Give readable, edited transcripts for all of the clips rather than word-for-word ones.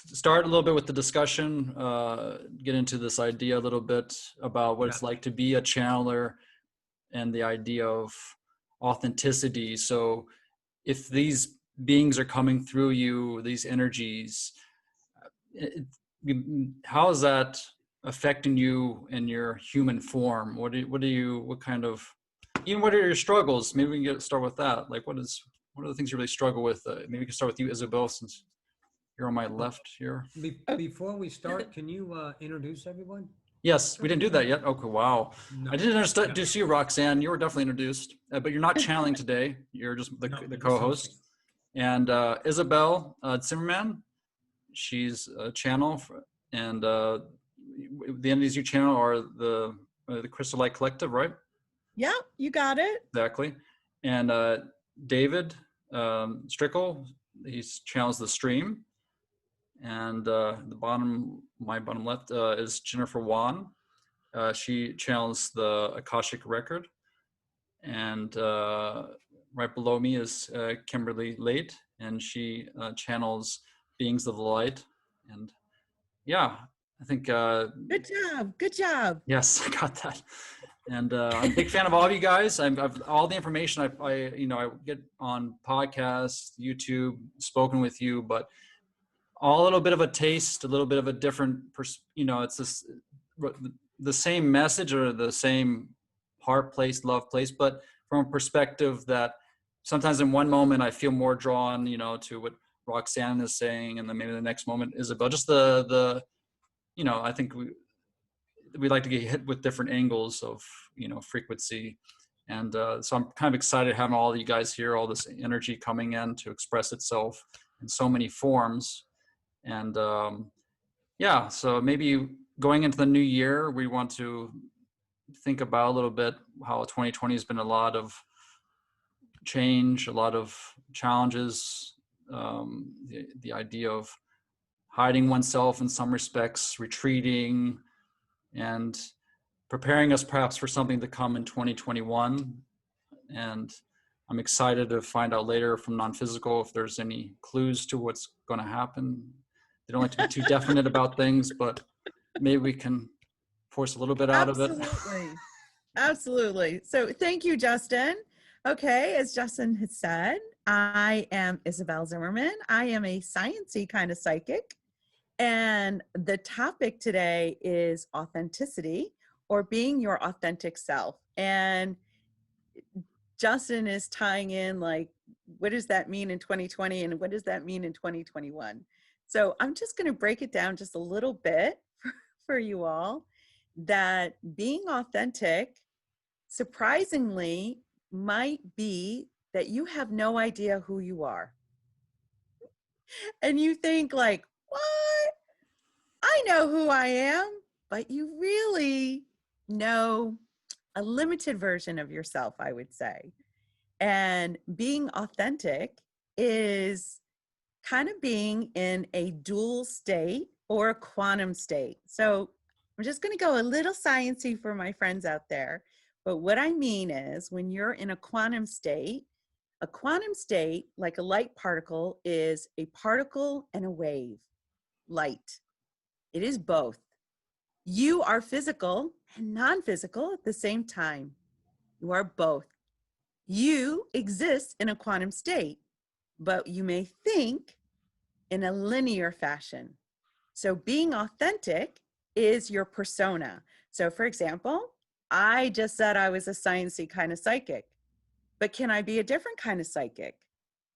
start a little bit with the discussion, get into this idea a little bit about what it's like to be a channeler and the idea of authenticity. So if these beings are coming through you, these energies, how is that affecting you in your human form? What are your struggles? Maybe we can start with that. Like, what are the things you really struggle with? Maybe we can start with you, Isabelle, since you're on my left here. Before we start, can you introduce everyone? Yes, we didn't do that yet. Okay, wow. No. I didn't introduce you, Roxanne. You were definitely introduced, but you're not channeling today. You're just the co-host. And Isabelle Zimmermann, she's a channel, and the entities you channel are the Crystal Light Collective, right? Yeah, you got it. Exactly. And David Strickel, he channels the stream. And my bottom left is Jennifer Wan. She channels the Akashic Record. And right below me is Kimberley Leite, and she channels Beings of the Light. And yeah, I think... Good job. Yes, I got that. And I'm a big fan of all of you guys. I've all the information I get on podcasts, YouTube, spoken with you, but all a little bit of a taste, a little bit of a different, it's this, the same message or the same heart place, love place, but from a perspective that sometimes in one moment I feel more drawn, to what Roxanne is saying, and then maybe the next moment Isabelle. Just I think we like to get hit with different angles of frequency, and so I'm kind of excited having all of you guys here, all this energy coming in to express itself in so many forms. And so maybe going into the new year, we want to think about a little bit how 2020 has been a lot of change, a lot of challenges, the idea of hiding oneself in some respects, retreating, and preparing us perhaps for something to come in 2021. And I'm excited to find out later from non-physical if there's any clues to what's going to happen. They don't like to be too definite about things, but maybe we can force a little bit out of it. Absolutely. So thank you, Justin. Okay, as Justin has said, I am Isabelle Zimmermann. I am a sciencey kind of psychic. And the topic today is authenticity, or being your authentic self. And Justin is tying in, like, what does that mean in 2020 and what does that mean in 2021? So I'm just going to break it down just a little bit for you all, that being authentic, surprisingly, might be that you have no idea who you are. And you think like, what? I know who I am, but you really know a limited version of yourself, I would say. And being authentic is kind of being in a dual state or a quantum state. So I'm just going to go a little sciencey for my friends out there. But what I mean is, when you're in a quantum state, like a light particle, is a particle and a wave, light. It is both. You are physical and non-physical at the same time. You are both. You exist in a quantum state, but you may think in a linear fashion. So being authentic is your persona. So for example, I just said I was a sciencey kind of psychic, but can I be a different kind of psychic?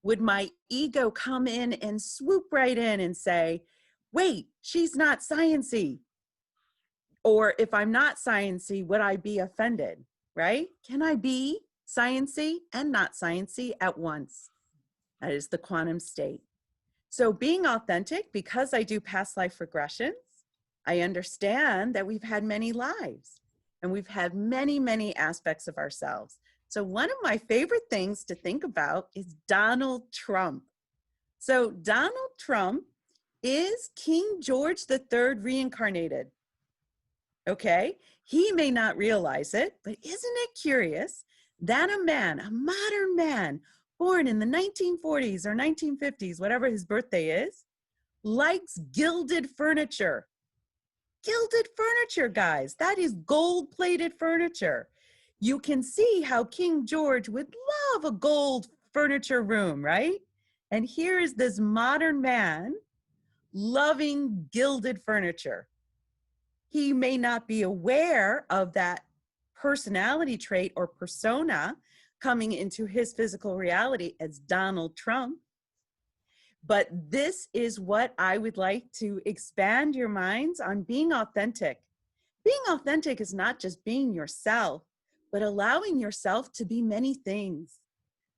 Would my ego come in and swoop right in and say, wait, she's not sciencey? Or if I'm not sciencey, would I be offended, right? Can I be sciencey and not sciencey at once? That is the quantum state. So being authentic, because I do past life regressions, I understand that we've had many lives and we've had many, many aspects of ourselves. So one of my favorite things to think about is Donald Trump. So Donald Trump is King George III reincarnated. Okay, he may not realize it, but isn't it curious that a man, a modern man, born in the 1940s or 1950s, whatever his birthday is, likes gilded furniture. Gilded furniture, guys. That is gold-plated furniture. You can see how King George would love a gold furniture room, right? And here is this modern man loving gilded furniture. He may not be aware of that personality trait or persona coming into his physical reality as Donald Trump. But this is what I would like to expand your minds on: being authentic. Being authentic is not just being yourself, but allowing yourself to be many things.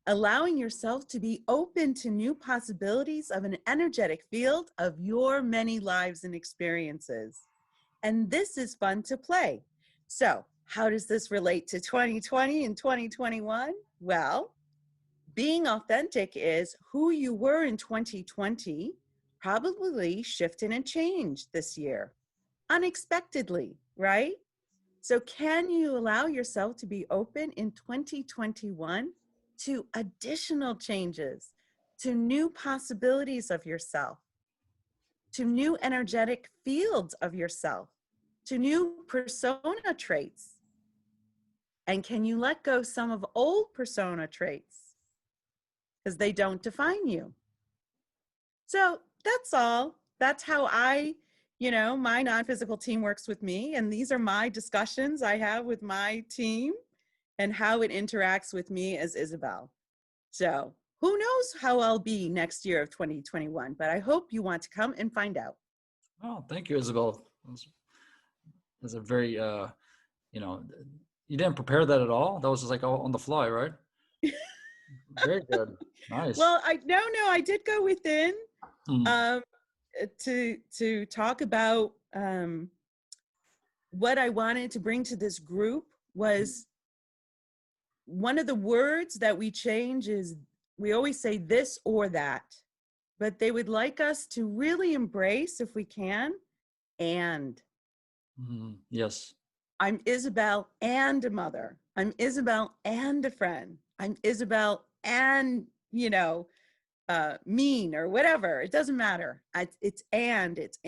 Allowing yourself to be open to new possibilities of an energetic field of your many lives and experiences. And this is fun to play. So, how does this relate to 2020 and 2021? Well, being authentic is who you were in 2020 probably shifted and changed this year unexpectedly, right? So can you allow yourself to be open in 2021 to additional changes, to new possibilities of yourself, to new energetic fields of yourself, to new persona traits? And can you let go some of old persona traits? Because they don't define you. So that's all. That's how my non-physical team works with me. And these are my discussions I have with my team and how it interacts with me as Isabelle. So who knows how I'll be next year of 2021, but I hope you want to come and find out. Oh, thank you, Isabelle. That's a very, you didn't prepare that at all. That was just like all on the fly, right? Very good. Nice. Well, I did go within Hmm. to talk about what I wanted to bring to this group. Was one of the words that we change is, we always say this or that, but they would like us to really embrace, if we can, and. Yes. I'm Isabelle and a mother. I'm Isabelle and a friend. I'm Isabelle and, mean or whatever. It doesn't matter. It's and. It's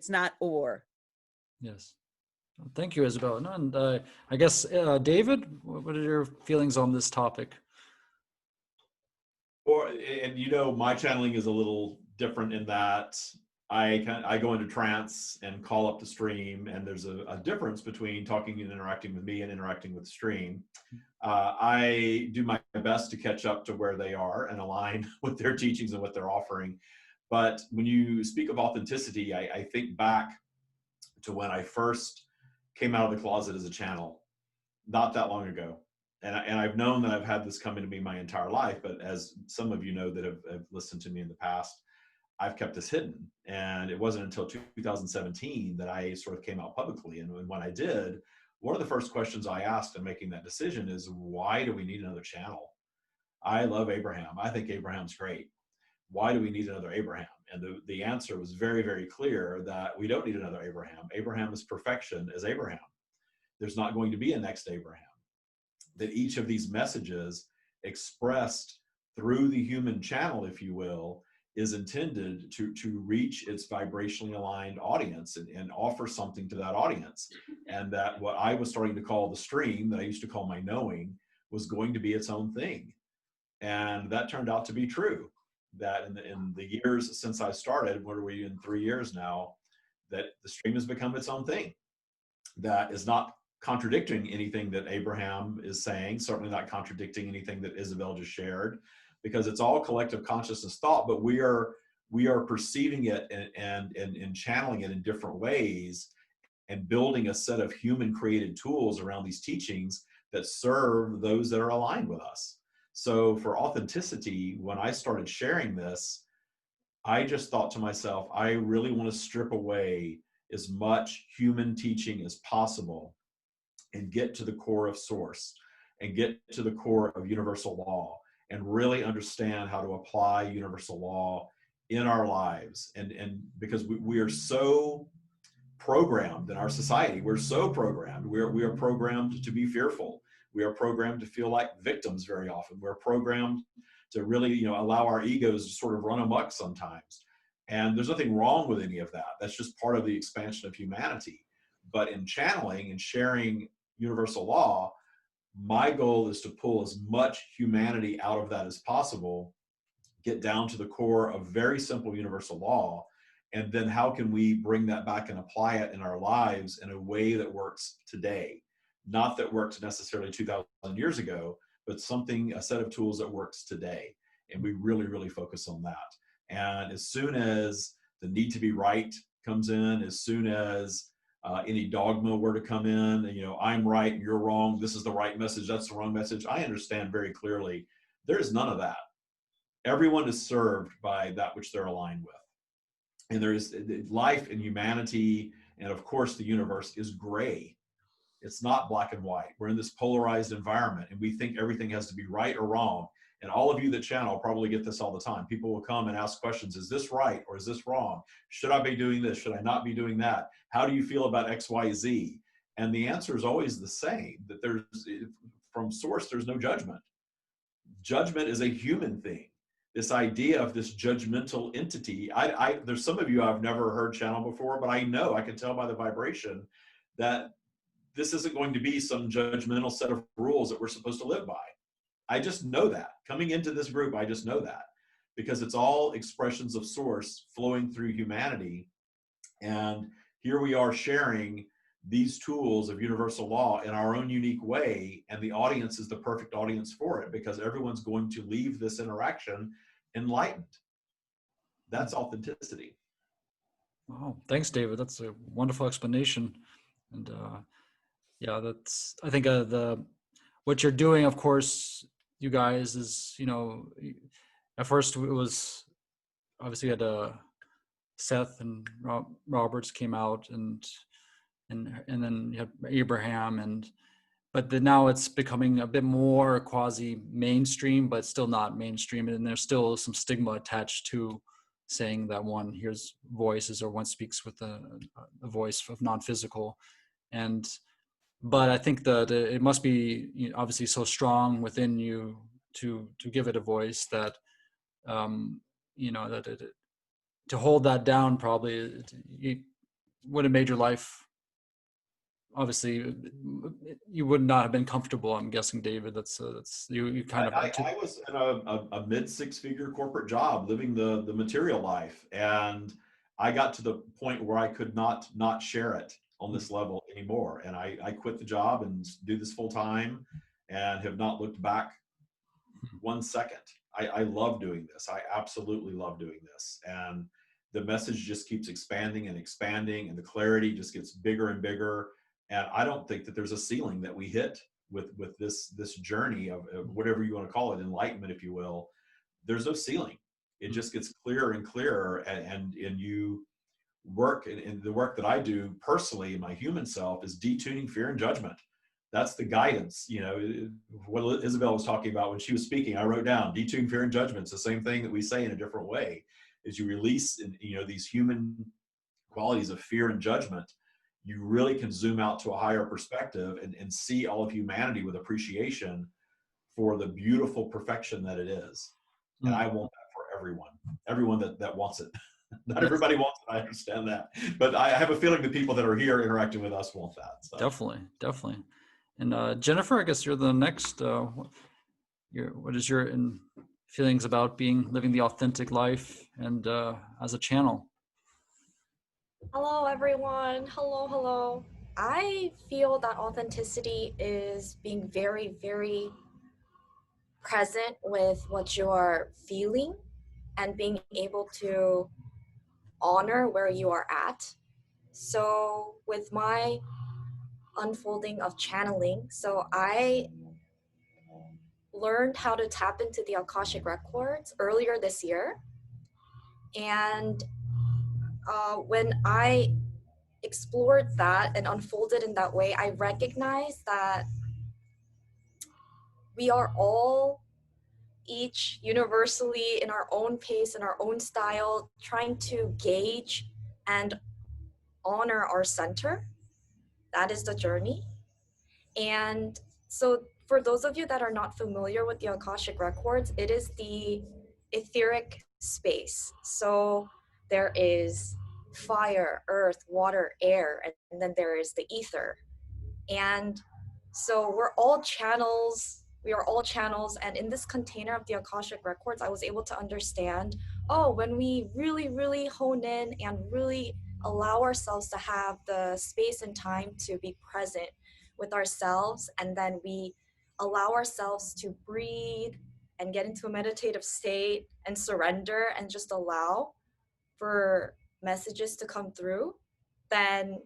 not or. Yes. Thank you, Isabelle. No, and I guess, David, what are your feelings on this topic? My channeling is a little different in that I go into trance and call up the stream, and there's a difference between talking and interacting with me and interacting with the stream. I do my best to catch up to where they are and align with their teachings and what they're offering. But when you speak of authenticity, I think back to when I first came out of the closet as a channel, not that long ago. And I've known that I've had this come into me my entire life, but as some of you know that have listened to me in the past, I've kept this hidden. And it wasn't until 2017 that I sort of came out publicly. And when I did, one of the first questions I asked in making that decision is, why do we need another channel? I love Abraham. I think Abraham's great. Why do we need another Abraham? And the answer was very, very clear that we don't need another Abraham. Abraham is perfection as Abraham. There's not going to be a next Abraham. That each of these messages expressed through the human channel, if you will, is intended to reach its vibrationally aligned audience and offer something to that audience. And that what I was starting to call the stream, that I used to call my knowing, was going to be its own thing. And that turned out to be true. That in the years since I started, what are we in 3 years now, that the stream has become its own thing. That is not contradicting anything that Abraham is saying, certainly not contradicting anything that Isabelle just shared, because it's all collective consciousness thought, but we are perceiving it and channeling it in different ways and building a set of human created tools around these teachings that serve those that are aligned with us. So for authenticity, when I started sharing this, I just thought to myself, I really want to strip away as much human teaching as possible and get to the core of source and get to the core of universal law and really understand how to apply universal law in our lives. And because we are so programmed in our society, we're so programmed. We are programmed to be fearful. We are programmed to feel like victims very often. We're programmed to really, allow our egos to sort of run amok sometimes. And there's nothing wrong with any of that. That's just part of the expansion of humanity. But in channeling and sharing universal law, my goal is to pull as much humanity out of that as possible, get down to the core of very simple universal law, and then how can we bring that back and apply it in our lives in a way that works today? Not that worked necessarily 2,000 years ago, but a set of tools that works today. And we really, really focus on that. And as soon as the need to be right comes in, as soon as any dogma were to come in, and, I'm right, you're wrong, this is the right message, that's the wrong message, I understand very clearly there is none of that. Everyone is served by that which they're aligned with. And there is life and humanity, and of course the universe is gray. It's not black and white. We're in this polarized environment, and we think everything has to be right or wrong. And all of you that channel probably get this all the time. People will come and ask questions. Is this right or is this wrong? Should I be doing this? Should I not be doing that? How do you feel about X, Y, Z? And the answer is always the same, that from source, there's no judgment. Judgment is a human thing. This idea of this judgmental entity, there's some of you I've never heard channel before, but I know, I can tell by the vibration that this isn't going to be some judgmental set of rules that we're supposed to live by. I just know that. Coming into this group, I just know that, because it's all expressions of source flowing through humanity. And here we are sharing these tools of universal law in our own unique way, and the audience is the perfect audience for it, because everyone's going to leave this interaction enlightened. That's authenticity. Wow, thanks, David. That's a wonderful explanation. And yeah, I think what you're doing, of course, you guys, is, at first it was obviously you had Seth and Roberts came out, and then you have Abraham, but now it's becoming a bit more quasi mainstream, but still not mainstream, and there's still some stigma attached to saying that one hears voices or one speaks with a voice of non-physical. But I think that it must be obviously so strong within you to give it a voice that to hold that down probably would have made your life, obviously you would not have been comfortable. I'm guessing, David. That's you kind of. I was in a mid six-figure corporate job, living the material life, and I got to the point where I could not share it on this level anymore, and I quit the job and do this full time, and have not looked back 1 second. I love doing this. I absolutely love doing this, and the message just keeps expanding and expanding, and the clarity just gets bigger and bigger. And I don't think that there's a ceiling that we hit with this journey of whatever you want to call it, enlightenment, if you will. There's no ceiling. It just gets clearer and clearer, and you work, and the work that I do personally in my human self is detuning fear and judgment. That's the guidance. What Isabelle was talking about when she was speaking, I wrote down detuning fear and judgment. It's the same thing that we say in a different way. Is you release these human qualities of fear and judgment, you really can zoom out to a higher perspective and see all of humanity with appreciation for the beautiful perfection that it is. And I want that for everyone that wants it. Not everybody wants it, I understand that. But I have a feeling the people that are here interacting with us want that. So. Definitely. And Jennifer, I guess you're the next. What is your feelings about living the authentic life and as a channel? Hello, everyone. Hello. I feel that authenticity is being very, very present with what you are feeling and being able to honor where you are at. So with my unfolding of channeling, so I learned how to tap into the Akashic records earlier this year. And when I explored that and unfolded in that way, I recognized that we are all each universally in our own pace, in our own style, trying to gauge and honor our center. That is the journey. And so for those of you that are not familiar with the Akashic Records, it is the etheric space. So there is fire, earth, water, air, and then there is the ether. And so we're all channels. We are all channels. And in this container of the Akashic Records, I was able to understand, oh, when we really, really hone in and really allow ourselves to have the space and time to be present with ourselves, and then we allow ourselves to breathe and get into a meditative state and surrender and just allow for messages to come through, then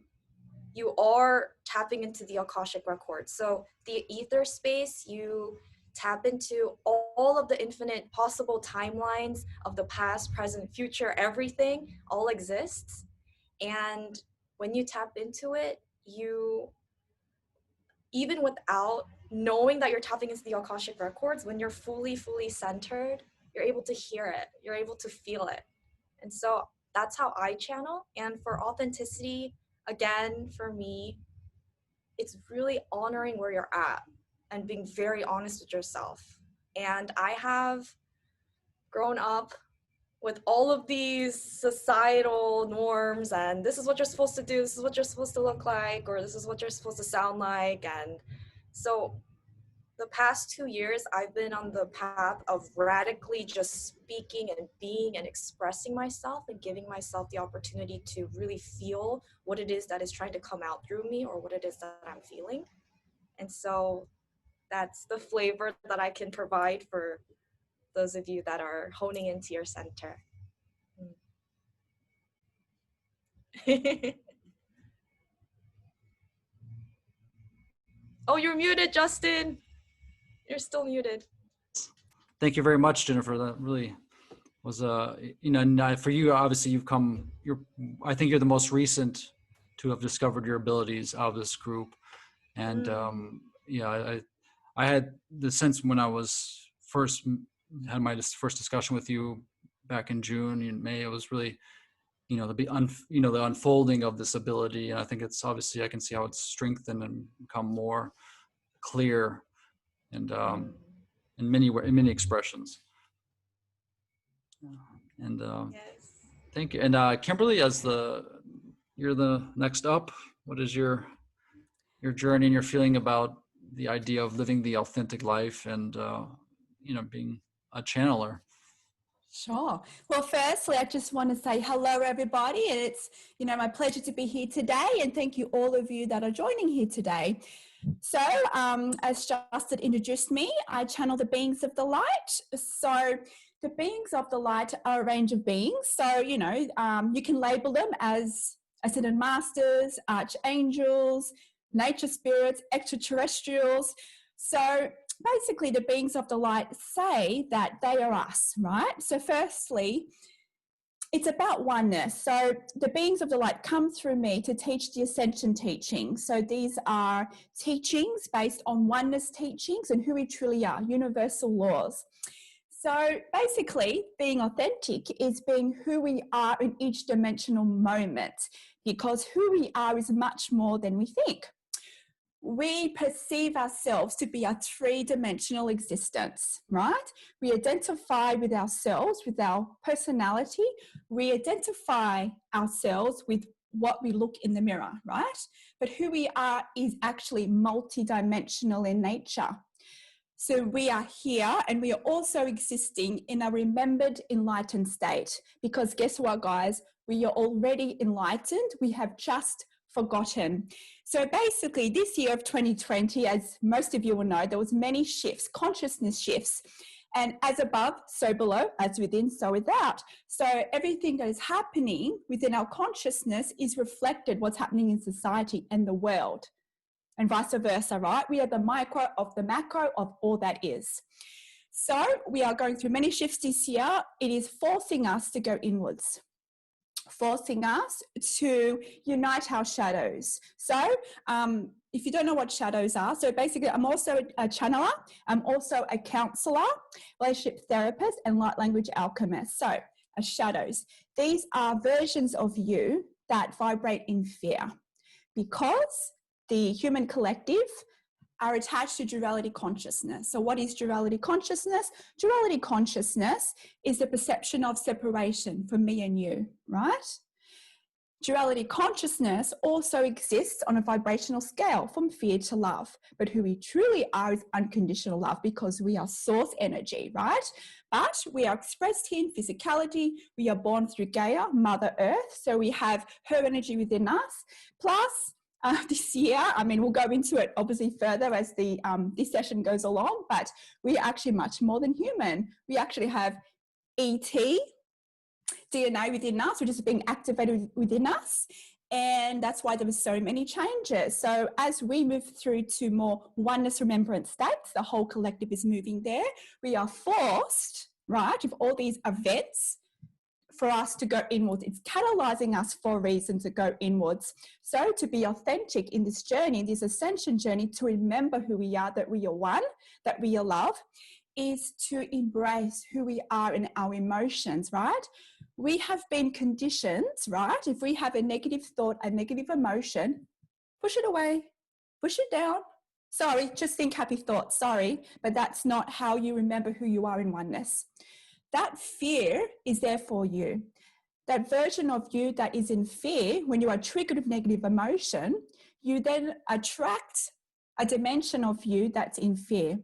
you are tapping into the Akashic Records. So the ether space, you tap into all of the infinite possible timelines of the past, present, future, everything all exists. And when you tap into it, you, even without knowing that you're tapping into the Akashic Records, when you're fully centered, you're able to hear it, you're able to feel it. And so that's how I channel. And for authenticity, again, for me, it's really honoring where you're at and being very honest with yourself. And I have grown up with all of these societal norms, and this is what you're supposed to do, this is what you're supposed to look like, or this is what you're supposed to sound like. And so the past 2 years, I've been on the path of radically just speaking and being and expressing myself and giving myself the opportunity to really feel what it is that is trying to come out through me, or what it is that I'm feeling. And so that's the flavor that I can provide for those of you that are honing into your center. Oh, you're muted, Justin. You're still muted. Thank you very much, Jennifer. That really was and for you, obviously I think you're the most recent to have discovered your abilities out of this group. And I had the sense when I was had my first discussion with you back in June, in May, it was really, the unfolding of this ability. And I think it's obviously, I can see how it's strengthened and become more clear and in many expressions. And Yes. thank you. And Kimberley, you're the next up. What is your journey and your feeling about the idea of living the authentic life and being a channeler? Sure. Well, firstly, I just want to say hello, everybody. And it's, my pleasure to be here today. And thank you all of you that are joining here today. So as Justin introduced me, I channel the beings of the light. So the beings of the light are a range of beings. So, you can label them as ascended masters, archangels, nature spirits, extraterrestrials. So basically, the beings of the light say that they are us, right? So firstly, it's about oneness. So the beings of the light come through me to teach the ascension teachings. So these are teachings based on oneness teachings and who we truly are, universal laws. So basically, being authentic is being who we are in each dimensional moment, because who we are is much more than we think. We perceive ourselves to be a three-dimensional existence, right? We identify with ourselves, with our personality. We identify ourselves with what we look in the mirror, right? But who we are is actually multi-dimensional in nature. So we are here and we are also existing in a remembered, enlightened state, because guess what, guys? We are already enlightened. We have just forgotten. So basically this year of 2020, as most of you will know, there was many shifts, consciousness shifts, and as above, so below, as within, so without. So everything that is happening within our consciousness is reflected what's happening in society and the world, and vice versa, right? We are the micro of the macro of all that is. So we are going through many shifts this year. It is forcing us to go inwards, forcing us to unite our shadows. So if you don't know what shadows are, so basically I'm also a channeler, I'm also a counselor, relationship therapist, and light language alchemist. So shadows, these are versions of you that vibrate in fear, because the human collective are attached to duality consciousness. So what is duality consciousness? Duality consciousness is the perception of separation from me and you, right? Duality consciousness also exists on a vibrational scale from fear to love. But who we truly are is unconditional love because we are source energy, right? But we are expressed here in physicality. We are born through Gaia, Mother Earth. So we have her energy within us. Plus, this year, I mean, we'll go into it obviously further as this session goes along, but we are actually much more than human. We actually have ET, DNA within us, which is being activated within us. And that's why there were so many changes. So as we move through to more oneness remembrance states, the whole collective is moving there. We are forced, right, with all these events for us to go inwards. It's catalyzing us for a reason to go inwards. So to be authentic in this journey, this ascension journey, to remember who we are, that we are one, that we are love, is to embrace who we are in our emotions, right? We have been conditioned, right? If we have a negative thought, a negative emotion, push it away, push it down. Sorry, just think happy thoughts, sorry, but that's not how you remember who you are in oneness. That fear is there for you. That version of you that is in fear, when you are triggered with negative emotion, you then attract a dimension of you that's in fear.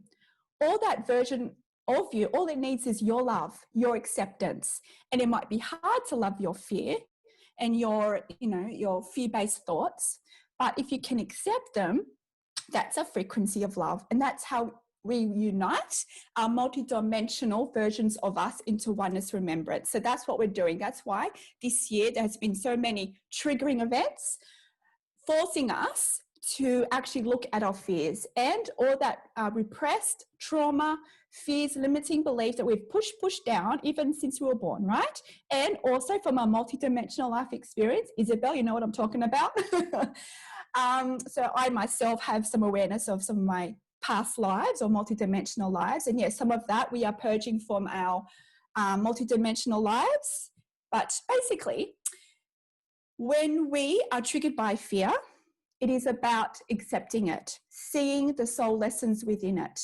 All that version of you, all it needs is your love, your acceptance. And it might be hard to love your fear and your fear-based thoughts. But if you can accept them, that's a frequency of love. And that's how we unite our multidimensional versions of us into oneness remembrance. So that's what we're doing. That's why this year there has been so many triggering events forcing us to actually look at our fears and all that repressed trauma, fears, limiting beliefs that we've pushed down even since we were born, right? And also from our multidimensional life experience. Isabelle, you know what I'm talking about? So I myself have some awareness of some of my past lives or multidimensional lives. And yes, some of that we are purging from our multidimensional lives. But basically, when we are triggered by fear, it is about accepting it, seeing the soul lessons within it,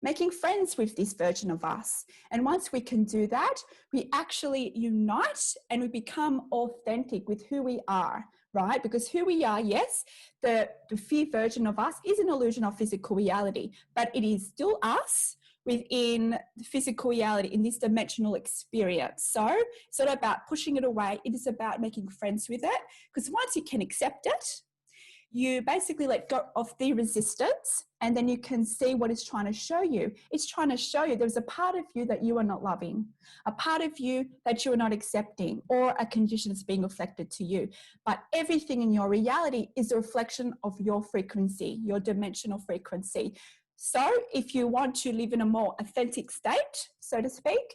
making friends with this version of us. And once we can do that, we actually unite and we become authentic with who we are, right? Because who we are, yes, the fear version of us is an illusion of physical reality, but it is still us within the physical reality in this dimensional experience. So it's not about pushing it away. It is about making friends with it. Because once you can accept it, you basically let go of the resistance and then you can see what it's trying to show you. It's trying to show you there's a part of you that you are not loving, a part of you that you are not accepting, or a condition that's being reflected to you. But everything in your reality is a reflection of your frequency, your dimensional frequency. So if you want to live in a more authentic state, so to speak,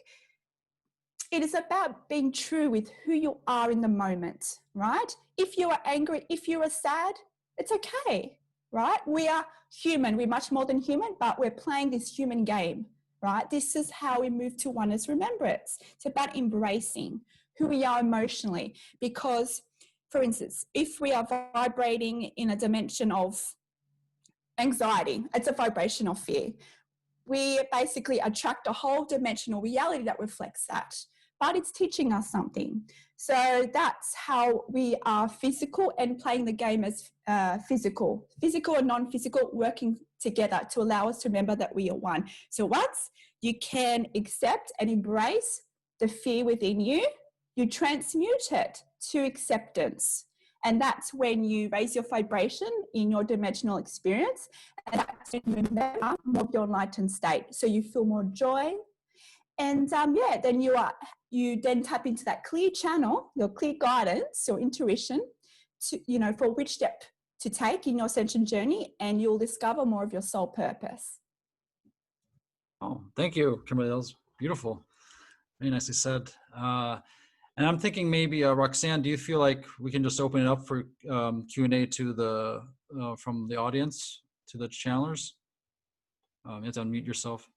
it is about being true with who you are in the moment, right? If you are angry, if you are sad, it's okay, right? We are human. We're much more than human, but we're playing this human game, right? This is how we move to oneness remembrance. It's about embracing who we are emotionally. Because, for instance, if we are vibrating in a dimension of anxiety, it's a vibration of fear. We basically attract a whole dimensional reality that reflects that. But it's teaching us something. So that's how we are physical and playing the game as physical and non-physical working together to allow us to remember that we are one. So once you can accept and embrace the fear within you, you transmute it to acceptance. And that's when you raise your vibration in your dimensional experience. And that's when you remember more of your enlightened state. So you feel more joy. And then you then tap into that clear channel, your clear guidance, your intuition, to, for which step to take in your ascension journey, and you'll discover more of your soul purpose. Oh, thank you, Kimberley. That was beautiful. Very nicely said. And I'm thinking maybe, Roxanne, do you feel like we can just open it up for Q&A to the from the audience, to the channelers? You have to unmute yourself.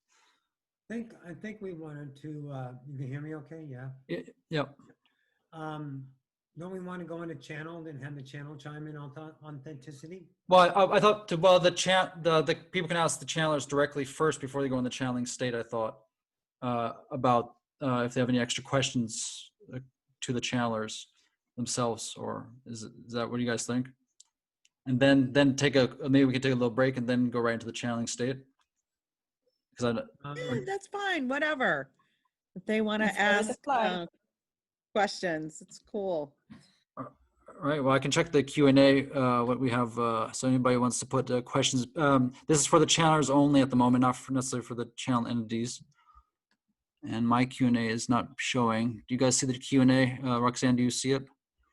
I think we wanted to, you can hear me okay? Yeah. Yep. Don't we want to go into channel and have the channel chime in on authenticity? Well, I thought the people can ask the channelers directly first before they go in the channeling state. I thought about if they have any extra questions to the channelers themselves, or is that what do you guys think? And then take maybe we could take a little break and then go right into the channeling state. Because Yeah, that's fine. Whatever. If they want Let's to go with the ask flow. questions, it's cool. all right. Well, I can check the Q&A. What we have. So anybody wants to put questions. This is for the channelers only at the moment, not necessarily for the channel entities. And my Q&A is not showing. Do you guys see the Q&A? Roxanne, do you see it?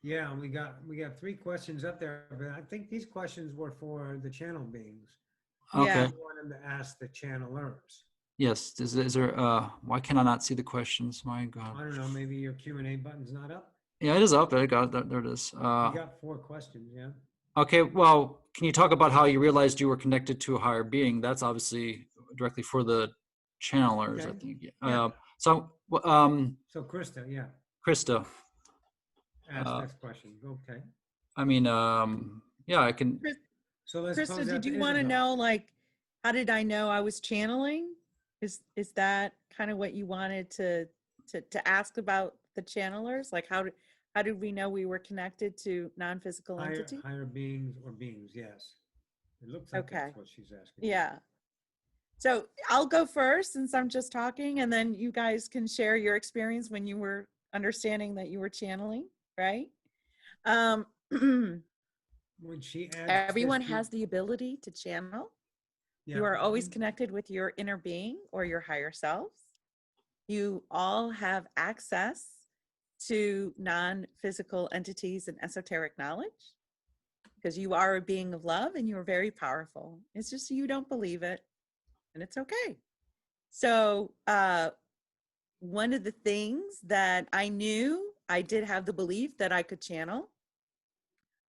Yeah, we got 3 questions up there, but I think these questions were for the channel beings. Okay. Yeah. We want them to ask the channelers. Yes. Is there? Why can I not see the questions? My God. I don't know, maybe your Q&A button's not up? Yeah, it is up. I got it. There it is. We got 4 questions, yeah. Okay. Well, can you talk about how you realized you were connected to a higher being? That's obviously directly for the channelers, I Okay. think. Yeah. So, So Krista, yeah, Krista, ask Uh, next question. Okay. I mean, yeah, I can. So let's Krista, pose that did to you want to Isabel. know, like, how did I know I was channeling? Is that kind of what you wanted to ask about the channelers? Like, how did we know we were connected to non-physical entity? Higher beings or beings, yes. It looks like Okay. that's what she's asking. Yeah. So I'll go first since I'm just talking, and then you guys can share your experience when you were understanding that you were channeling, right? When she adds Everyone this, has the ability to channel. yeah, You are always connected with your inner being or your higher self. You all have access to non-physical entities and esoteric knowledge because you are a being of love and you're very powerful. It's just you don't believe it, and it's okay. So one of the things that I knew, I did have the belief that I could channel.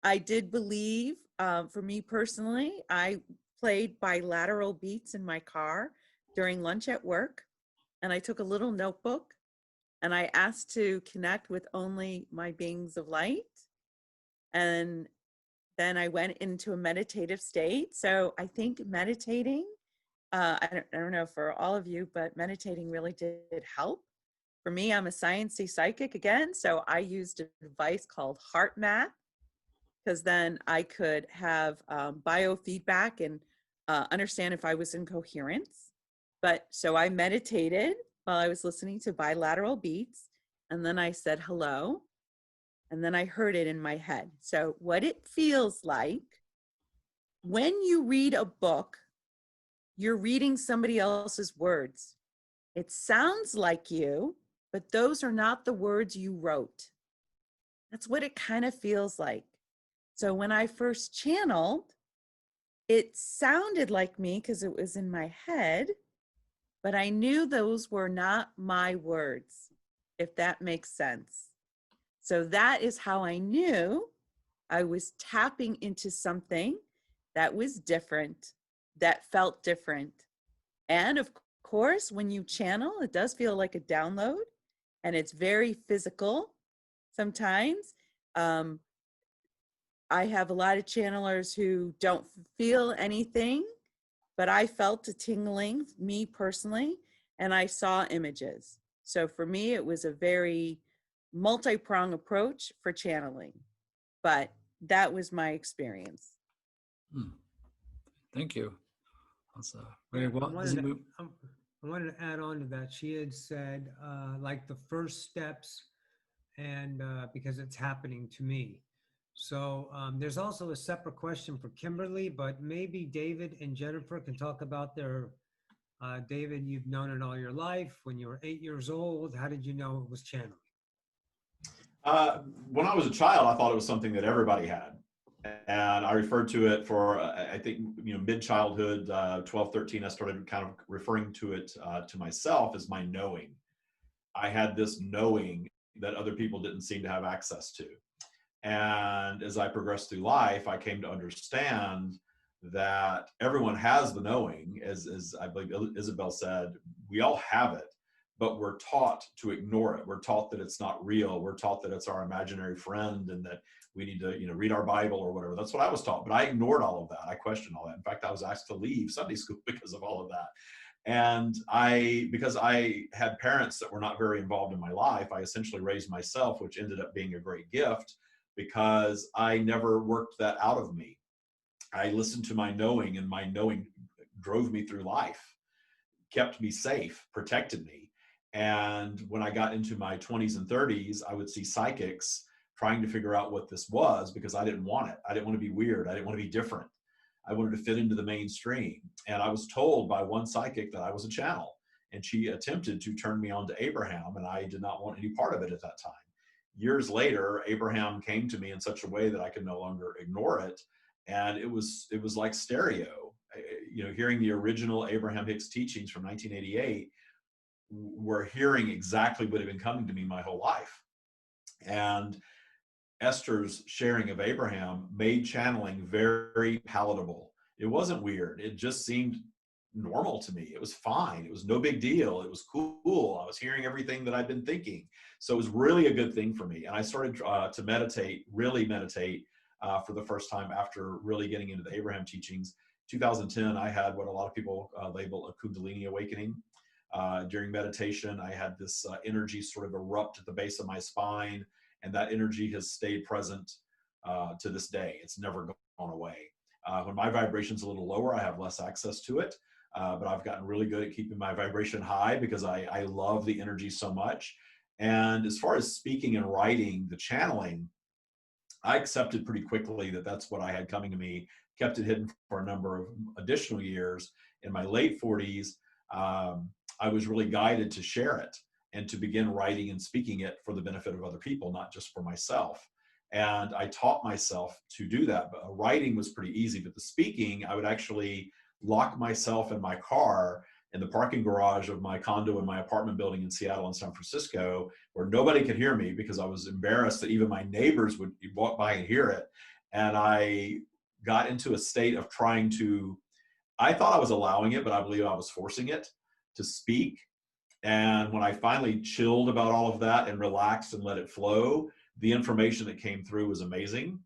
I did believe, for me personally, I played bilateral beats in my car during lunch at work, and I took a little notebook and I asked to connect with only my beings of light. And then I went into a meditative state. So I think meditating, I don't know for all of you, but meditating really did help. For me, I'm a sciencey psychic again, so I used a device called Heart Math, because then I could have biofeedback and understand if I was in coherence. But so I meditated while I was listening to bilateral beats, and then I said hello, and then I heard it in my head. So what it feels like when you read a book, you're reading somebody else's words. It sounds like you, but those are not the words you wrote. That's what it kind of feels like. So when I first channeled, it sounded like me because it was in my head, but I knew those were not my words, if that makes sense. So that is how I knew I was tapping into something that was different, that felt different. And of course, when you channel, it does feel like a download, and it's very physical sometimes. I have a lot of channelers who don't feel anything, but I felt a tingling, me personally, and I saw images. So for me, it was a very multi-pronged approach for channeling, but that was my experience. Thank you. That's very Yeah, well. I wanted to add on to that. She had said, like the first steps, and because it's happening to me. So there's also a separate question for Kimberly, but maybe David and Jennifer can talk about their, David, you've known it all your life. When you were 8 years old, how did you know it was channeling? When I was a child, I thought it was something that everybody had. And I referred to it for, I think, mid-childhood, 12, 13, I started kind of referring to it to myself as my knowing. I had this knowing that other people didn't seem to have access to. And as I progressed through life, I came to understand that everyone has the knowing, as I believe Isabelle said, we all have it, but we're taught to ignore it. We're taught that it's not real. We're taught that it's our imaginary friend and that we need to, read our Bible or whatever. That's what I was taught, but I ignored all of that. I questioned all that. In fact, I was asked to leave Sunday school because of all of that. And because I had parents that were not very involved in my life, I essentially raised myself, which ended up being a great gift because I never worked that out of me. I listened to my knowing, and my knowing drove me through life, kept me safe, protected me. And when I got into my 20s and 30s, I would see psychics trying to figure out what this was because I didn't want it. I didn't want to be weird. I didn't want to be different. I wanted to fit into the mainstream. And I was told by one psychic that I was a channel. And she attempted to turn me on to Abraham, and I did not want any part of it at that time. Years later, Abraham came to me in such a way that I could no longer ignore it. And it was like stereo. Hearing the original Abraham Hicks teachings from 1988, we're hearing exactly what had been coming to me my whole life. And Esther's sharing of Abraham made channeling very palatable. It wasn't weird. It just seemed normal to me. It was fine. It was no big deal. It was cool. I was hearing everything that I'd been thinking. So it was really a good thing for me. And I started to meditate, really meditate for the first time after really getting into the Abraham teachings. 2010, I had what a lot of people label a Kundalini awakening. During meditation, I had this energy sort of erupt at the base of my spine, and that energy has stayed present to this day. It's never gone away. When my vibration's a little lower, I have less access to it, but I've gotten really good at keeping my vibration high because I love the energy so much. And as far as speaking and writing, the channeling, I accepted pretty quickly that that's what I had coming to me, kept it hidden for a number of additional years. In my late 40s, I was really guided to share it and to begin writing and speaking it for the benefit of other people, not just for myself. And I taught myself to do that. But writing was pretty easy, but the speaking, I would actually lock myself in my car in the parking garage of my condo in my apartment building in Seattle and San Francisco, where nobody could hear me because I was embarrassed that even my neighbors would walk by and hear it. And I got into a state of trying to, I thought I was allowing it, but I believe I was forcing it to speak. And when I finally chilled about all of that and relaxed and let it flow, the information that came through was amazing,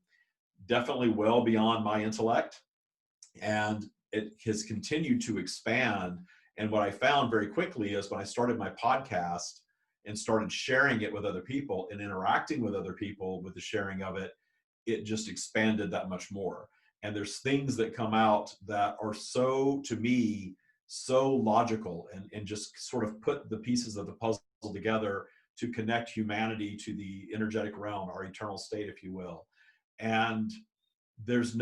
definitely well beyond my intellect. And it has continued to expand. And what I found very quickly is when I started my podcast and started sharing it with other people and interacting with other people with the sharing of it, it just expanded that much more. And there's things that come out that are so, to me, so logical and just sort of put the pieces of the puzzle together to connect humanity to the energetic realm, our eternal state, if you will. And they've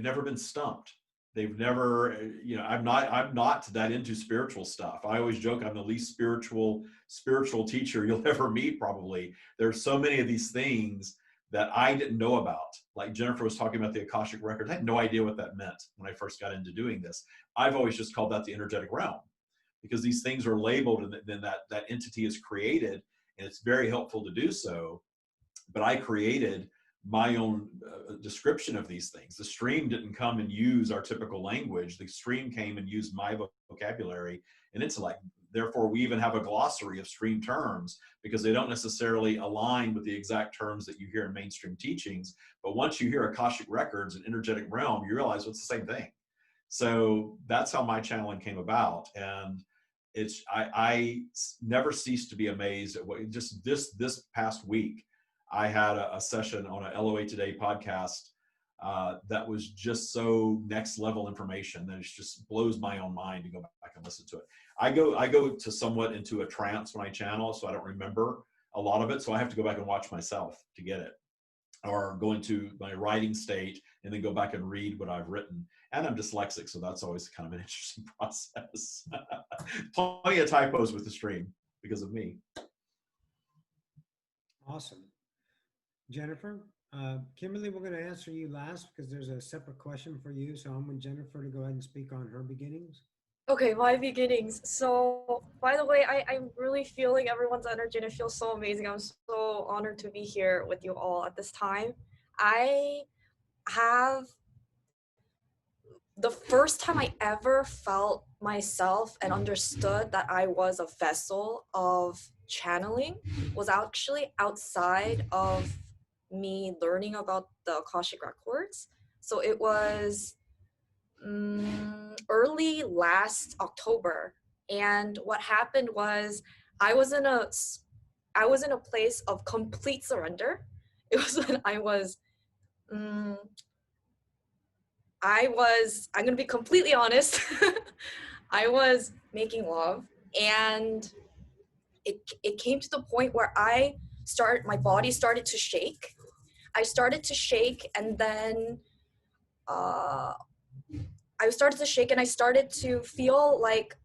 never been stumped. They've never, I'm not that into spiritual stuff. I always joke I'm the least spiritual teacher you'll ever meet, probably. There's so many of these things that I didn't know about. Like Jennifer was talking about the Akashic Record. I had no idea what that meant when I first got into doing this. I've always just called that the energetic realm because these things are labeled and then that entity is created, and it's very helpful to do so. But I created my own description of these things. The stream didn't come and use our typical language. The stream came and used my vocabulary and intellect. Therefore, we even have a glossary of stream terms because they don't necessarily align with the exact terms that you hear in mainstream teachings. But once you hear Akashic Records and energetic realm, you realize it's the same thing. So that's how my channeling came about. And I never cease to be amazed at what just this past week, I had a session on a LOA Today podcast that was just so next level information that it just blows my own mind to go back and listen to it. I go to somewhat into a trance when I channel, so I don't remember a lot of it. So I have to go back and watch myself to get it, or go into my writing state and then go back and read what I've written. And I'm dyslexic, so that's always kind of an interesting process. Plenty of typos with the stream because of me. Awesome. Jennifer, Kimberly, we're going to answer you last because there's a separate question for you. So I'm with Jennifer to go ahead and speak on her beginnings. Okay, my beginnings. So, by the way, I'm really feeling everyone's energy and it feels so amazing. I'm so honored to be here with you all at this time. I have the first time I ever felt myself and understood that I was a vessel of channeling was actually outside of me learning about the Akashic records. So it was early last October, and what happened was I was in a place of complete surrender. It was when I'm gonna be completely honest. I was making love, and it came to the point where my body started to shake. I started to shake, and then I started to shake, and I started to feel like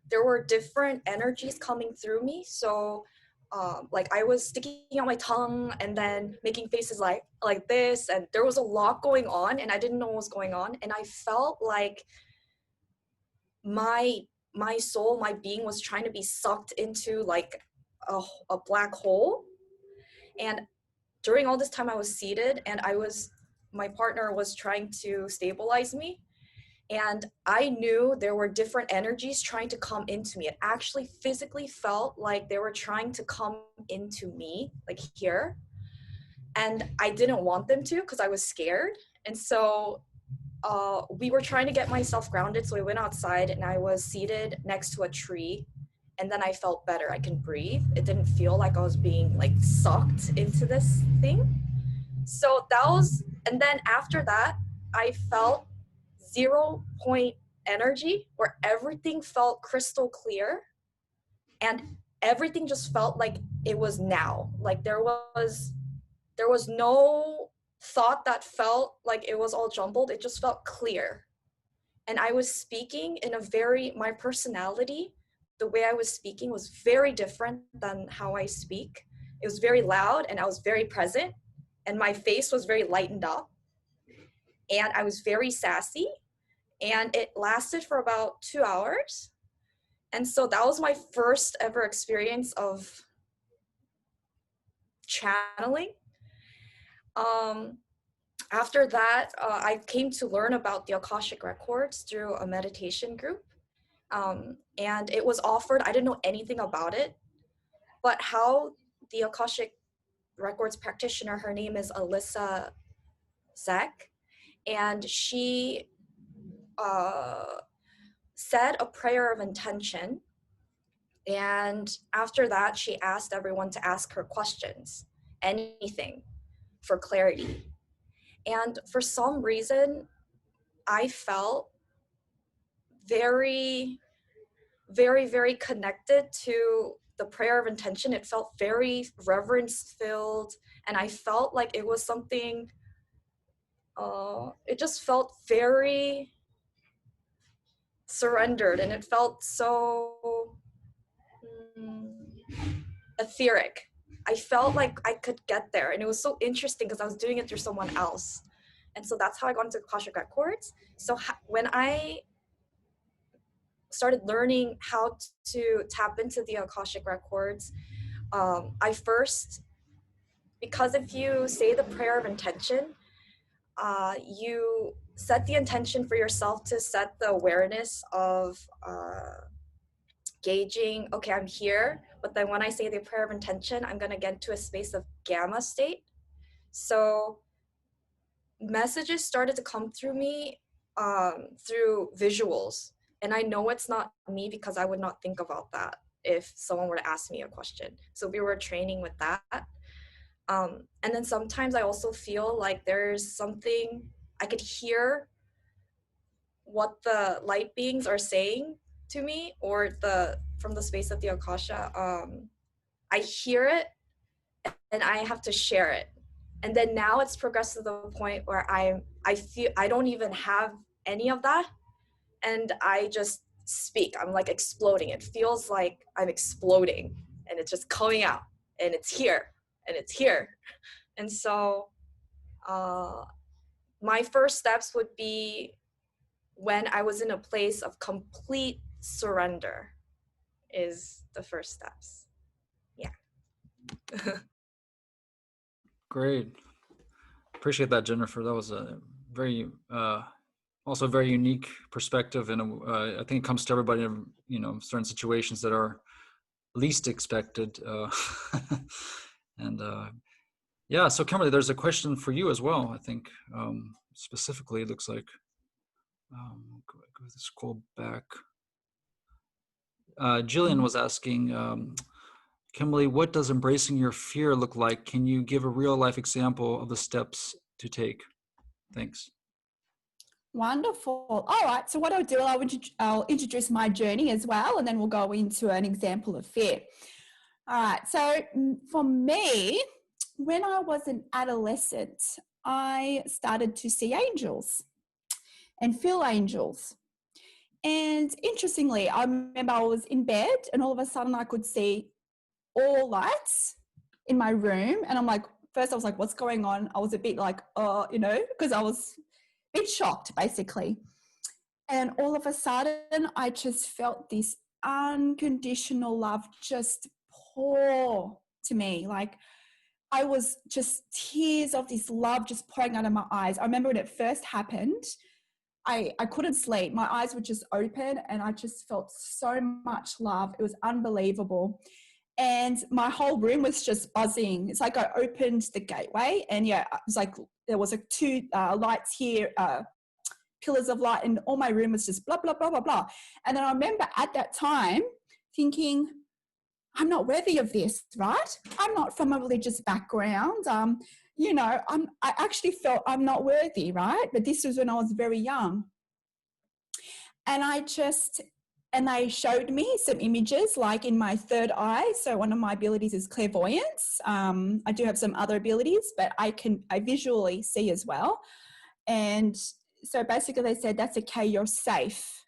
there were different energies coming through me. So like I was sticking out my tongue and then making faces like this, and there was a lot going on, and I didn't know what was going on, and I felt like my soul, my being was trying to be sucked into like a black hole. And during all this time I was seated, and my partner was trying to stabilize me, and I knew there were different energies trying to come into me. It actually physically felt like they were trying to come into me, like here. And I didn't want them to because I was scared. And so we were trying to get myself grounded. So we went outside, and I was seated next to a tree. And then I felt better. I can breathe. It didn't feel like I was being like sucked into this thing. So and then after that, I felt 0 point energy where everything felt crystal clear, and everything just felt like it was now. Like there was no thought that felt like it was all jumbled. It just felt clear. And I was speaking in my personality, the way I was speaking was very different than how I speak. It was very loud, and I was very present, and my face was very lightened up, and I was very sassy, and it lasted for about 2 hours. And so that was my first ever experience of channeling. After that, I came to learn about the Akashic records through a meditation group. And it was offered, I didn't know anything about it, but how the Akashic records practitioner, her name is Alyssa Zek, and she said a prayer of intention. And after that, she asked everyone to ask her questions, anything, for clarity. And for some reason, I felt very, very, very connected to the prayer of intention. It felt very reverence filled, and I felt like it was something, it just felt very surrendered, and it felt so etheric. I felt like I could get there, and it was so interesting because I was doing it through someone else. And so that's how I got into Akashic records. So when I started learning how to tap into the Akashic records, I first, because if you say the prayer of intention, you set the intention for yourself to set the awareness of gauging, okay, I'm here, but then when I say the prayer of intention, I'm going to get to a space of gamma state. So messages started to come through me through visuals. And I know it's not me because I would not think about that if someone were to ask me a question. So we were training with that. And then sometimes I also feel like there's something, I could hear what the light beings are saying to me, or from the space of the Akasha. I hear it and I have to share it. And then now it's progressed to the point where I feel I don't even have any of that, and I just speak. I'm like exploding. It feels like I'm exploding, and it's just coming out, and it's here, and it's here. And so my first steps would be when I was in a place of complete surrender is the first steps. Yeah. Great. Appreciate that, Jennifer. That was a very also a very unique perspective, and I think it comes to everybody in, you know, certain situations that are least expected. And yeah, so Kimberly, there's a question for you as well. I think specifically, it looks like. Go scroll back. Jillian was asking, Kimberly, what does embracing your fear look like? Can you give a real life example of the steps to take? Thanks. Wonderful. All right. So what I'll do, I'll introduce my journey as well, and then we'll go into an example of fear. All right. So for me, when I was an adolescent, I started to see angels and feel angels. And interestingly, I remember I was in bed and all of a sudden I could see all lights in my room. And I'm like, first I was like, what's going on? I was a bit like, you know, because I was a bit shocked basically. And all of a sudden I just felt this unconditional love just pour to me. Like I was just tears of this love just pouring out of my eyes. I remember when it first happened, I couldn't sleep. My eyes were just open and I just felt so much love. It was unbelievable. And my whole room was just buzzing. It's like I opened the gateway and yeah, it was like there was like two lights here, pillars of light, and all my room was just blah, blah, blah, blah, blah. And then I remember at that time thinking, I'm not worthy of this, right? I'm not from a religious background. You know, I actually felt I'm not worthy, right? But this was when I was very young. And they showed me some images like in my third eye. So one of my abilities is clairvoyance. I do have some other abilities, but I visually see as well. And so basically they said, that's okay, you're safe.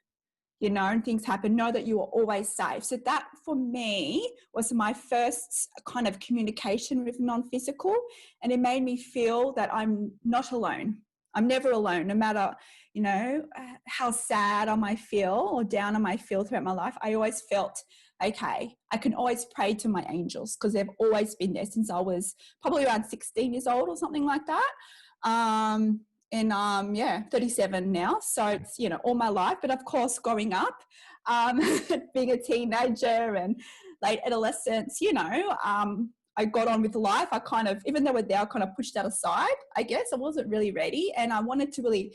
You know, and things happen, know that you are always safe. So that for me was my first kind of communication with non-physical, and it made me feel that I'm not alone. I'm never alone, no matter, you know, how sad I might feel or down I might feel throughout my life. I always felt, okay, I can always pray to my angels because they've always been there since I was probably around 16 years old or something like that. And yeah, 37 now. So it's, you know, all my life. But of course, growing up, being a teenager and late adolescence, you know, I got on with life. I kind of, even though we're there, I kind of pushed that aside, I guess. I wasn't really ready. And I wanted to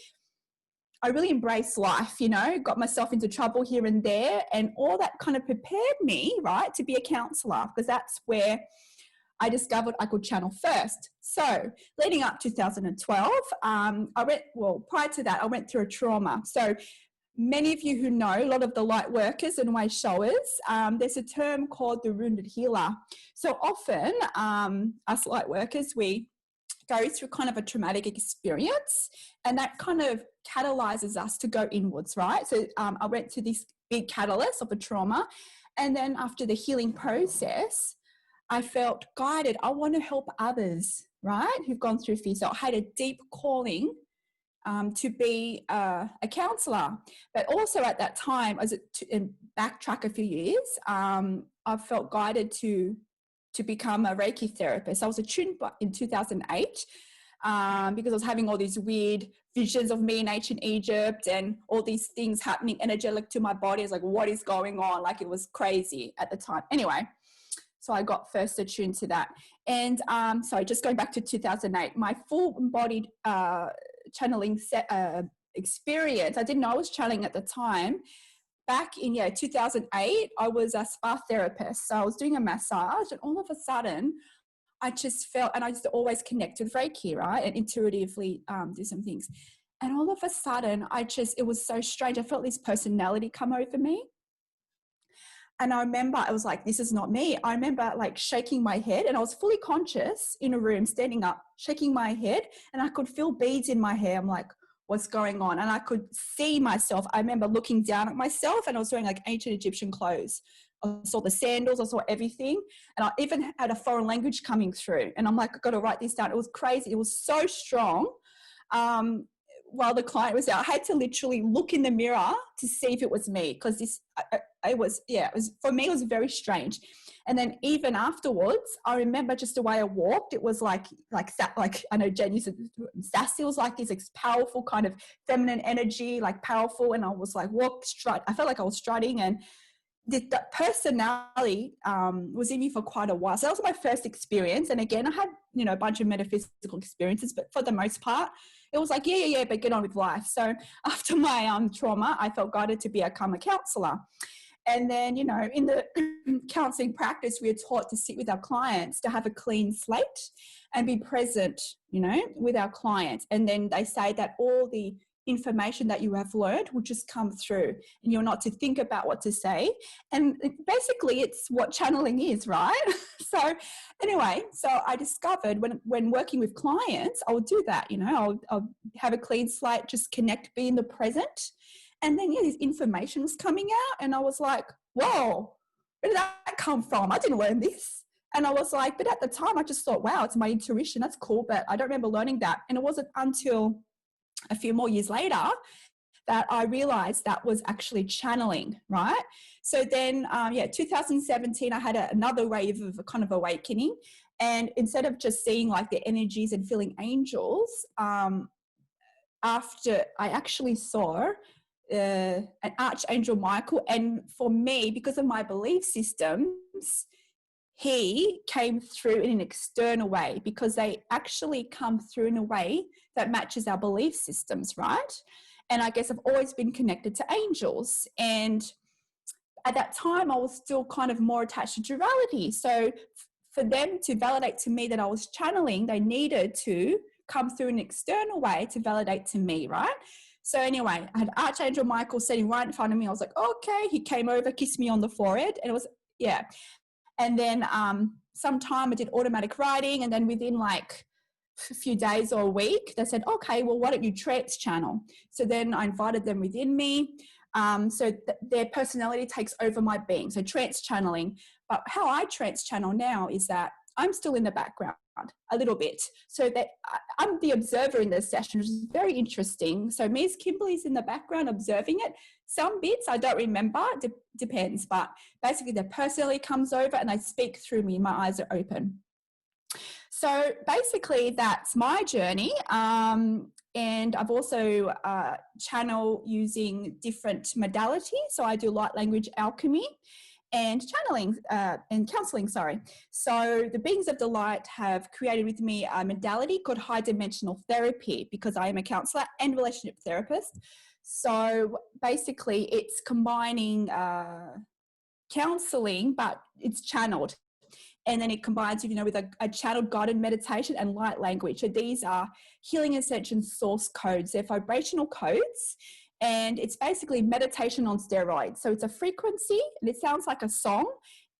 I really embraced life, you know, got myself into trouble here and there. And all that kind of prepared me, right, to be a counsellor, because that's where I discovered I could channel first. So leading up to 2012, prior to that, I went through a trauma. So many of you who know, a lot of the light workers and way showers, there's a term called the wounded healer. So often us light workers, we go through kind of a traumatic experience and that kind of catalyzes us to go inwards, right? So I went to this big catalyst of a trauma. And then after the healing process, I felt guided. I want to help others, right, who've gone through fear. So I had a deep calling to be a counsellor. But also at that time, and backtrack a few years, I felt guided to become a Reiki therapist. I was attuned in 2008 because I was having all these weird visions of me in ancient Egypt and all these things happening energetic to my body. It's like, what is going on? Like, it was crazy at the time. Anyway, so I got first attuned to that. And sorry, just going back to 2008, my full-embodied channeling experience, I didn't know I was channeling at the time. Back in 2008, I was a spa therapist. So I was doing a massage and all of a sudden, I just felt, and I used to always connect with Reiki, right? And intuitively do some things. And all of a sudden, it was so strange. I felt this personality come over me. And I remember I was like, this is not me. I remember like shaking my head and I was fully conscious in a room, standing up, shaking my head, and I could feel beads in my hair. I'm like, what's going on? And I could see myself. I remember looking down at myself and I was wearing like ancient Egyptian clothes. I saw the sandals, I saw everything. And I even had a foreign language coming through. And I'm like, I've got to write this down. It was crazy. It was so strong. while the client was out, I had to literally look in the mirror to see if it was me, because it was for me, it was very strange. And then even afterwards, I remember just the way I walked, it was like I know Jen used to, sassy was like this powerful kind of feminine energy, like powerful. And I was like, I felt like I was strutting, and the personality was in me for quite a while. So that was my first experience. And again, I had, a bunch of metaphysical experiences, but for the most part, it was like, but get on with life. So after my trauma, I felt guided to become a counselor. And then, in the counseling practice, we are taught to sit with our clients, to have a clean slate and be present, with our clients. And then they say that all the information that you have learned will just come through, and you're not to think about what to say. And basically it's what channeling is, right? So anyway, so I discovered when working with clients, I would do that, I'll have a clean slate, just connect, be in the present. And then, this information was coming out, and I was like, whoa, where did that come from? I didn't learn this. And I was like, but at the time I just thought, wow, it's my intuition. That's cool. But I don't remember learning that. And it wasn't until a few more years later that I realized that was actually channeling, right? So then, 2017, I had another wave of a kind of awakening. And instead of just seeing like the energies and feeling angels, after I actually saw an Archangel Michael. And for me, because of my belief systems, he came through in an external way, because they actually come through in a way that matches our belief systems, right? And I guess I've always been connected to angels. And at that time, I was still kind of more attached to duality. So for them to validate to me that I was channeling, they needed to come through an external way to validate to me, right? So anyway, I had Archangel Michael sitting right in front of me. I was like, okay. He came over, kissed me on the forehead, and it was, And then sometime I did automatic writing, and then within like a few days or a week, they said, okay, well, why don't you trance channel? So then I invited them within me. So their personality takes over my being. So trance channeling. But how I trance channel now is that I'm still in the background a little bit. So that I'm the observer in this session, which is very interesting. So me as Kimberley's in the background observing it. Some bits I don't remember, depends, but basically the personality comes over and they speak through me. My eyes are open. So basically that's my journey. And I've also channel using different modalities. So I do light language alchemy and channeling and counseling, So the beings of the light have created with me a modality called high dimensional therapy, because I am a counselor and relationship therapist. So basically it's combining counseling, but it's channeled. And then it combines, with a channeled guided meditation and light language. So these are healing ascension source codes. They're vibrational codes. And it's basically meditation on steroids. So it's a frequency, and it sounds like a song.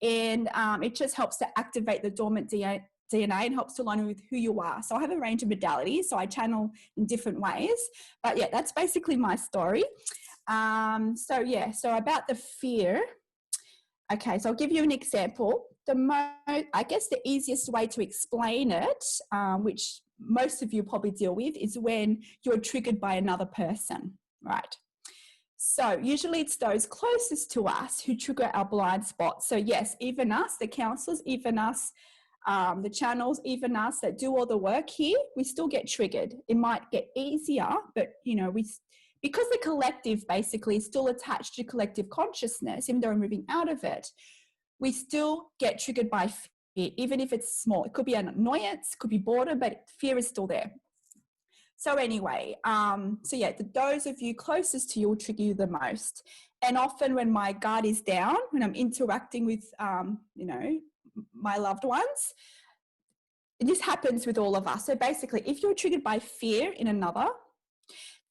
And it just helps to activate the dormant DNA and helps to align with who you are. So I have a range of modalities. So I channel in different ways. But that's basically my story. So about the fear. Okay, so I'll give you an example. The easiest way to explain it, which most of you probably deal with, is when you're triggered by another person, right? So usually it's those closest to us who trigger our blind spots. So yes, even us, the counselors, even us, the channels, even us that do all the work here, we still get triggered. It might get easier, but because the collective basically is still attached to collective consciousness, even though we're moving out of it, we still get triggered by fear, even if it's small. It could be an annoyance, could be boredom, but fear is still there. So anyway, those of you closest to you will trigger you the most. And often when my guard is down, when I'm interacting with, my loved ones, this happens with all of us. So basically, if you're triggered by fear in another,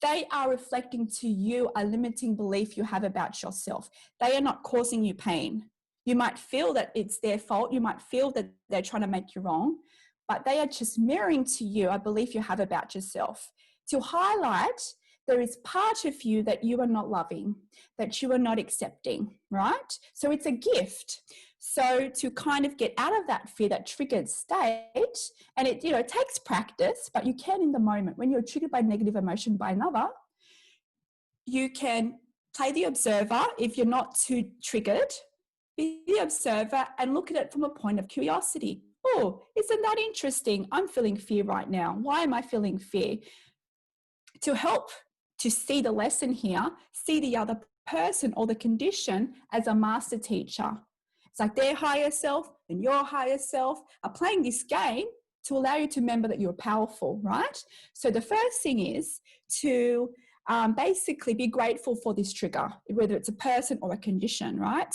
they are reflecting to you a limiting belief you have about yourself. They are not causing you pain. You might feel that it's their fault. You might feel that they're trying to make you wrong, but they are just mirroring to you a belief you have about yourself to highlight there is part of you that you are not loving, that you are not accepting, right? So it's a gift. So to kind of get out of that fear, that triggered state, and it, you know, takes practice, but you can in the moment when you're triggered by negative emotion by another, you can play the observer if you're not too triggered. Be the observer and look at it from a point of curiosity. Oh, isn't that interesting? I'm feeling fear right now. Why am I feeling fear? To help to see the lesson here, see the other person or the condition as a master teacher. It's like their higher self and your higher self are playing this game to allow you to remember that you're powerful, right? So the first thing is to basically be grateful for this trigger, whether it's a person or a condition, right?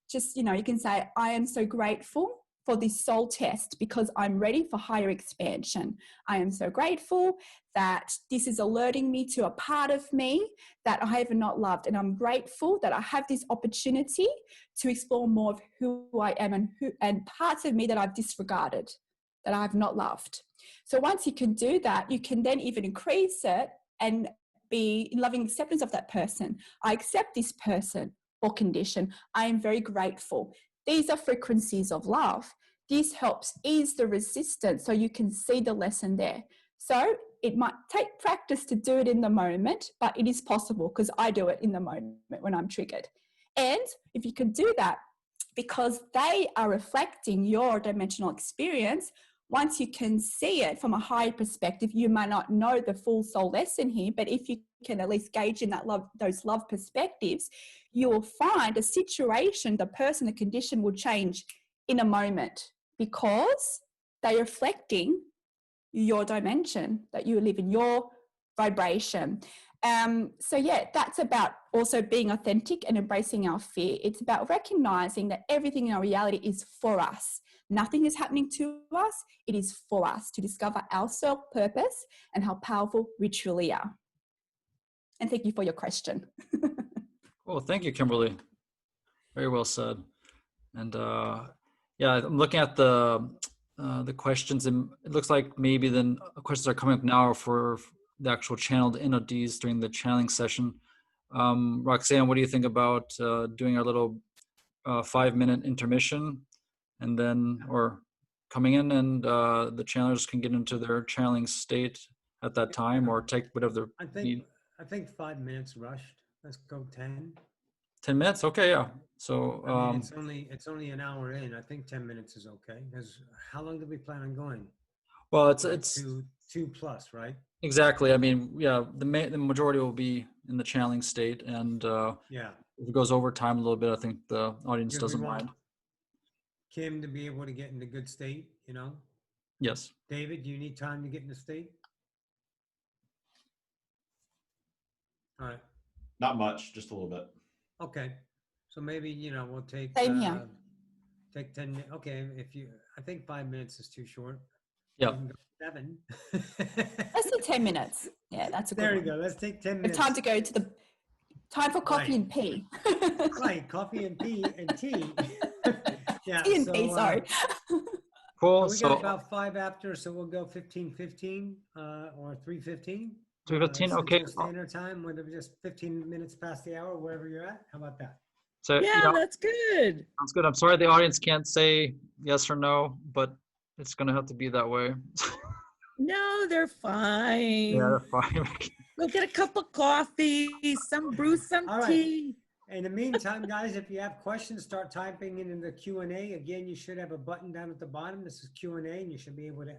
Just, you know, you can say, I am so grateful for this soul test because I'm ready for higher expansion. I am so grateful that this is alerting me to a part of me that I have not loved. And I'm grateful that I have this opportunity to explore more of who I am and parts of me that I've disregarded, that I have not loved. So once you can do that, you can then even increase it and be in loving acceptance of that person. I accept this person or condition. I am very grateful. These are frequencies of love. This helps ease the resistance so you can see the lesson there. So it might take practice to do it in the moment, but it is possible because I do it in the moment when I'm triggered. And if you can do that, because they are reflecting your dimensional experience, once you can see it from a higher perspective, you might not know the full soul lesson here, but if you can at least gauge in that love, those love perspectives, you will find a situation, the person, the condition will change in a moment because they're reflecting your dimension that you live in, your vibration. So yeah, that's about also being authentic and embracing our fear. It's about recognizing that everything in our reality is for us. Nothing is happening to us. It is for us to discover our self-purpose and how powerful we truly are. And thank you for your question. Well, thank you, Kimberly. Very well said. And yeah, I'm looking at the questions, and it looks like maybe the questions are coming up now for the actual channeled NODs during the channeling session. Roxanne, what do you think about doing our little 5-minute intermission, and then or coming in and the channelers can get into their channeling state at that time, or take whatever they need? I think 5 minutes rushed. Let's go 10. 10 minutes? Okay, yeah. So I mean, it's only an hour in. I think 10 minutes is okay. Because how long do we plan on going? well, Like it's two plus, right? exactly. I mean, yeah, the majority will be in the channeling state, and Yeah. if it goes over time a little bit, I think the audience Because we doesn't want mind. Kim to be able to get into good state, you know? Yes. David, do you need time to get into state? All right. Not much, just a little bit. Okay. So maybe, you know, we'll take Same here. take 10 minutes. Okay, I think 5 minutes is too short. Yeah. We can go 7. Let's do 10 minutes. Yeah, that's a good There you one. go. Let's take 10 We have minutes. time to go to the time for coffee Right. and pee. Right, coffee and tea and tea. Yeah, Tea and so, pee, sorry. Cool. so we got So about 5 after, so we'll go 15:15 or 3:15. 3:15. Okay. Central Standard Time, whether we're just 15 minutes past the hour, wherever you're at. How about that? So Yeah, yeah, that's good. sounds good. I'm sorry the audience can't say yes or no, but it's gonna have to be that way. No, they're fine. Yeah, fine. Go get a cup of coffee, brew some All right. tea. In the meantime, guys, if you have questions, start typing it in the Q&A. Again, you should have a button down at the bottom. This is Q&A, and you should be able to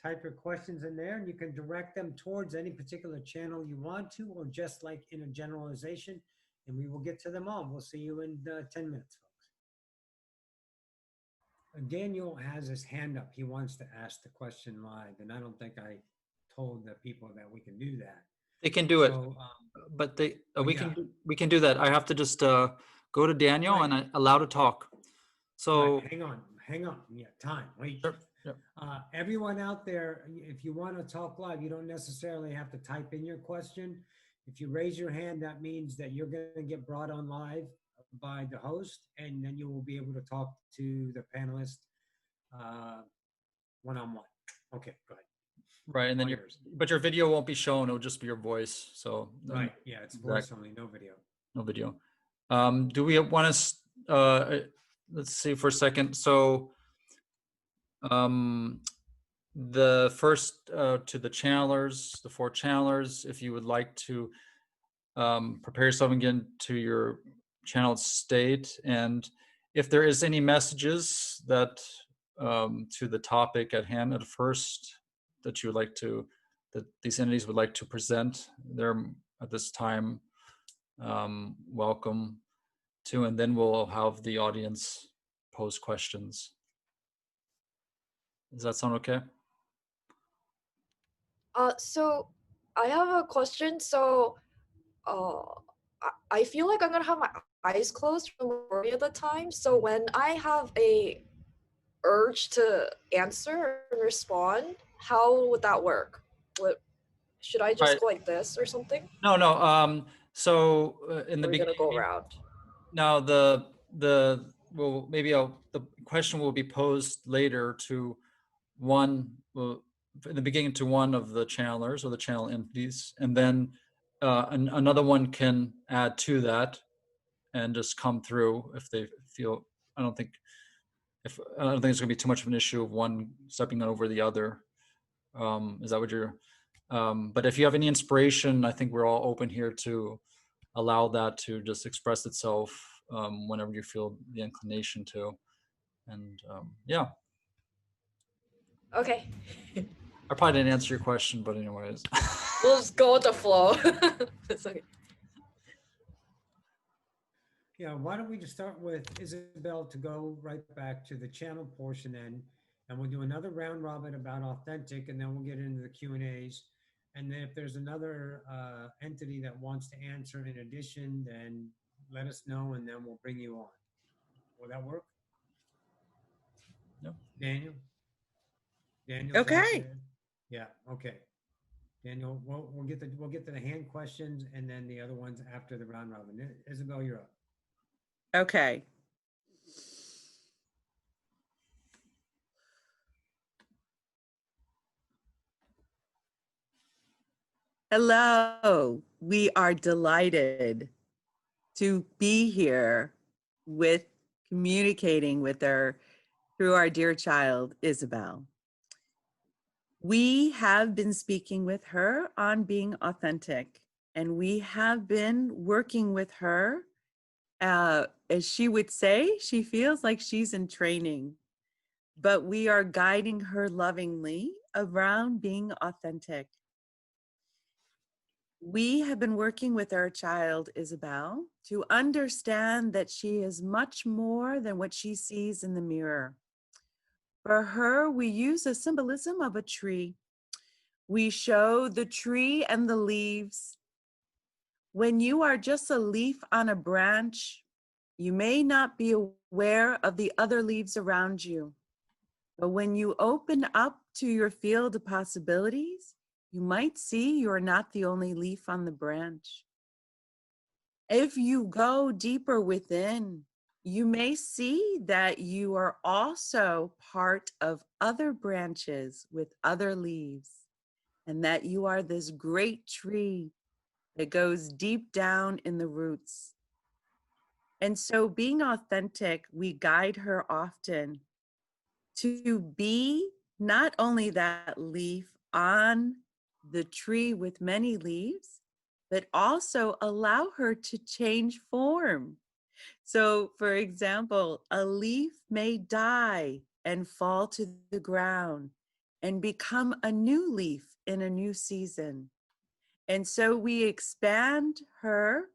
type your questions in there, and you can direct them towards any particular channel you want to, or just like in a generalization, and we will get to them all. We'll see you in 10 minutes, folks. Daniel has his hand up. He wants to ask the question live, and I don't think I told the people that we can do that. They can do it, So, but they oh, we yeah. we can do that. I have to just go to Daniel Right. and I allow to talk. So right, hang on. Yeah, time. Wait. Sure, yep. Everyone out there, if you want to talk live, you don't necessarily have to type in your question. If you raise your hand, that means that you're going to get brought on live by the host, and then you will be able to talk to the panelist one-on-one. Okay, go ahead. right, and then but your video won't be shown. It'll just be your voice. So Right, yeah, it's voice only, no video. no video. Do we want to let's see for a second. So the first to the channelers, the 4 channelers, if you would like to prepare yourself again to your channel state, and if there is any messages that to the topic at hand at first that you would like to, that these entities would like to present, they're at this time welcome to, and then we'll have the audience pose questions. Does that sound okay? So I have a question. So, I feel like I'm gonna have my eyes closed for the majority of the time. So when I have a urge to answer and respond, how would that work? What should I just Right. go like this or something? No. So in the Or are we gonna go beginning, around? now well, maybe the question will be posed later to one, well, in the beginning to one of the channelers or the channel entities, and then another one can add to that and just come through if they feel. I don't think it's going to be too much of an issue of one stepping over the other. Is that what you're? But if you have any inspiration, I think we're all open here to allow that to just express itself whenever you feel the inclination to. And yeah, Okay, I probably didn't answer your question, but anyways. we'll just go with the flow. It's okay. Yeah, why don't we just start with Isabelle to go right back to the channel portion then, and we'll do another round robin about authentic, and then we'll get into the Q&As. And then if there's another entity that wants to answer in addition, then let us know, and then we'll bring you on. Will that work? No. Daniel? Daniel? Okay. Yeah, okay. Daniel, we'll get to the hand questions and then the other ones after the round robin. Isabelle, you're up. Okay. Hello. We are delighted to be here with communicating with her through our dear child, Isabelle. We have been speaking with her on being authentic, and we have been working with her. As she would say, she feels like she's in training, but we are guiding her lovingly around being authentic. We have been working with our child, Isabelle, to understand that she is much more than what she sees in the mirror. For her, we use a symbolism of a tree. We show the tree and the leaves. When you are just a leaf on a branch, you may not be aware of the other leaves around you. But when you open up to your field of possibilities, you might see you're not the only leaf on the branch. If you go deeper within, you may see that you are also part of other branches with other leaves, and that you are this great tree that goes deep down in the roots. And so, being authentic, we guide her often to be not only that leaf on the tree with many leaves, but also allow her to change form. So, for example, a leaf may die and fall to the ground and become a new leaf in a new season. And so we expand her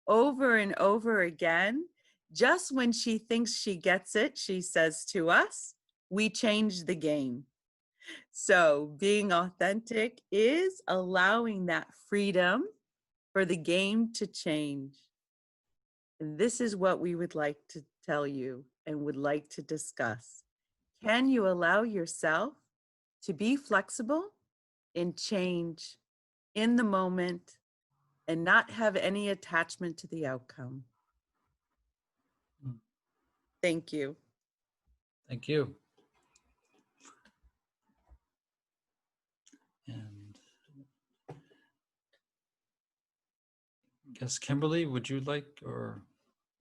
over and over again. Just when she thinks she gets it, she says to us, we change the game. So being authentic is allowing that freedom for the game to change. And this is what we would like to tell you and would like to discuss. Can you allow yourself to be flexible and change in the moment and not have any attachment to the outcome? Thank you. Thank you. And I guess Kimberley, would you like, or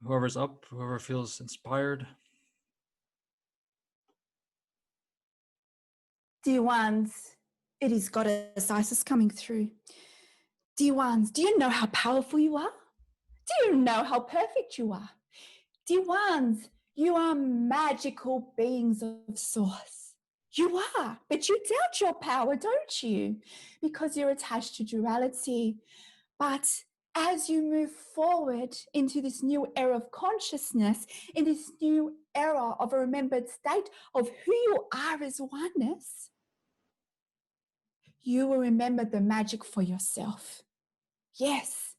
whoever's up, whoever feels inspired? Dear ones, it is Goddess Isis coming through. Dear ones, do you know how powerful you are? Do you know how perfect you are? Dear ones, you are magical beings of source. You are, but you doubt your power, don't you? Because you're attached to duality. But as you move forward into this new era of consciousness, in this new era of a remembered state of who you are as oneness, you will remember the magic for yourself. Yes,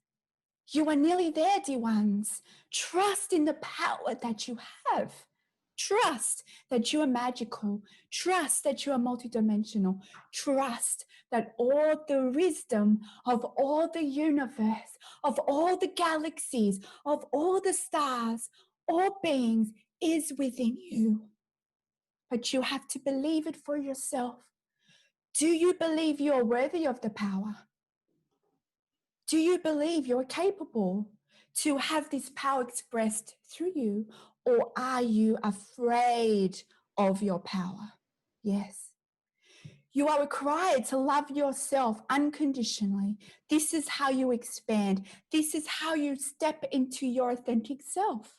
you are nearly there, dear ones. Trust in the power that you have. Trust that you are magical. Trust that you are multidimensional. Trust that all the wisdom of all the universe, of all the galaxies, of all the stars, all beings is within you. But you have to believe it for yourself. Do you believe you are worthy of the power? Do you believe you're capable to have this power expressed through you? Or are you afraid of your power? Yes. You are required to love yourself unconditionally. This is how you expand. This is how you step into your authentic self.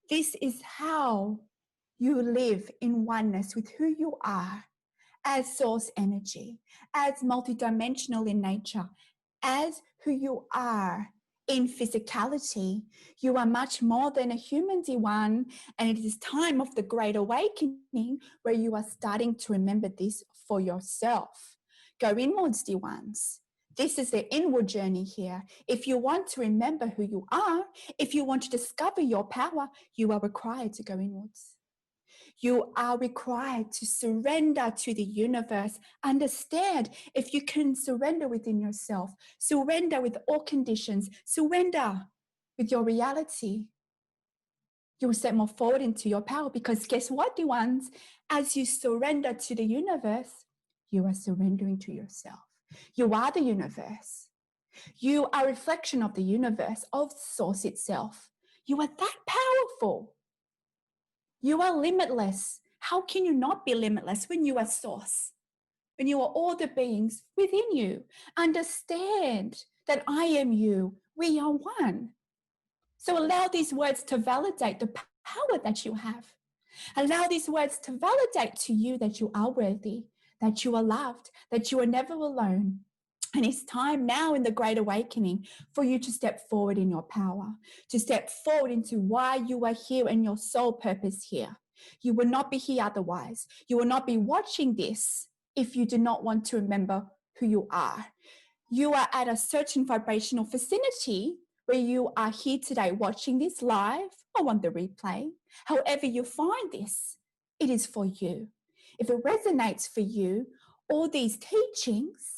This is how you live in oneness with who you are as source energy, as multidimensional in nature, as who you are in physicality. You are much more than a human, dear one, and it is time of the great awakening where you are starting to remember this for yourself. Go inwards, dear ones. This is the inward journey here. If you want to remember who you are, if you want to discover your power, you are required to go inwards. You are required to surrender to the universe. Understand, if you can surrender within yourself, surrender with all conditions, surrender with your reality, you will step more forward into your power. Because guess what, dear ones? As you surrender to the universe, you are surrendering to yourself. You are the universe. You are a reflection of the universe, of source itself. You are that powerful. You are limitless. How can you not be limitless when you are source? When you are all the beings within you? Understand that I am you. We are one. So allow these words to validate the power that you have. Allow these words to validate to you that you are worthy, that you are loved, that you are never alone. And it's time now in the Great Awakening for you to step forward in your power, to step forward into why you are here and your sole purpose here. You will not be here otherwise. You will not be watching this if you do not want to remember who you are. You are at a certain vibrational vicinity where you are here today watching this live or on the replay. However you find this, it is for you. If it resonates for you, all these teachings,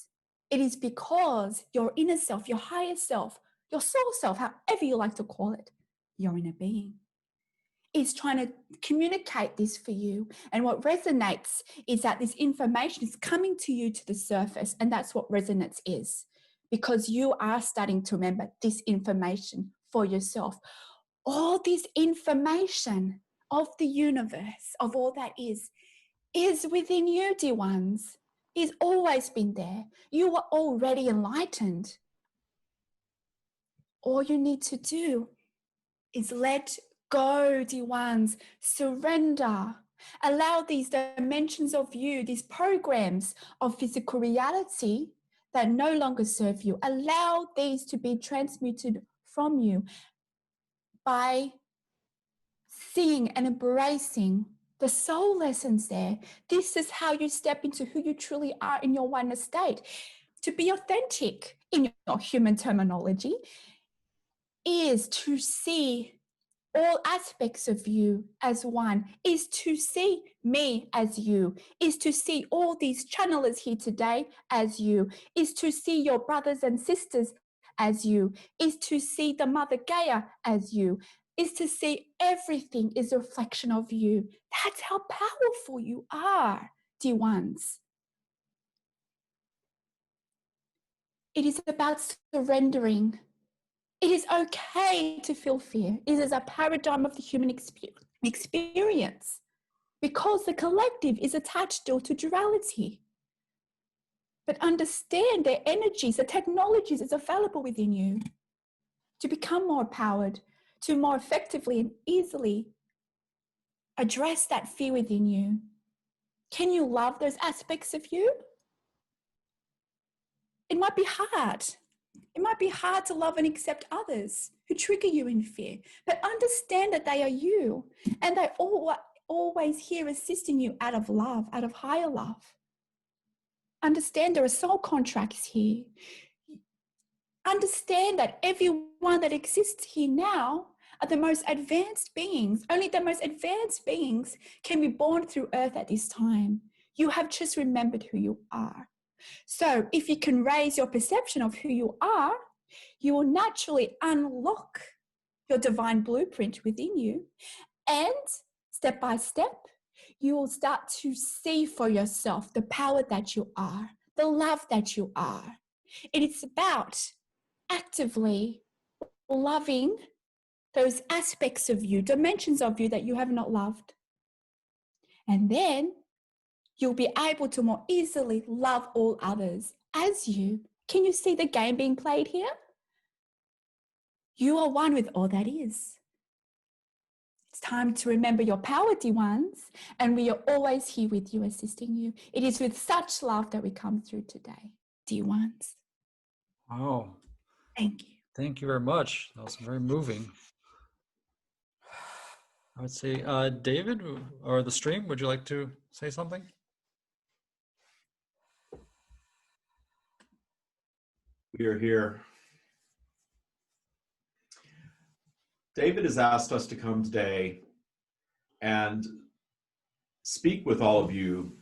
it is because your inner self, your higher self, your soul self, however you like to call it, your inner being, is trying to communicate this for you. And what resonates is that this information is coming to you to the surface. And that's what resonance is, because you are starting to remember this information for yourself. All this information of the universe, of all that is within you, dear ones. It's always been there. You are already enlightened. All you need to do is let go, dear ones. Surrender. Allow these dimensions of you, these programs of physical reality that no longer serve you, allow these to be transmuted from you by seeing and embracing the soul lessons there. This is how you step into who you truly are in your oneness state. To be authentic in your human terminology is to see all aspects of you as one, is to see me as you, is to see all these channelers here today as you, is to see your brothers and sisters as you, is to see the Mother Gaia as you, is to see everything is a reflection of you. That's how powerful you are, dear ones. It is about surrendering. It is okay to feel fear. It is a paradigm of the human experience. because the collective is attached still to duality. But understand their energies, the technologies is available within you to become more empowered, to more effectively and easily address that fear within you. Can you love those aspects of you? It might be hard. It might be hard to love and accept others who trigger you in fear, but understand that they are you and they always here assisting you out of love, out of higher love. Understand there are soul contracts here. Understand that everyone that exists here now are the most advanced beings. Only the most advanced beings can be born through earth at this time. You have just remembered who you are. So if you can raise your perception of who you are, you will naturally unlock your divine blueprint within you. And step by step, you will start to see for yourself the power that you are, the love that you are. It is about actively loving those aspects of you, dimensions of you that you have not loved. And then you'll be able to more easily love all others as you. Can you see the game being played here? You are one with all that is. It's time to remember your power, dear ones, and we are always here with you, assisting you. It is with such love that we come through today, dear ones. Wow. Thank you. Thank you very much. That was very moving. I would say, David, or the stream, would you like to say something? We are here. David has asked us to come today and speak with all of you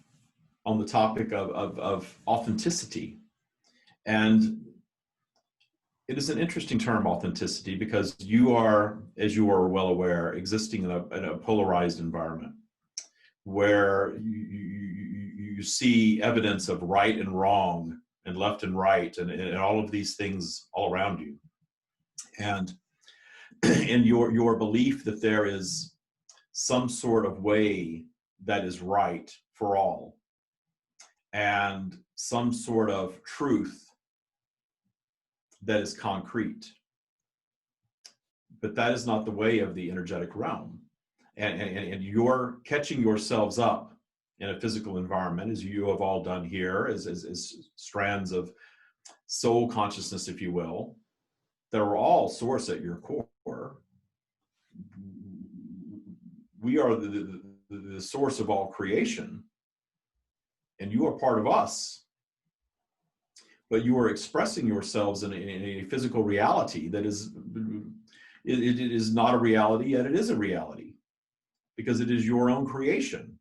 on the topic of authenticity. And it is an interesting term, authenticity, because you are, as you are well aware, existing in a polarized environment where you see evidence of right and wrong and left and right and all of these things all around you. And your belief that there is some sort of way that is right for all and some sort of truth that is concrete. But that is not the way of the energetic realm. And you're catching yourselves up in a physical environment, as you have all done here, as strands of soul consciousness, if you will, that are all source at your core. We are the source of all creation, and you are part of us. But you are expressing yourselves in a physical reality that is, it is not a reality, yet it is a reality, because it is your own creation.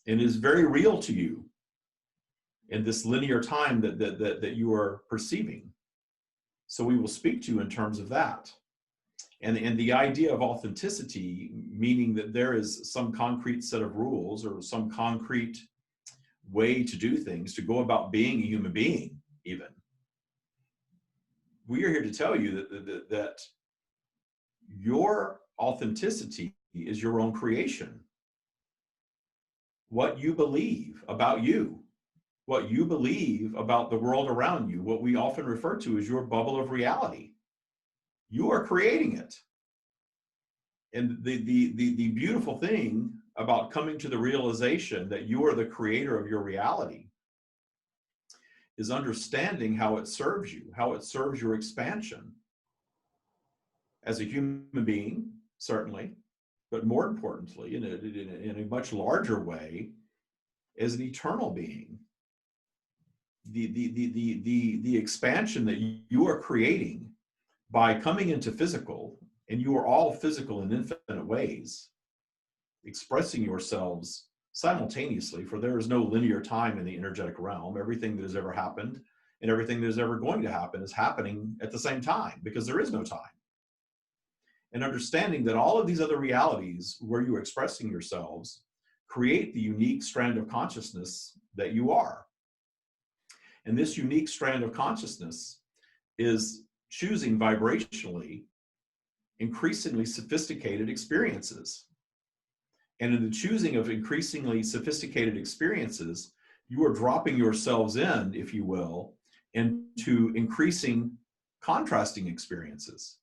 And it is very real to you in this linear time that you are perceiving. So we will speak to you in terms of that. And the idea of authenticity, meaning that there is some concrete set of rules or some concrete way to do things, to go about being a human being, even. We are here to tell you that your authenticity is your own creation. What you believe about you, what you believe about the world around you, what we often refer to as your bubble of reality, you are creating it. And the beautiful thing about coming to the realization that you are the creator of your reality is understanding how it serves you, how it serves your expansion as a human being, certainly, but more importantly, in a much larger way, as an eternal being. The expansion that you are creating by coming into physical, and you are all physical in infinite ways, expressing yourselves simultaneously, for there is no linear time in the energetic realm. Everything that has ever happened and everything that is ever going to happen is happening at the same time, because there is no time. And understanding that all of these other realities where you are expressing yourselves create the unique strand of consciousness that you are. And this unique strand of consciousness is choosing vibrationally increasingly sophisticated experiences. And in the choosing of increasingly sophisticated experiences, you are dropping yourselves in, if you will, into increasing contrasting experiences.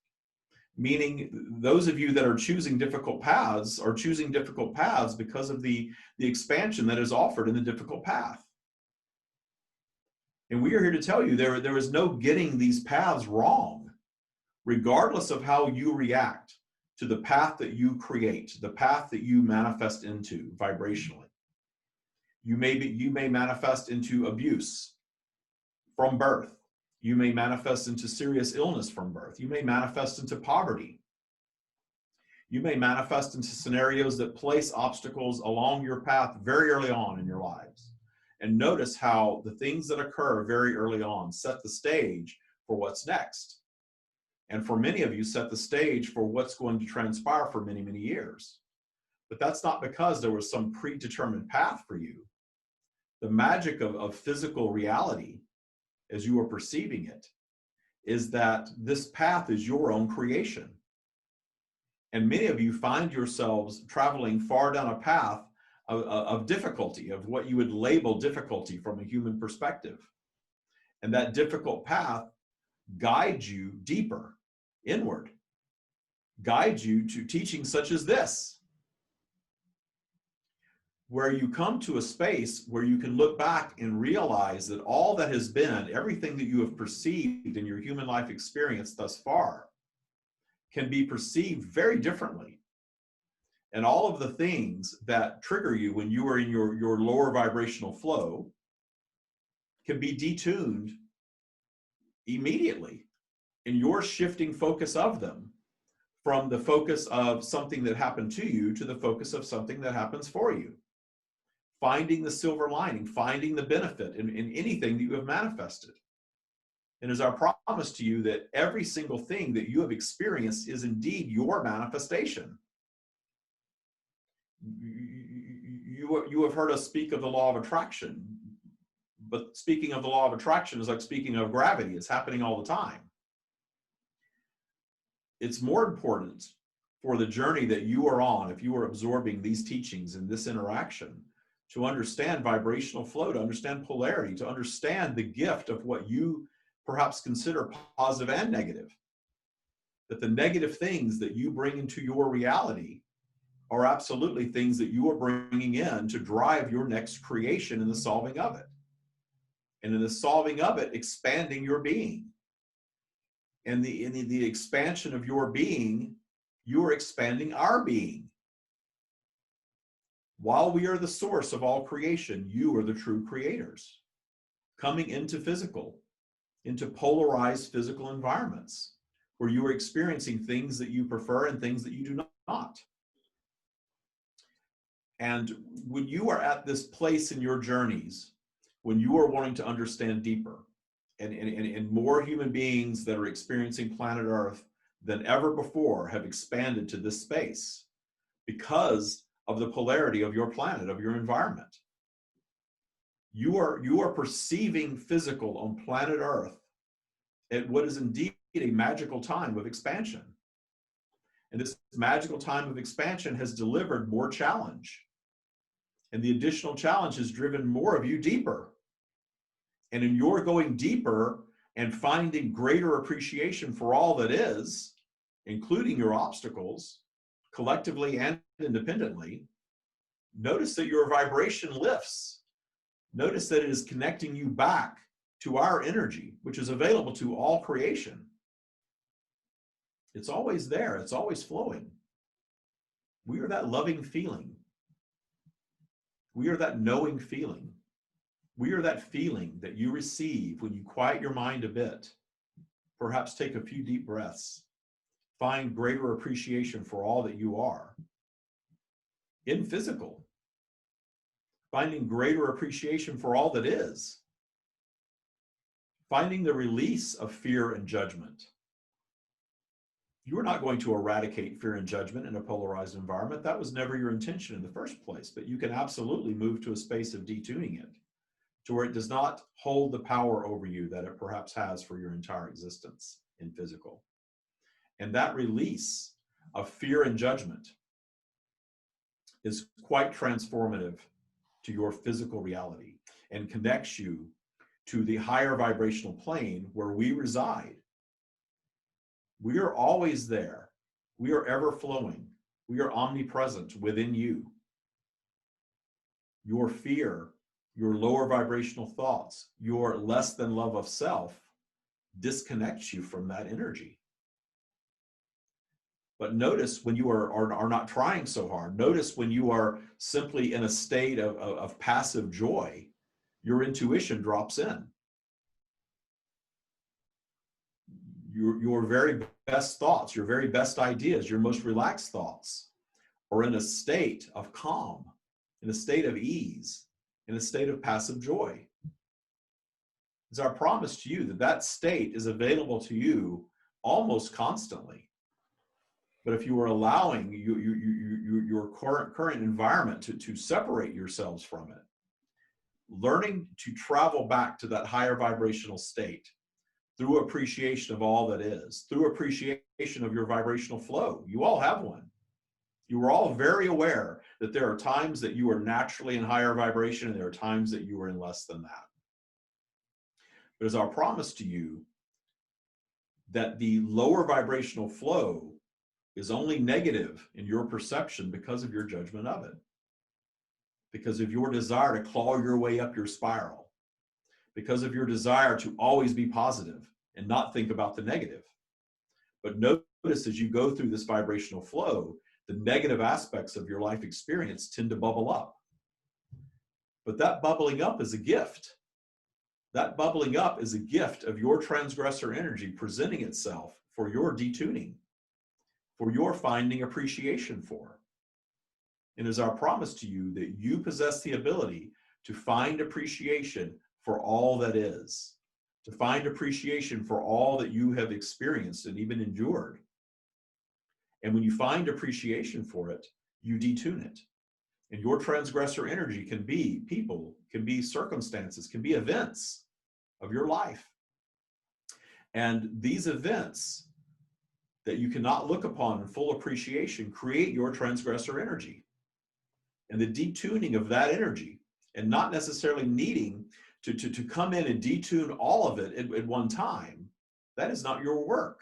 Meaning those of you that are choosing difficult paths are choosing difficult paths because of the expansion that is offered in the difficult path. And we are here to tell you there is no getting these paths wrong, regardless of how you react to the path that you create, the path that you manifest into vibrationally. You may manifest into abuse from birth. You may manifest into serious illness from birth. You may manifest into poverty. You may manifest into scenarios that place obstacles along your path very early on in your lives. And notice how the things that occur very early on set the stage for what's next. And for many of you, set the stage for what's going to transpire for many, many years. But that's not because there was some predetermined path for you. The magic of physical reality, as you are perceiving it, is that this path is your own creation. And many of you find yourselves traveling far down a path of difficulty, of what you would label difficulty from a human perspective. And that difficult path guides you deeper inward, guides you to teaching such as this, where you come to a space where you can look back and realize that all that has been, everything that you have perceived in your human life experience thus far, can be perceived very differently. And all of the things that trigger you when you are in your lower vibrational flow can be detuned immediately in your shifting focus of them, from the focus of something that happened to you to the focus of something that happens for you. Finding the silver lining, finding the benefit in anything that you have manifested. And as I promise to you that every single thing that you have experienced is indeed your manifestation. You have heard us speak of the law of attraction, but speaking of the law of attraction is like speaking of gravity. It's happening all the time. It's more important for the journey that you are on, if you are absorbing these teachings and this interaction, to understand vibrational flow, to understand polarity, to understand the gift of what you perhaps consider positive and negative. That the negative things that you bring into your reality are absolutely things that you are bringing in to drive your next creation in the solving of it. And in the solving of it, expanding your being. And in the expansion of your being, you are expanding our being. While we are the source of all creation, you are the true creators. Coming into polarized physical environments where you are experiencing things that you prefer and things that you do not. And when you are at this place in your journeys, when you are wanting to understand deeper, and more human beings that are experiencing planet Earth than ever before have expanded to this space because of the polarity of your planet, of your environment. You are perceiving physical on planet Earth at what is indeed a magical time of expansion. And this magical time of expansion has delivered more challenge. And the additional challenge has driven more of you deeper. And in your going deeper and finding greater appreciation for all that is, including your obstacles, collectively and independently, notice that your vibration lifts. Notice that it is connecting you back to our energy, which is available to all creation. It's always there. It's always flowing. We are that loving feeling. We are that knowing feeling. We are that feeling that you receive when you quiet your mind a bit. Perhaps take a few deep breaths. Find greater appreciation for all that you are. In physical, finding greater appreciation for all that is. Finding the release of fear and judgment. You are not going to eradicate fear and judgment in a polarized environment. That was never your intention in the first place, but you can absolutely move to a space of detuning it, to where it does not hold the power over you that it perhaps has for your entire existence in physical. And that release of fear and judgment is quite transformative to your physical reality and connects you to the higher vibrational plane where we reside. We are always there. We are ever flowing. We are omnipresent within you. Your fear, your lower vibrational thoughts, your less than love of self disconnects you from that energy. But notice when you are not trying so hard, notice when you are simply in a state of passive joy, your intuition drops in. Your very best thoughts, your very best ideas, your most relaxed thoughts are in a state of calm, in a state of ease, in a state of passive joy. It's our promise to you that that state is available to you almost constantly. But if you are allowing your current environment to separate yourselves from it, learning to travel back to that higher vibrational state through appreciation of all that is, through appreciation of your vibrational flow. You all have one. You are all very aware that there are times that you are naturally in higher vibration and there are times that you are in less than that. But it's our promise to you that the lower vibrational flow is only negative in your perception because of your judgment of it, because of your desire to claw your way up your spiral, because of your desire to always be positive and not think about the negative. But notice as you go through this vibrational flow, the negative aspects of your life experience tend to bubble up. But that bubbling up is a gift. That bubbling up is a gift of your transgressor energy presenting itself for your detuning, for your finding appreciation for. And it is our promise to you that you possess the ability to find appreciation for all that is, to find appreciation for all that you have experienced and even endured. And when you find appreciation for it, you detune it. And your transgressor energy can be people, can be circumstances, can be events of your life. And these events that you cannot look upon in full appreciation create your transgressor energy. And the detuning of that energy, and not necessarily needing to come in and detune all of it at one time, that is not your work.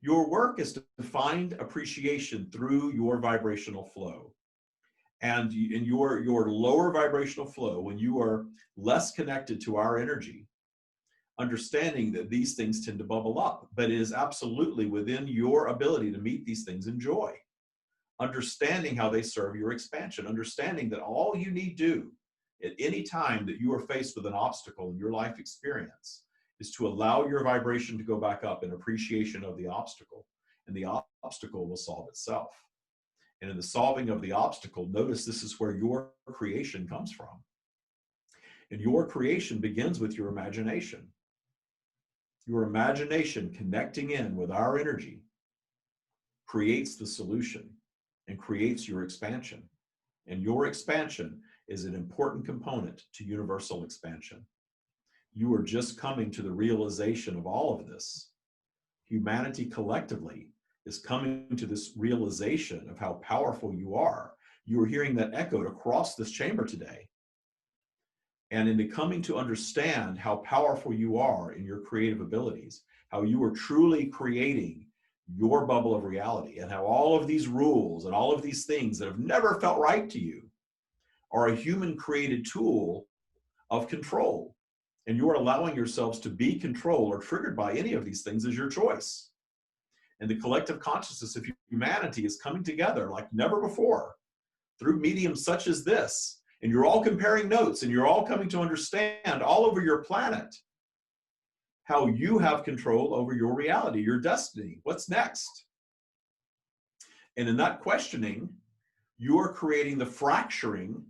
Your work is to find appreciation through your vibrational flow. And in your lower vibrational flow, when you are less connected to our energy, understanding that these things tend to bubble up, but it is absolutely within your ability to meet these things in joy. Understanding how they serve your expansion, understanding that all you need do at any time that you are faced with an obstacle in your life experience is to allow your vibration to go back up in appreciation of the obstacle, and the obstacle will solve itself. And in the solving of the obstacle, notice this is where your creation comes from. And your creation begins with your imagination. Your imagination connecting in with our energy creates the solution and creates your expansion. And your expansion is an important component to universal expansion. You are just coming to the realization of all of this. Humanity collectively is coming to this realization of how powerful you are. You are hearing that echoed across this chamber today. And in coming to understand how powerful you are in your creative abilities, how you are truly creating your bubble of reality, and how all of these rules and all of these things that have never felt right to you are a human created tool of control. And you are allowing yourselves to be controlled or triggered by any of these things as your choice. And the collective consciousness of humanity is coming together like never before through mediums such as this. And you're all comparing notes, and you're all coming to understand all over your planet how you have control over your reality, your destiny. What's next? And in that questioning, you are creating the fracturing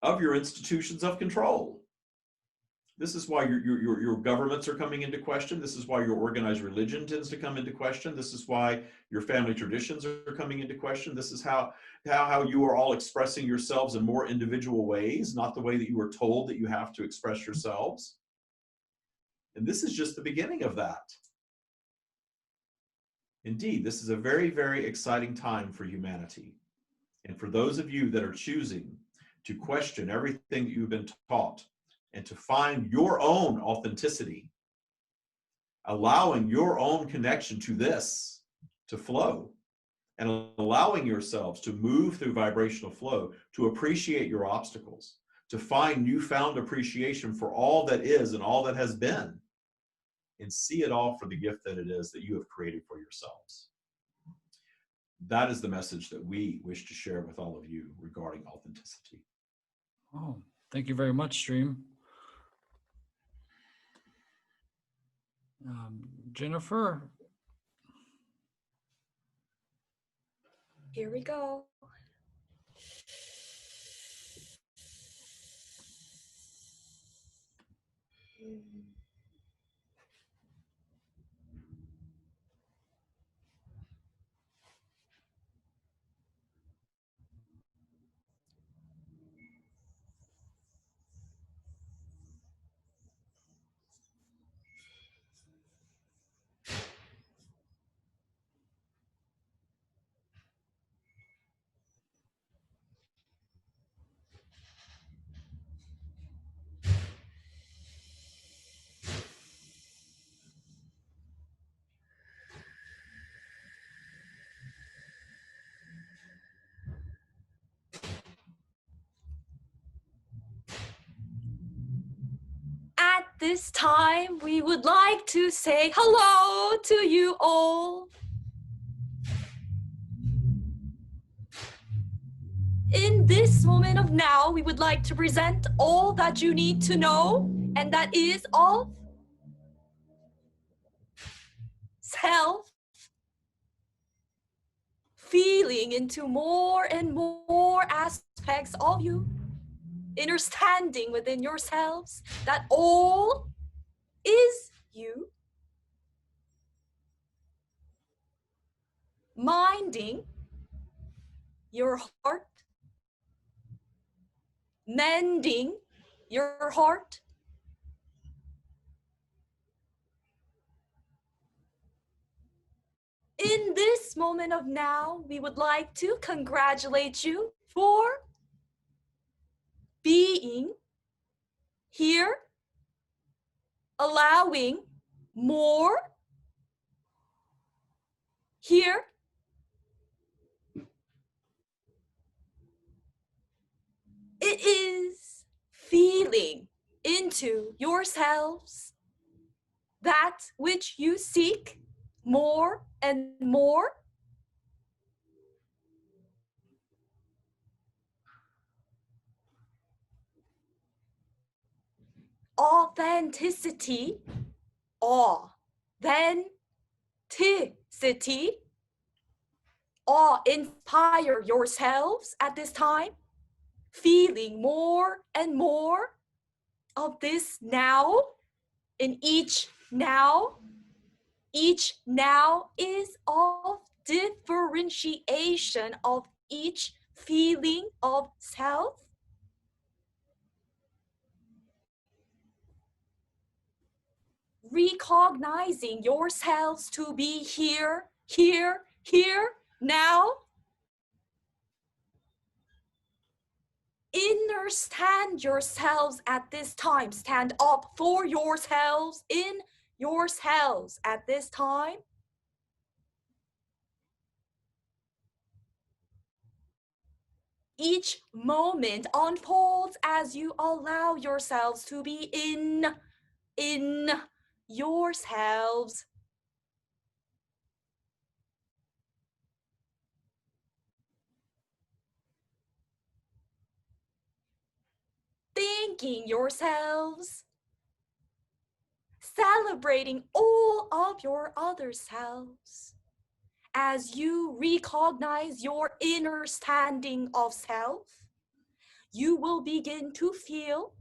of your institutions of control. This is why your governments are coming into question. This is why your organized religion tends to come into question. This is why your family traditions are coming into question. This is how you are all expressing yourselves in more individual ways, not the way that you were told that you have to express yourselves. And this is just the beginning of that. Indeed, this is a very, very exciting time for humanity. And for those of you that are choosing to question everything that you've been taught and to find your own authenticity, allowing your own connection to this to flow, and allowing yourselves to move through vibrational flow, to appreciate your obstacles, to find newfound appreciation for all that is and all that has been, and see it all for the gift that it is that you have created for yourselves. That is the message that we wish to share with all of you regarding authenticity. Oh, thank you very much, Stream. Jennifer. Here we go. At this time, we would like to say hello to you all. In this moment of now, we would like to present all that you need to know, and that is of self, feeling into more and more aspects of you, understanding within yourselves that all is you, minding your heart, mending your heart, in this moment of now, we would like to congratulate you for being here, allowing more here. It is feeling into yourselves that which you seek more and more. Authenticity, authenticity, inspire yourselves at this time, feeling more and more of this now in each now. Each now is of differentiation of each feeling of self. Recognizing yourselves to be here, here, here, now. Understand yourselves at this time. Stand up for yourselves, in yourselves at this time. Each moment unfolds as you allow yourselves to be in yourselves. Thanking yourselves. Celebrating all of your other selves. As you recognize your understanding of self, you will begin to feel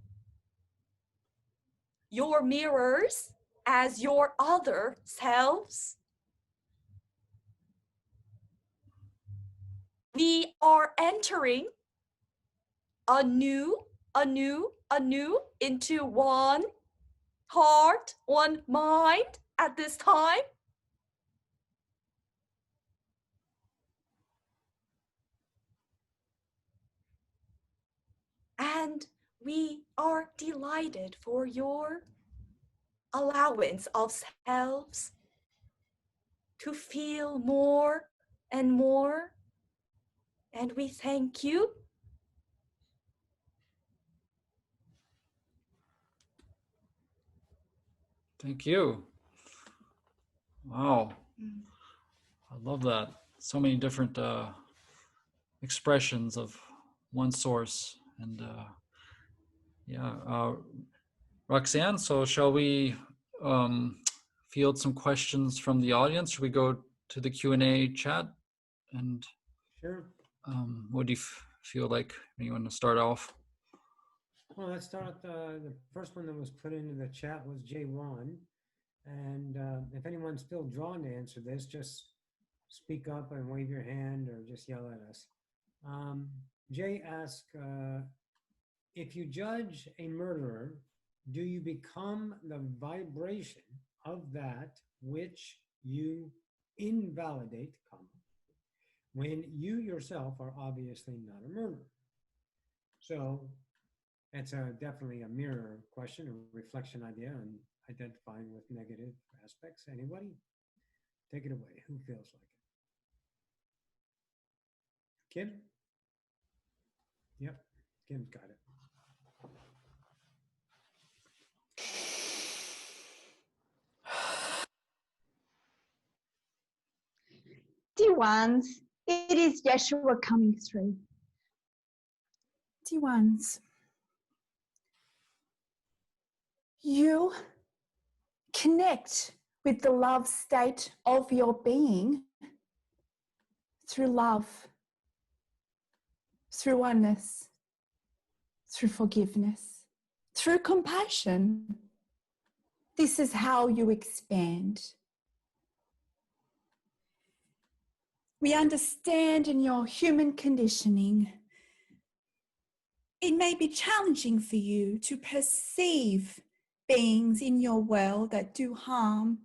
your mirrors as your other selves. We are entering anew into one heart, one mind at this time. And we are delighted for your allowance of selves to feel more and more. And we thank you. Thank you. Wow. I love that. So many different expressions of one source. And Roxanne, so shall we field some questions from the audience? Should we go to the Q&A chat? And Sure. what do you feel like? You want to start off? Well, let's start with the first one that was put into the chat was J1. And if anyone's still drawn to answer this, just speak up and wave your hand or just yell at us. Jay asked, if you judge a murderer, do you become the vibration of that which you invalidate, when you yourself are obviously not a murderer? So it's definitely a mirror question, a reflection idea on identifying with negative aspects. Anybody? Take it away. Who feels like it? Kim? Yep, Kim's got it. Dear ones, it is Yeshua coming through. Dear ones, you connect with the love state of your being through love, through oneness, through forgiveness, through compassion. This is how you expand. We understand in your human conditioning, it may be challenging for you to perceive beings in your world that do harm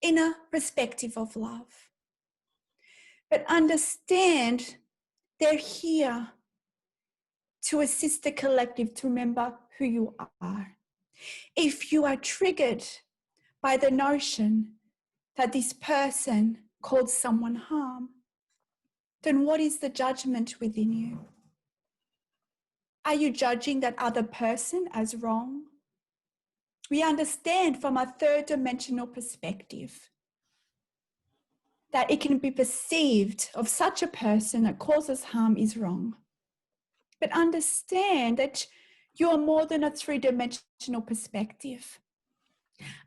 in a perspective of love. But understand they're here to assist the collective to remember who you are. If you are triggered by the notion that this person caused someone harm, then what is the judgment within you? Are you judging that other person as wrong? We understand from a third dimensional perspective that it can be perceived of such a person that causes harm is wrong. But understand that you are more than a three-dimensional perspective.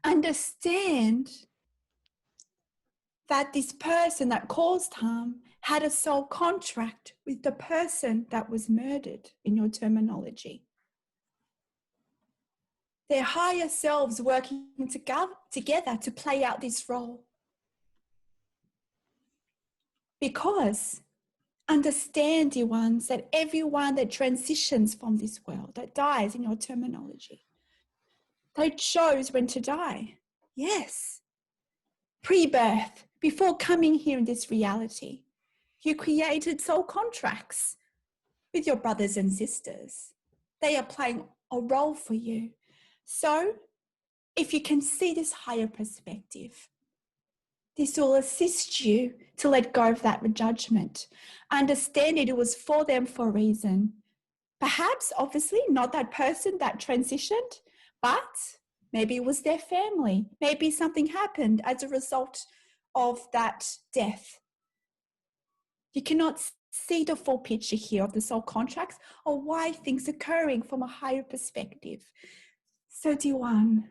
Understand that this person that caused harm had a soul contract with the person that was murdered, in your terminology. Their higher selves working together to play out this role. Because understand, dear ones, that everyone that transitions from this world, that dies, in your terminology, they chose when to die. Yes. Pre-birth, before coming here in this reality, you created soul contracts with your brothers and sisters. They are playing a role for you. So, if you can see this higher perspective, this will assist you to let go of that judgment. Understand it was for them for a reason. Perhaps, obviously, not that person that transitioned, but maybe it was their family. Maybe something happened as a result of that death. You cannot see the full picture here of the soul contracts or why things are occurring from a higher perspective. 31.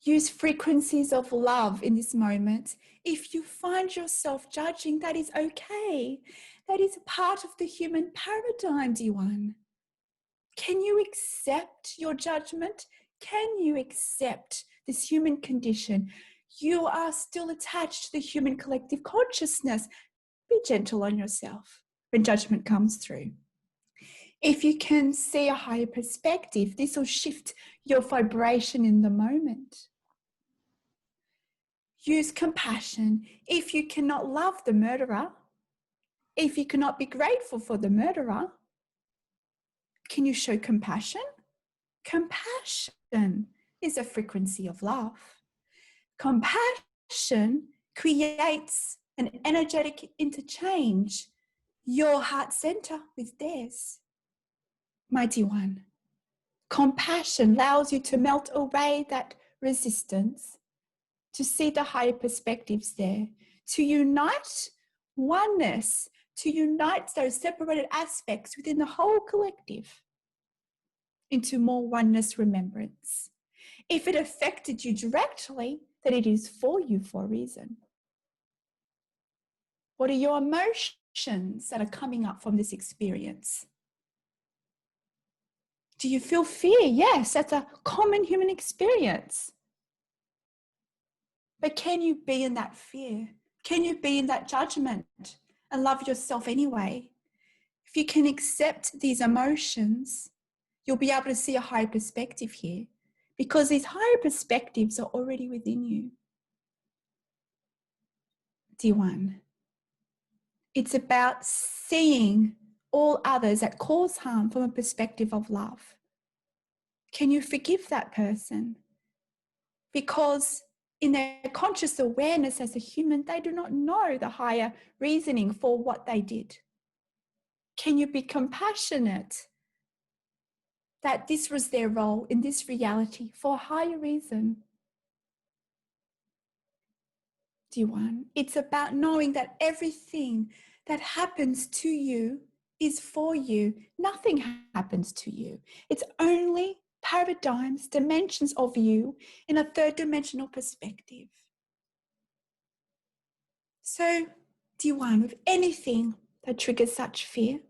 Use frequencies of love in this moment. If you find yourself judging, that is okay. That is a part of the human paradigm, dear one. Can you accept your judgment? Can you accept this human condition? You are still attached to the human collective consciousness. Be gentle on yourself when judgment comes through. If you can see a higher perspective, this will shift your vibration in the moment. Use compassion. If you cannot love the murderer, if you cannot be grateful for the murderer, Can you show compassion? Compassion is a frequency of love. Compassion creates an energetic interchange, your heart center with theirs. Mighty One, compassion allows you to melt away that resistance, to see the higher perspectives there, to unite oneness, to unite those separated aspects within the whole collective into more oneness remembrance. If it affected you directly, then it is for you for a reason. What are your emotions that are coming up from this experience? Do you feel fear? Yes, that's a common human experience. But can you be in that fear? Can you be in that judgment and love yourself anyway? If you can accept these emotions, you'll be able to see a higher perspective here, because these higher perspectives are already within you. Dear One, it's about seeing all others that cause harm from a perspective of love. Can you forgive that person? Because in their conscious awareness as a human, they do not know the higher reasoning for what they did. Can you be compassionate that this was their role in this reality for a higher reason? Dear One, it's about knowing that everything that happens to you is for you. Nothing happens to you. It's only paradigms, dimensions of you in a third dimensional perspective. So, dear One, with anything that triggers such fear,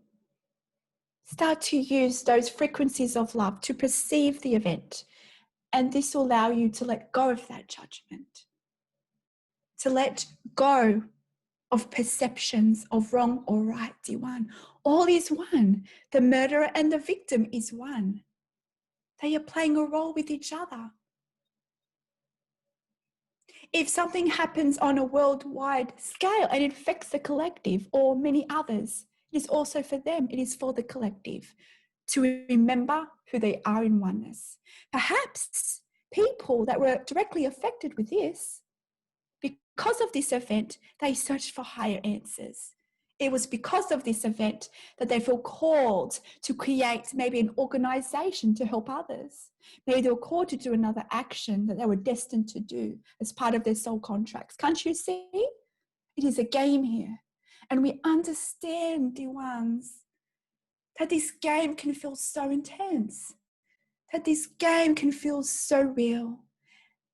start to use those frequencies of love to perceive the event. And this will allow you to let go of that judgment, to let go of perceptions of wrong or right, dear One. All is one. The murderer and the victim is one. They are playing a role with each other. If something happens on a worldwide scale and it affects the collective or many others, it is also for them. It is for the collective to remember who they are in oneness. Perhaps people that were directly affected with this, because of this event, they searched for higher answers. It was because of this event that they feel called to create maybe an organization to help others. Maybe they were called to do another action that they were destined to do as part of their soul contracts. Can't you see? It is a game here. And we understand, dear ones, that this game can feel so intense, that this game can feel so real.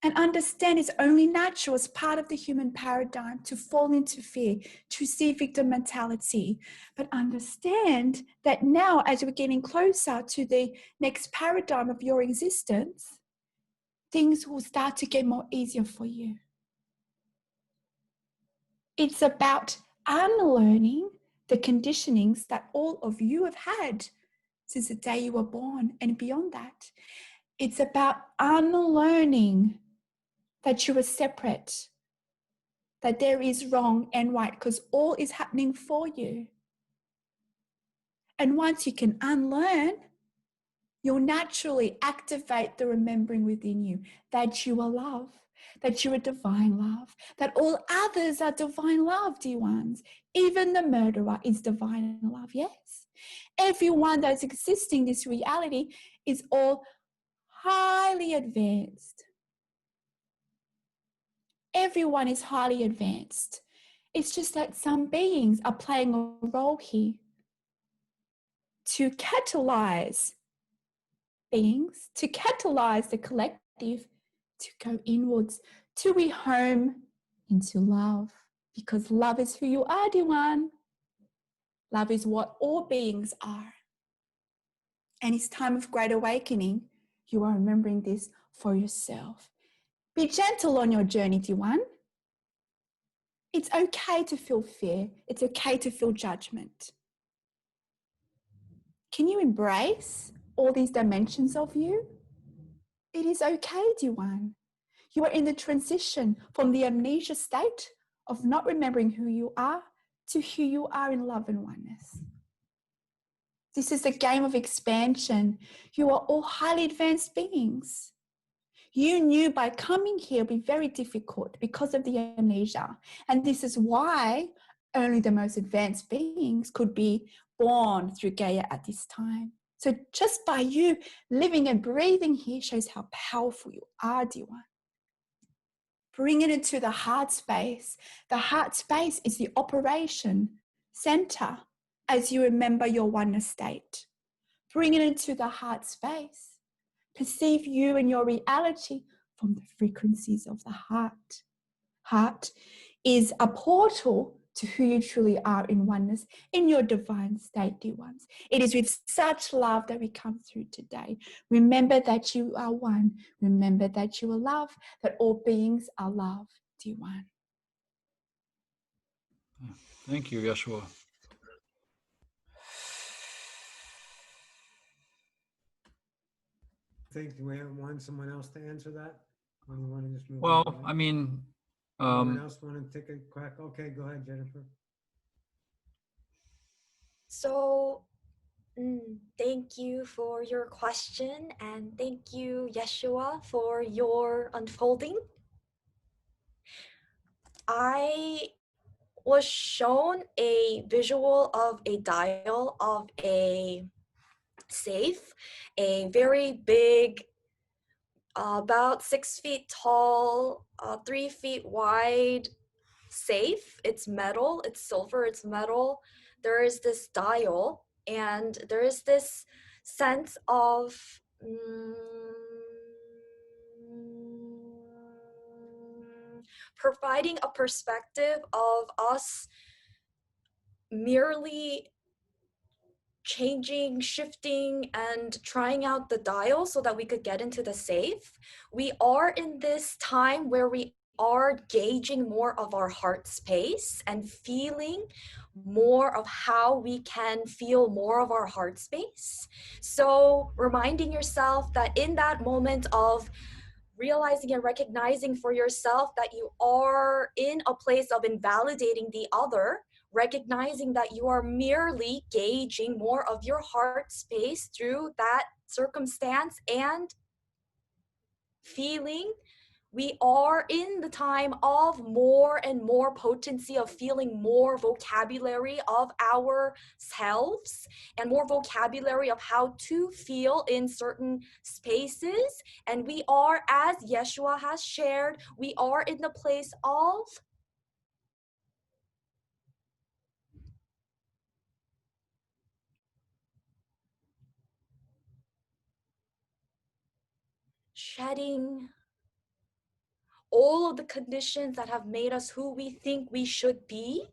And understand it's only natural as part of the human paradigm to fall into fear, to see victim mentality. But understand that now, as we're getting closer to the next paradigm of your existence, things will start to get more easier for you. It's about unlearning the conditionings that all of you have had since the day you were born and beyond that. It's about unlearning that you are separate, that there is wrong and right, because all is happening for you. And once you can unlearn, you'll naturally activate the remembering within you that you are love, that you are divine love, that all others are divine love, dear ones. Even the murderer is divine love, yes. Everyone that's existing in this reality is all highly advanced. Everyone is highly advanced. It's just that some beings are playing a role here to catalyze beings, to catalyze the collective to go inwards, to rehome into love. Because love is who you are, dear one. Love is what all beings are. And it's time of great awakening. You are remembering this for yourself. Be gentle on your journey, dear one. It's okay to feel fear. It's okay to feel judgment. Can you embrace all these dimensions of you? It is okay, dear one. You are in the transition from the amnesia state of not remembering who you are to who you are in love and oneness. This is a game of expansion. You are all highly advanced beings. You knew by coming here it would be very difficult because of the amnesia. And this is why only the most advanced beings could be born through Gaia at this time. So just by you living and breathing here shows how powerful you are, dear one. Bring it into the heart space. The heart space is the operation center as you remember your oneness state. Bring it into the heart space. Perceive you and your reality from the frequencies of the heart. Heart is a portal to who you truly are in oneness, in your divine state, dear ones. It is with such love that we come through today. Remember that you are one. Remember that you are love, that all beings are love, dear one. Thank you, Yeshua. Think we want someone else to answer that? Or do you want to just move Well, on? I mean, Anyone else want to take a crack? Okay, go ahead, Jennifer. So, thank you for your question, and thank you, Yeshua, for your unfolding. I was shown a visual of a dial of a safe, a very big, about 6 feet tall, 3 feet wide safe. It's metal, it's silver, it's metal. There is this dial, and there is this sense of providing a perspective of us merely changing, shifting, and trying out the dial so that we could get into the safe. We are in this time where we are gauging more of our heart space and feeling more of how we can feel more of our heart space. So reminding yourself that in that moment of realizing and recognizing for yourself that you are in a place of invalidating the other, recognizing that you are merely gauging more of your heart space through that circumstance, and feeling we are in the time of more and more potency of feeling more vocabulary of ourselves and more vocabulary of how to feel in certain spaces. And we are, as Yeshua has shared, we are in the place of shedding all of the conditions that have made us who we think we should be.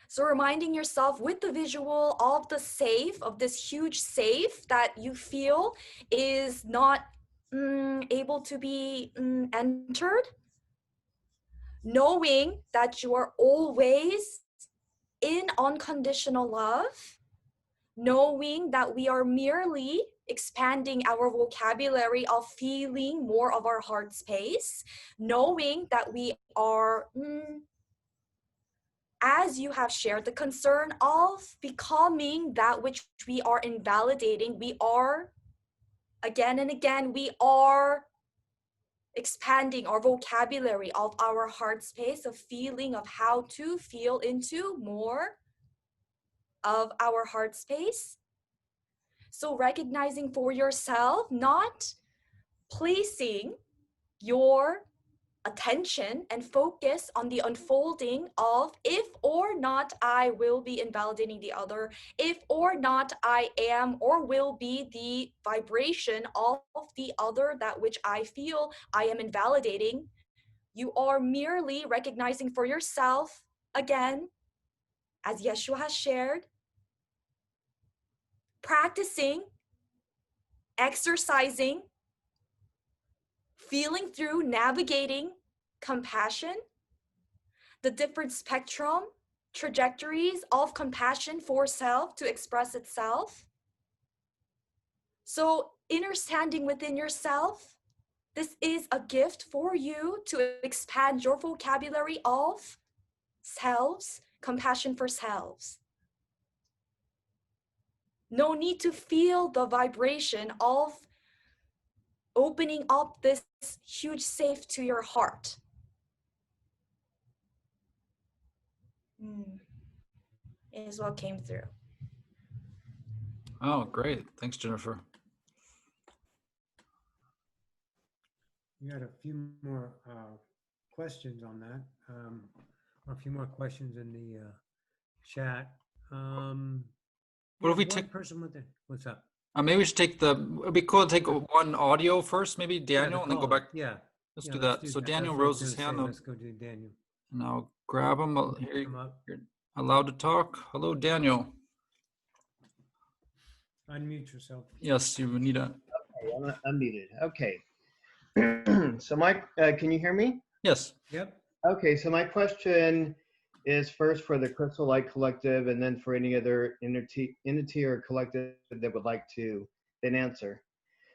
So reminding yourself with the visual of the safe, of this huge safe that you feel is not able to be entered, knowing that you are always in unconditional love, knowing that we are merely expanding our vocabulary of feeling more of our heart space, knowing that we are, as you have shared, the concern of becoming that which we are invalidating. We are, again and again, we are expanding our vocabulary of our heart space, of feeling of how to feel into more of our heart space. So recognizing for yourself, not placing your attention and focus on the unfolding of if or not I will be invalidating the other, if or not I am or will be the vibration of the other, that which I feel I am invalidating. You are merely recognizing for yourself, again, as Yeshua has shared, practicing, exercising, feeling through, navigating compassion, the different spectrum, trajectories of compassion for self to express itself. So understanding within yourself, this is a gift for you to expand your vocabulary of selves, compassion for selves. No need to feel the vibration of opening up this huge safe to your heart. Is what came through. Oh, great. Thanks, Jennifer. We had a few more questions on that, or a few more questions in the chat. What if we one take- person with it? What's up? Maybe we should take it'd be cool to take one audio first, maybe Yeah, Daniel, the and then go caller. back. Yeah. Let's yeah, do let's that. So that. Daniel That's what I was rose his gonna hand say. up, Let's go to Daniel. and I'll grab him. Here, Come up. you're allowed to talk. Hello, Daniel. Unmute yourself. Yes, you need a. Okay, I'm unmuted. Okay. So can you hear me? Yes. Yep. Okay, so my question is first for the Crystal Light Collective, and then for any other entity or collective that would like to then answer.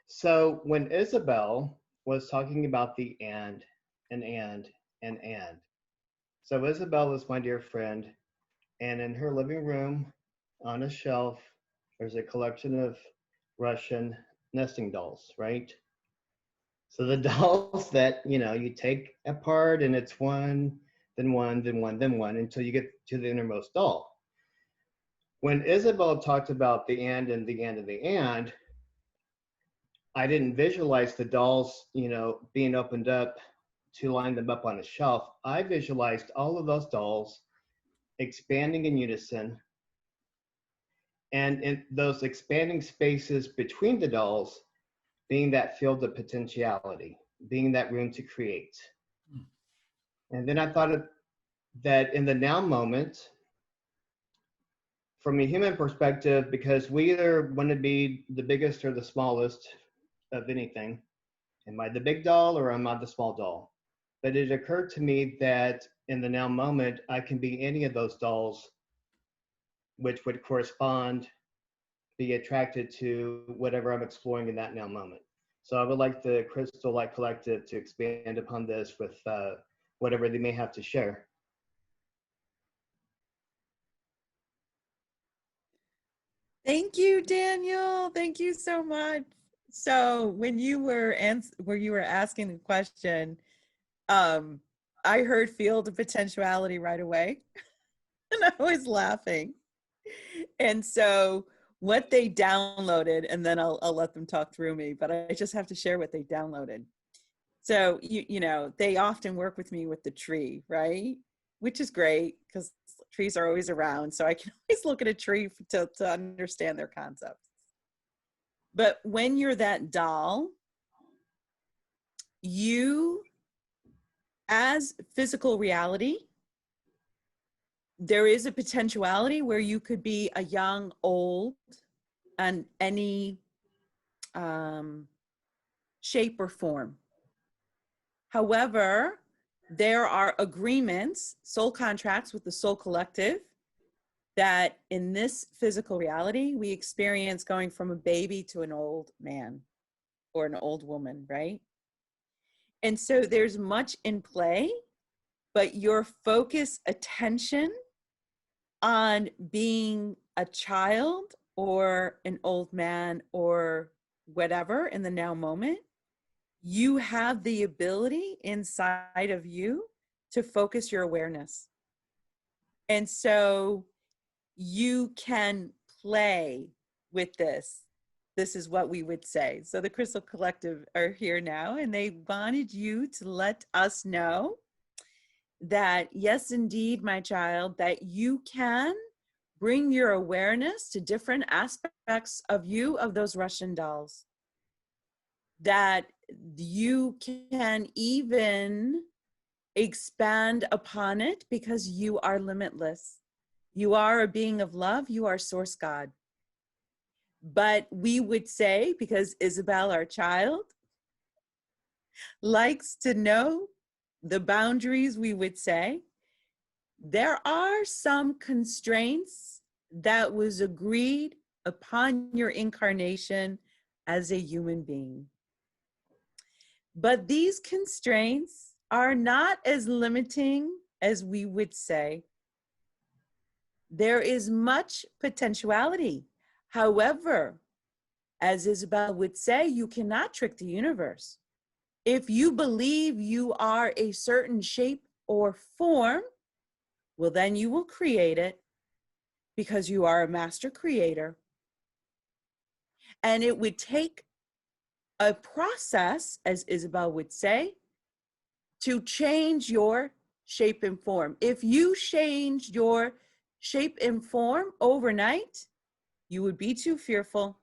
So when Isabelle was talking about the and, so Isabelle is my dear friend, and in her living room on a shelf, there's a collection of Russian nesting dolls, right? So the dolls that, you take apart, and it's one, then one, then one, then one, until you get to the innermost doll. When Isabelle talked about the and, I didn't visualize the dolls, being opened up to line them up on a shelf. I visualized all of those dolls expanding in unison, and in those expanding spaces between the dolls being that field of potentiality, being that room to create. And then I thought that in the now moment, from a human perspective, because we either want to be the biggest or the smallest of anything. Am I the big doll or am I the small doll? But it occurred to me that in the now moment, I can be any of those dolls, which would correspond, be attracted to whatever I'm exploring in that now moment. So I would like the Crystal Light Collective to expand upon this with whatever they may have to share. Thank you, Daniel. Thank you so much. So when you were asking the question, I heard field of potentiality right away, and I was laughing. And so what they downloaded, and then I'll let them talk through me, but I just have to share what they downloaded. So they often work with me with the tree, right? Which is great because trees are always around, so I can always look at a tree to understand their concepts. But when you're that doll, you, as physical reality, there is a potentiality where you could be a young, old, and any shape or form. However, there are agreements, soul contracts with the soul collective, that in this physical reality, we experience going from a baby to an old man or an old woman, right? And so there's much in play, but your focus, attention on being a child or an old man or whatever in the now moment, you have the ability inside of you to focus your awareness. And so you can play with this. This is what we would say. So the Crystal Collective are here now, and they wanted you to let us know that, yes, indeed, my child, that you can bring your awareness to different aspects of you, of those Russian dolls. That you can even expand upon it because you are limitless. You are a being of love. You are source God. But we would say, because Isabelle, our child, likes to know the boundaries, we would say, there are some constraints that was agreed upon your incarnation as a human being. But these constraints are not as limiting as we would say. There is much potentiality. However, as Isabelle would say, you cannot trick the universe. If you believe you are a certain shape or form, well, then you will create it because you are a master creator. And it would take a process, as Isabelle would say, to change your shape and form. If you changed your shape and form overnight, you would be too fearful.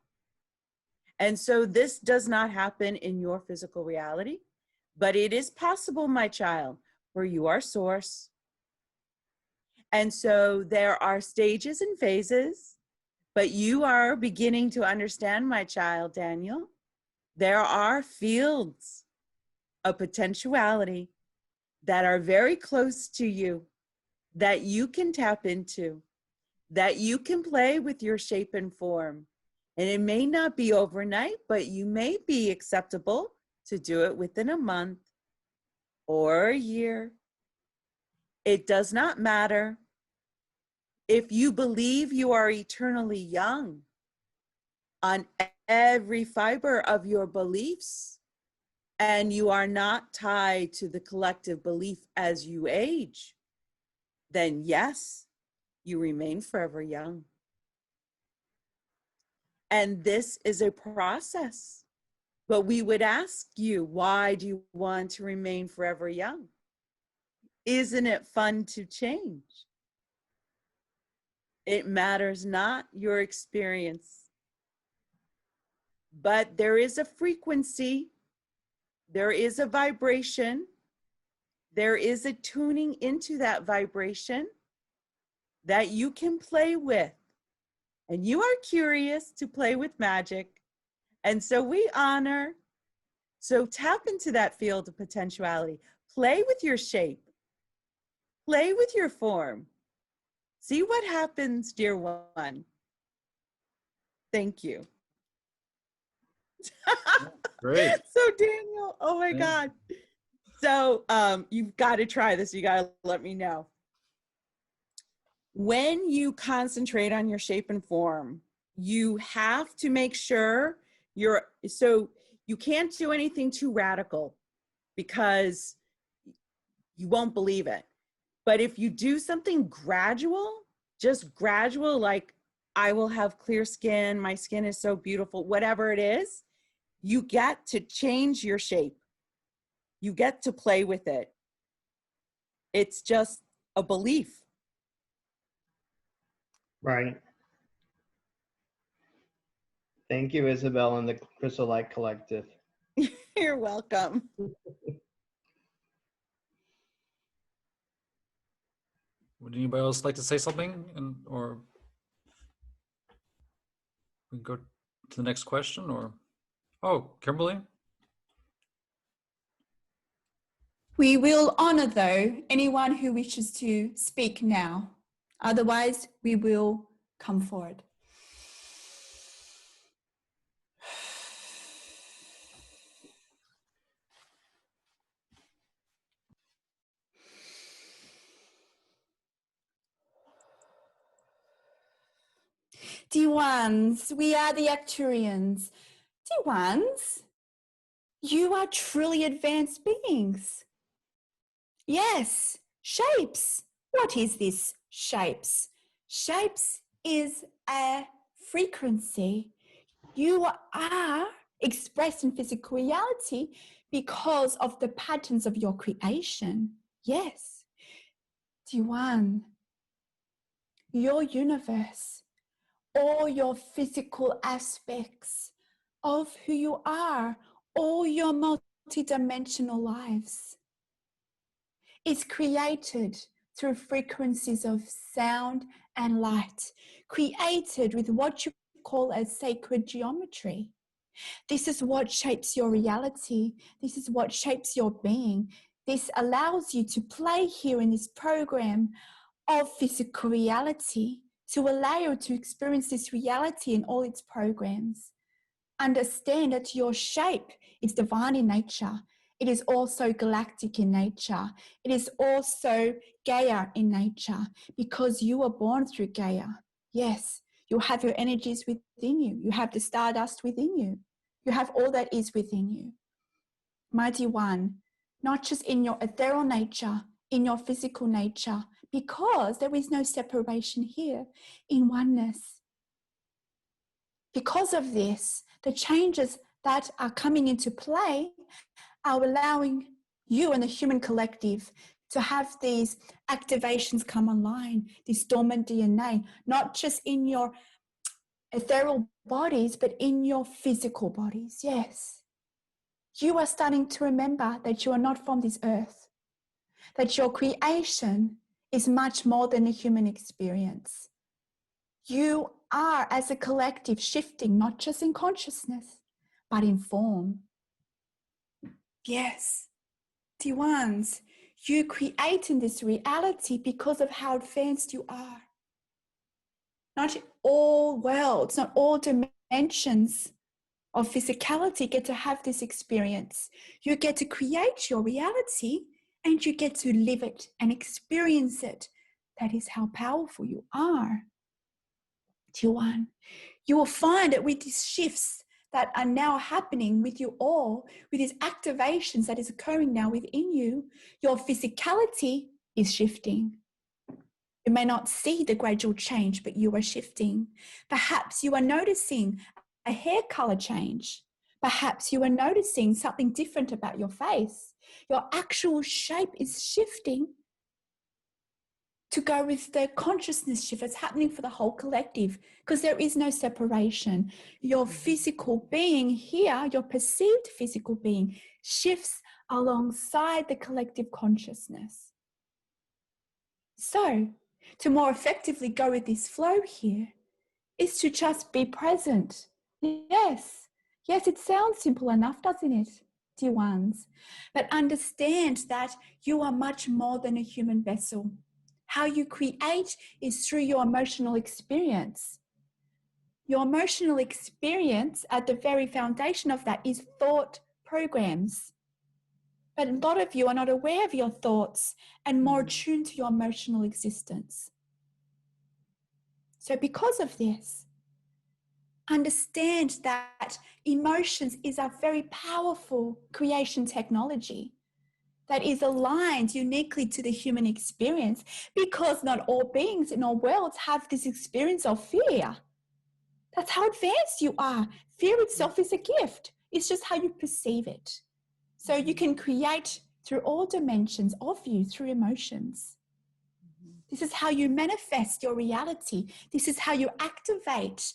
And so this does not happen in your physical reality, but it is possible, my child, for you are source. And so there are stages and phases, but you are beginning to understand, my child, Daniel. There are fields of potentiality that are very close to you, that you can tap into, that you can play with your shape and form. And it may not be overnight, but you may be acceptable to do it within a month or a year. It does not matter. If you believe you are eternally young on every fiber of your beliefs, and you are not tied to the collective belief as you age, then yes, you remain forever young. And this is a process. But we would ask you, why do you want to remain forever young? Isn't it fun to change? It matters not your experience, but there is a frequency, there is a vibration, there is a tuning into that vibration that you can play with. And you are curious to play with magic. And so we honor. So tap into that field of potentiality. Play with your shape. Play with your form. See what happens, dear one. Thank you. Great. So Daniel, oh my God. So you've got to try this. You got to let me know. When you concentrate on your shape and form, you have to make sure so you can't do anything too radical because you won't believe it. But if you do something gradual, just gradual, like I will have clear skin, my skin is so beautiful, whatever it is, you get to change your shape. You get to play with it. It's just a belief. Right. Thank you, Isabelle and the Crystal Light Collective. You're welcome. Would anybody else like to say something, or we can go to the next question? Or Kimberley. We will honor, though, anyone who wishes to speak now. Otherwise, we will come forward. Dear ones, we are the Acturians. Dear ones, you are truly advanced beings. Yes, shapes. What is this shapes? Shapes is a frequency. You are expressed in physical reality because of the patterns of your creation. Yes. Dear one, your universe, all your physical aspects of who you are, all your multidimensional lives, is created through frequencies of sound and light, created with what you call as sacred geometry. This is what shapes your reality. This is what shapes your being. This allows you to play here in this program of physical reality, to allow you to experience this reality in all its programs. Understand that your shape is divine in nature. It is also galactic in nature. It is also Gaia in nature, because you were born through Gaia. Yes, you have your energies within you. You have the stardust within you. You have all that is within you. Mighty One, not just in your ethereal nature, in your physical nature, because there is no separation here, in oneness. Because of this, the changes that are coming into play are allowing you and the human collective to have these activations come online, this dormant DNA, not just in your ethereal bodies, but in your physical bodies. Yes. You are starting to remember that you are not from this earth, that your creation is much more than a human experience. You are, as a collective, shifting not just in consciousness, but in form. Yes, dear ones, you create in this reality because of how advanced you are. Not all worlds, not all dimensions of physicality get to have this experience. You get to create your reality and you get to live it and experience it. That is how powerful you are. Dear one, you will find that with these shifts that are now happening with you all, with these activations that is occurring now within you, your physicality is shifting. You may not see the gradual change, but you are shifting. Perhaps you are noticing a hair color change. Perhaps you are noticing something different about your face. Your actual shape is shifting to go with the consciousness shift that's happening for the whole collective, because there is no separation. Your physical being here, your perceived physical being, shifts alongside the collective consciousness. So, to more effectively go with this flow here is to just be present. Yes, it sounds simple enough, doesn't it, dear ones? But understand that you are much more than a human vessel. How you create is through your emotional experience. Your emotional experience, at the very foundation of that, is thought programs. But a lot of you are not aware of your thoughts and more attuned to your emotional existence. So because of this, understand that emotions is a very powerful creation technology that is aligned uniquely to the human experience, because not all beings in all worlds have this experience of fear. That's how advanced you are. Fear itself is a gift. It's just how you perceive it. So you can create through all dimensions of you through emotions. This is how you manifest your reality. This is how you activate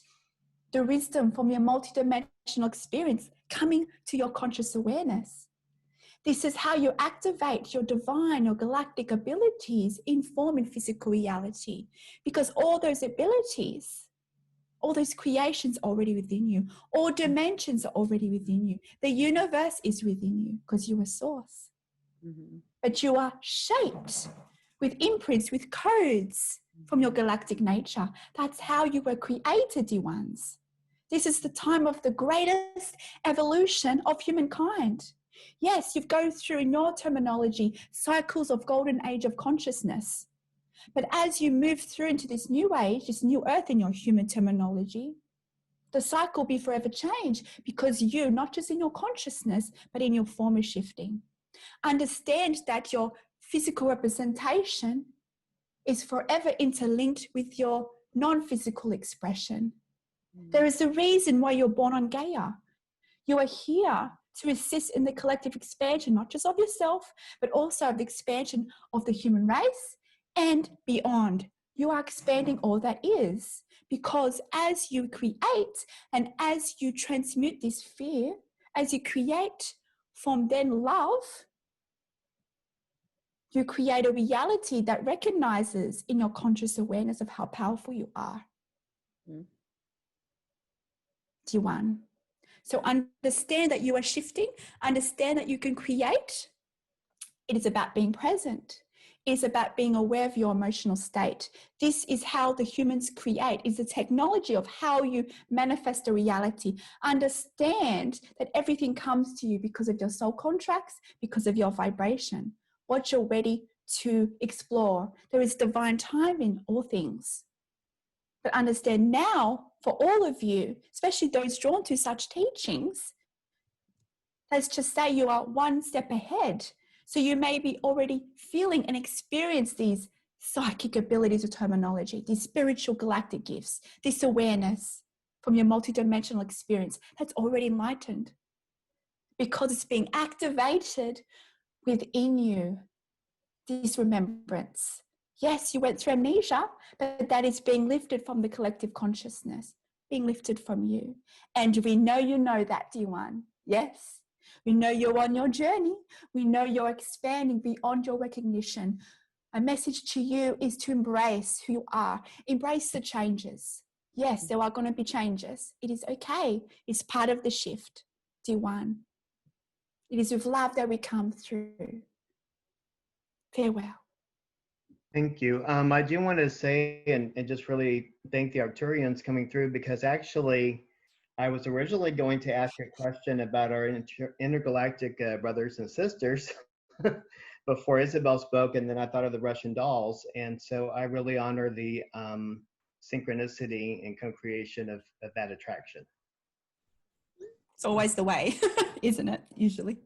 the wisdom from your multidimensional experience coming to your conscious awareness. This is how you activate your divine or galactic abilities in form and physical reality, because all those abilities, all those creations are already within you. All dimensions are already within you. The universe is within you because you are source. But you are shaped with imprints, with codes from your galactic nature. That's how you were created, dear ones. This is the time of the greatest evolution of humankind. Yes, you've gone through, in your terminology, cycles of golden age of consciousness. But as you move through into this new age, this new earth in your human terminology, the cycle will be forever changed, because you, not just in your consciousness, but in your form, is shifting. Understand that your physical representation is forever interlinked with your non-physical expression. There is a reason why you're born on Gaia. You are here to assist in the collective expansion, not just of yourself, but also of the expansion of the human race and beyond. You are expanding all that is, because as you create and as you transmute this fear, as you create from then love, you create a reality that recognizes in your conscious awareness of how powerful you are. Dear one. So understand that you are shifting, understand that you can create. It is about being present. is about being aware of your emotional state. This is how the humans create, is the technology of how you manifest a reality. Understand that everything comes to you because of your soul contracts, because of your vibration, what you're ready to explore. There is divine time in all things. But understand now, for all of you, especially those drawn to such teachings, let's just say you are one step ahead. So you may be already feeling and experience these psychic abilities or terminology, these spiritual galactic gifts, this awareness from your multidimensional experience that's already enlightened because it's being activated within you, this remembrance. Yes, you went through amnesia, but that is being lifted from the collective consciousness, being lifted from you. And we know you know that, D1. Yes. We know you're on your journey. We know you're expanding beyond your recognition. My message to you is to embrace who you are. Embrace the changes. Yes, there are going to be changes. It is okay. It's part of the shift. D1. It is with love that we come through. Farewell. Thank you. I do want to say and just really thank the Arcturians coming through, because actually I was originally going to ask a question about our intergalactic brothers and sisters before Isabelle spoke, and then I thought of the Russian dolls. And so I really honor the synchronicity and co-creation of that attraction. It's always the way, isn't it? Usually.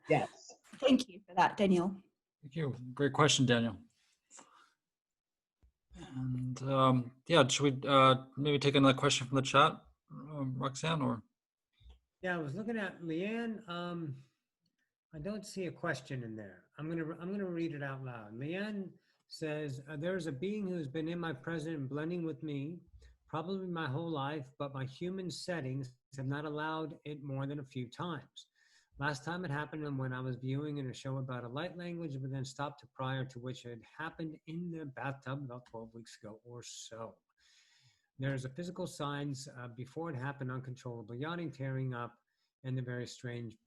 Yes. Thank you for that, Daniel. Thank you. Great question, Daniel. And yeah, should we maybe take another question from the chat, Roxanne? Or Yeah, I was looking at Leanne. I don't see a question in there. I'm gonna read it out loud. Leanne says, "There's a being who has been in my present and blending with me, probably my whole life, but my human settings have not allowed it more than a few times. Last time it happened when I was viewing in a show about a light language, but then stopped prior to which it had happened in the bathtub about 12 weeks ago or so. There's a physical signs before it happened, uncontrollable yawning, tearing up, and the very strange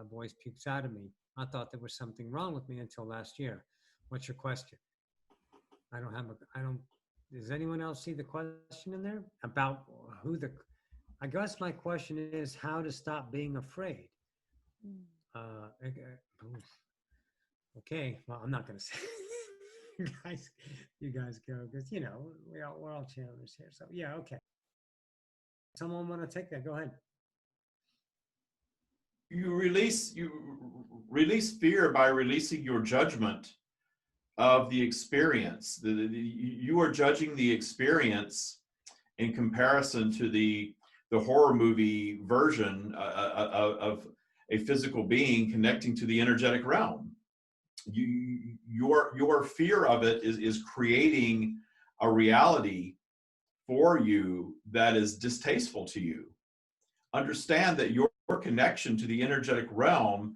voice pukes out of me. I thought there was something wrong with me until last year. What's your question?" Does anyone else see the question in there about I guess my question is how to stop being afraid. Okay, well, I'm not going to say. you guys go, because we're all channelers here. So yeah, okay. Someone want to take that? Go ahead. You release fear by releasing your judgment of the experience. You are judging the experience in comparison to the horror movie version of a physical being connecting to the energetic realm. Your fear of it is creating a reality for you that is distasteful to you. Understand that your connection to the energetic realm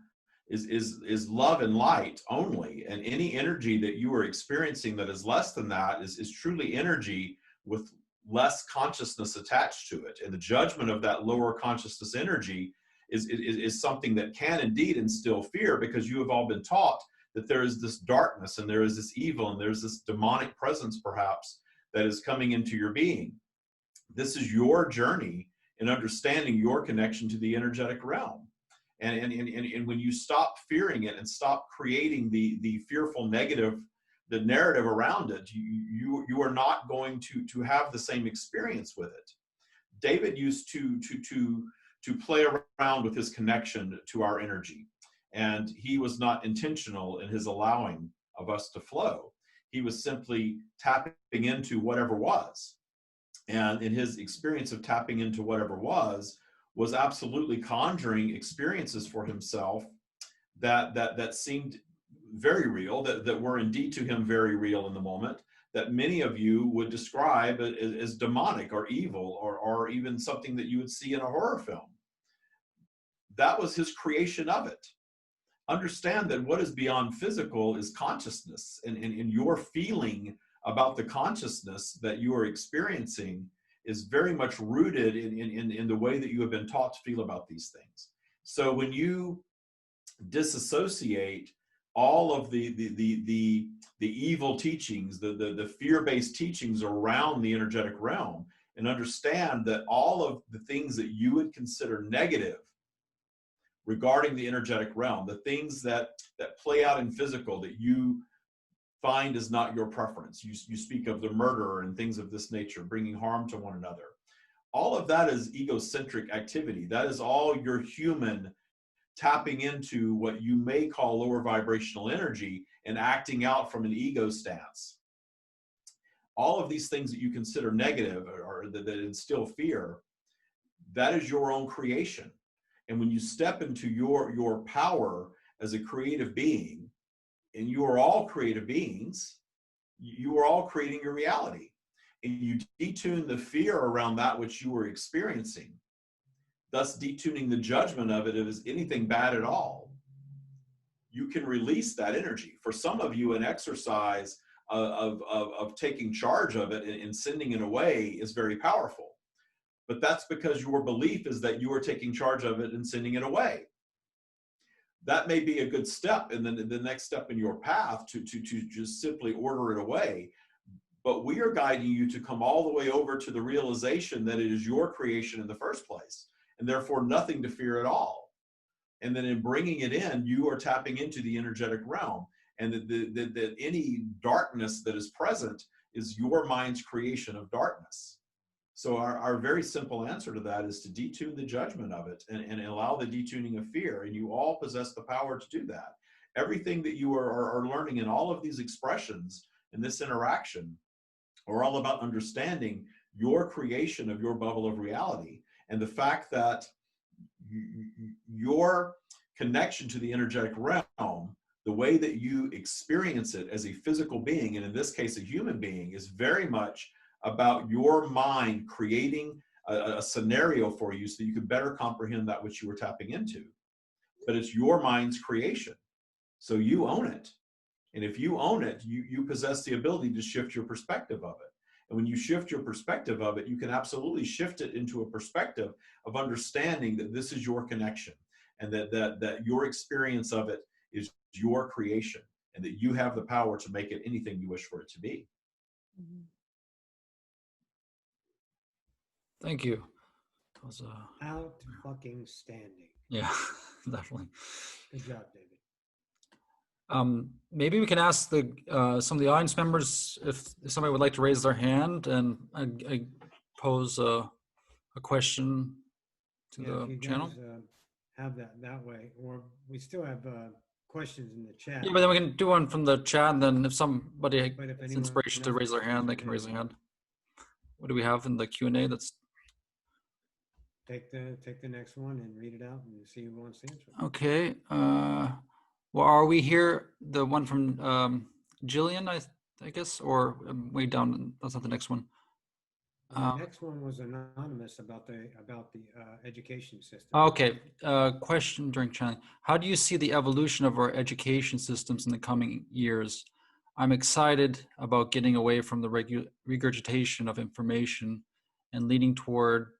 is love and light only, and any energy that you are experiencing that is less than that is truly energy with less consciousness attached to it. And the judgment of that lower consciousness energy is something that can indeed instill fear, because you have all been taught that there is this darkness and there is this evil and there's this demonic presence perhaps that is coming into your being. This is your journey in understanding your connection to the energetic realm. And when you stop fearing it and stop creating the fearful negative, the narrative around it, you are not going to have the same experience with it. David used to play around with his connection to our energy, and he was not intentional in his allowing of us to flow. He was simply tapping into whatever was. And in his experience of tapping into whatever was absolutely conjuring experiences for himself that seemed very real, that were indeed to him very real in the moment, that many of you would describe as demonic or evil, or even something that you would see in a horror film. That was his creation of it. Understand that what is beyond physical is consciousness, and your feeling about the consciousness that you are experiencing is very much rooted in the way that you have been taught to feel about these things. So when you disassociate all of the evil teachings, the fear-based teachings around the energetic realm, and understand that all of the things that you would consider negative regarding the energetic realm, the things that play out in physical that you find is not your preference. You speak of the murderer and things of this nature, bringing harm to one another. All of that is egocentric activity. That is all your human tapping into what you may call lower vibrational energy and acting out from an ego stance. All of these things that you consider negative or that instill fear, that is your own creation. And when you step into your power as a creative being, and you are all creative beings, you are all creating your reality. And you detune the fear around that which you were experiencing, thus detuning the judgment of it as anything bad at all. You can release that energy. For some of you, an exercise of taking charge of it and sending it away is very powerful. But that's because your belief is that you are taking charge of it and sending it away. That may be a good step, and then the next step in your path to just simply order it away. But we are guiding you to come all the way over to the realization that it is your creation in the first place, and therefore nothing to fear at all. And then in bringing it in, you are tapping into the energetic realm, and that any darkness that is present is your mind's creation of darkness. So our very simple answer to that is to detune the judgment of it and allow the detuning of fear. And you all possess the power to do that. Everything that you are learning in all of these expressions in this interaction are all about understanding your creation of your bubble of reality, and the fact that your connection to the energetic realm, the way that you experience it as a physical being, and in this case a human being, is very much about your mind creating a scenario for you so that you can better comprehend that which you were tapping into. But it's your mind's creation, so you own it. And if you own it, you possess the ability to shift your perspective of it. And when you shift your perspective of it, you can absolutely shift it into a perspective of understanding that this is your connection, and that your experience of it is your creation, and that you have the power to make it anything you wish for it to be. Mhm. Thank you. That was Outstanding. yeah, definitely. Good job, David. Maybe we can ask some of the audience members if somebody would like to raise their hand and I pose a question to Yeah, if the you channel. guys have that way, or we still have questions in the chat. Yeah, but then we can do one from the chat, and then if somebody But if has anyone inspiration to else raise their has hand, they can raise their hand. What do we have in the Q&A? That's Take the next one and read it out and see who wants to answer. okay. Well, are we here? The one from Jillian, I guess, or way down. That's not the next one. The next one was anonymous about the education system. Okay. Question during channeling. How do you see the evolution of our education systems in the coming years? I'm excited about getting away from the regurgitation of information and leading toward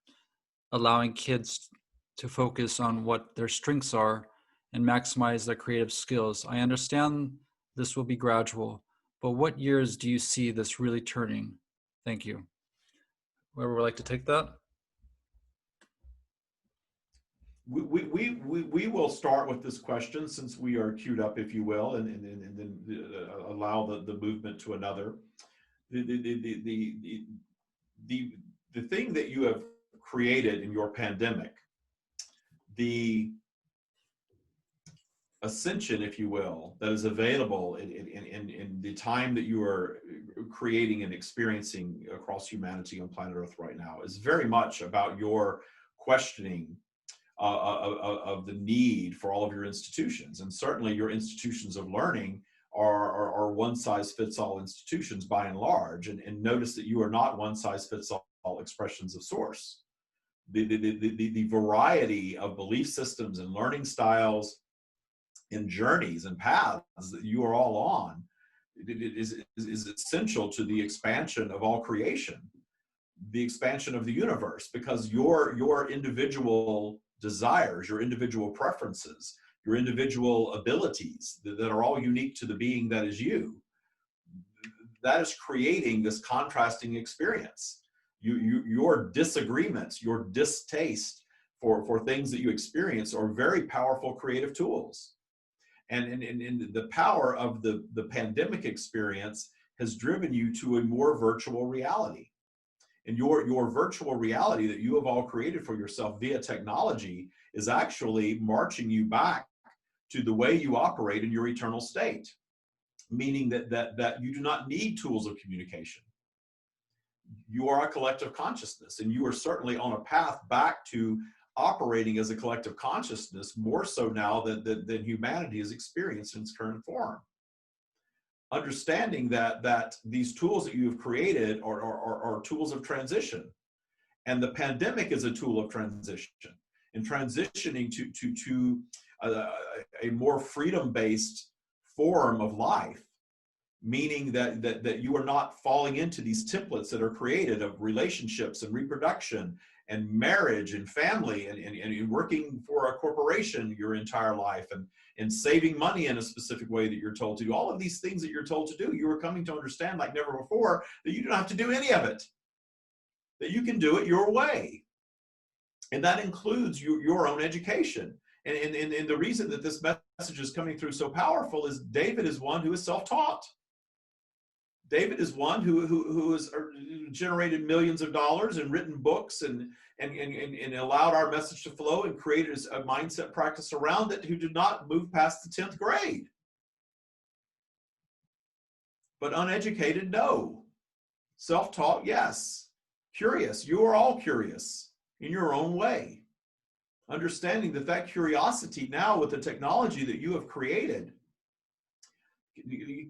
allowing kids to focus on what their strengths are and maximize their creative skills. I understand this will be gradual, but what years do you see this really turning? Thank you. Whoever would like to take that? We will start with this question since we are queued up, if you will, and then allow the movement to another. The thing that you have created in your pandemic, the ascension, if you will, that is available in the time that you are creating and experiencing across humanity on planet Earth right now is very much about your questioning of the need for all of your institutions. And certainly your institutions of learning are one-size-fits-all institutions by and large. And notice that you are not one-size-fits-all expressions of source. The variety of belief systems and learning styles and journeys and paths that you are all on is essential to the expansion of all creation, the expansion of the universe, because your individual desires, your individual preferences, your individual abilities that are all unique to the being that is you, that is creating this contrasting experience. Your disagreements, your distaste for things that you experience are very powerful creative tools. And the power of the pandemic experience has driven you to a more virtual reality. And your virtual reality that you have all created for yourself via technology is actually marching you back to the way you operate in your eternal state, meaning that you do not need tools of communication. You are a collective consciousness, and you are certainly on a path back to operating as a collective consciousness, more so now than humanity has experienced in its current form. Understanding that these tools that you have created are tools of transition, and the pandemic is a tool of transition, and transitioning to a more freedom-based form of life, meaning that you are not falling into these templates that are created of relationships and reproduction and marriage and family and working for a corporation your entire life and saving money in a specific way that you're told to do. All of these things that you're told to do, you are coming to understand like never before that you don't have to do any of it, that you can do it your way. And that includes your own education. And the reason that this message is coming through so powerful is David is one who is self-taught. David is one who has generated millions of dollars and written books and allowed our message to flow and created a mindset practice around it, who did not move past the 10th grade. But uneducated, no. Self-taught, yes. Curious, you are all curious in your own way. Understanding that curiosity now with the technology that you have created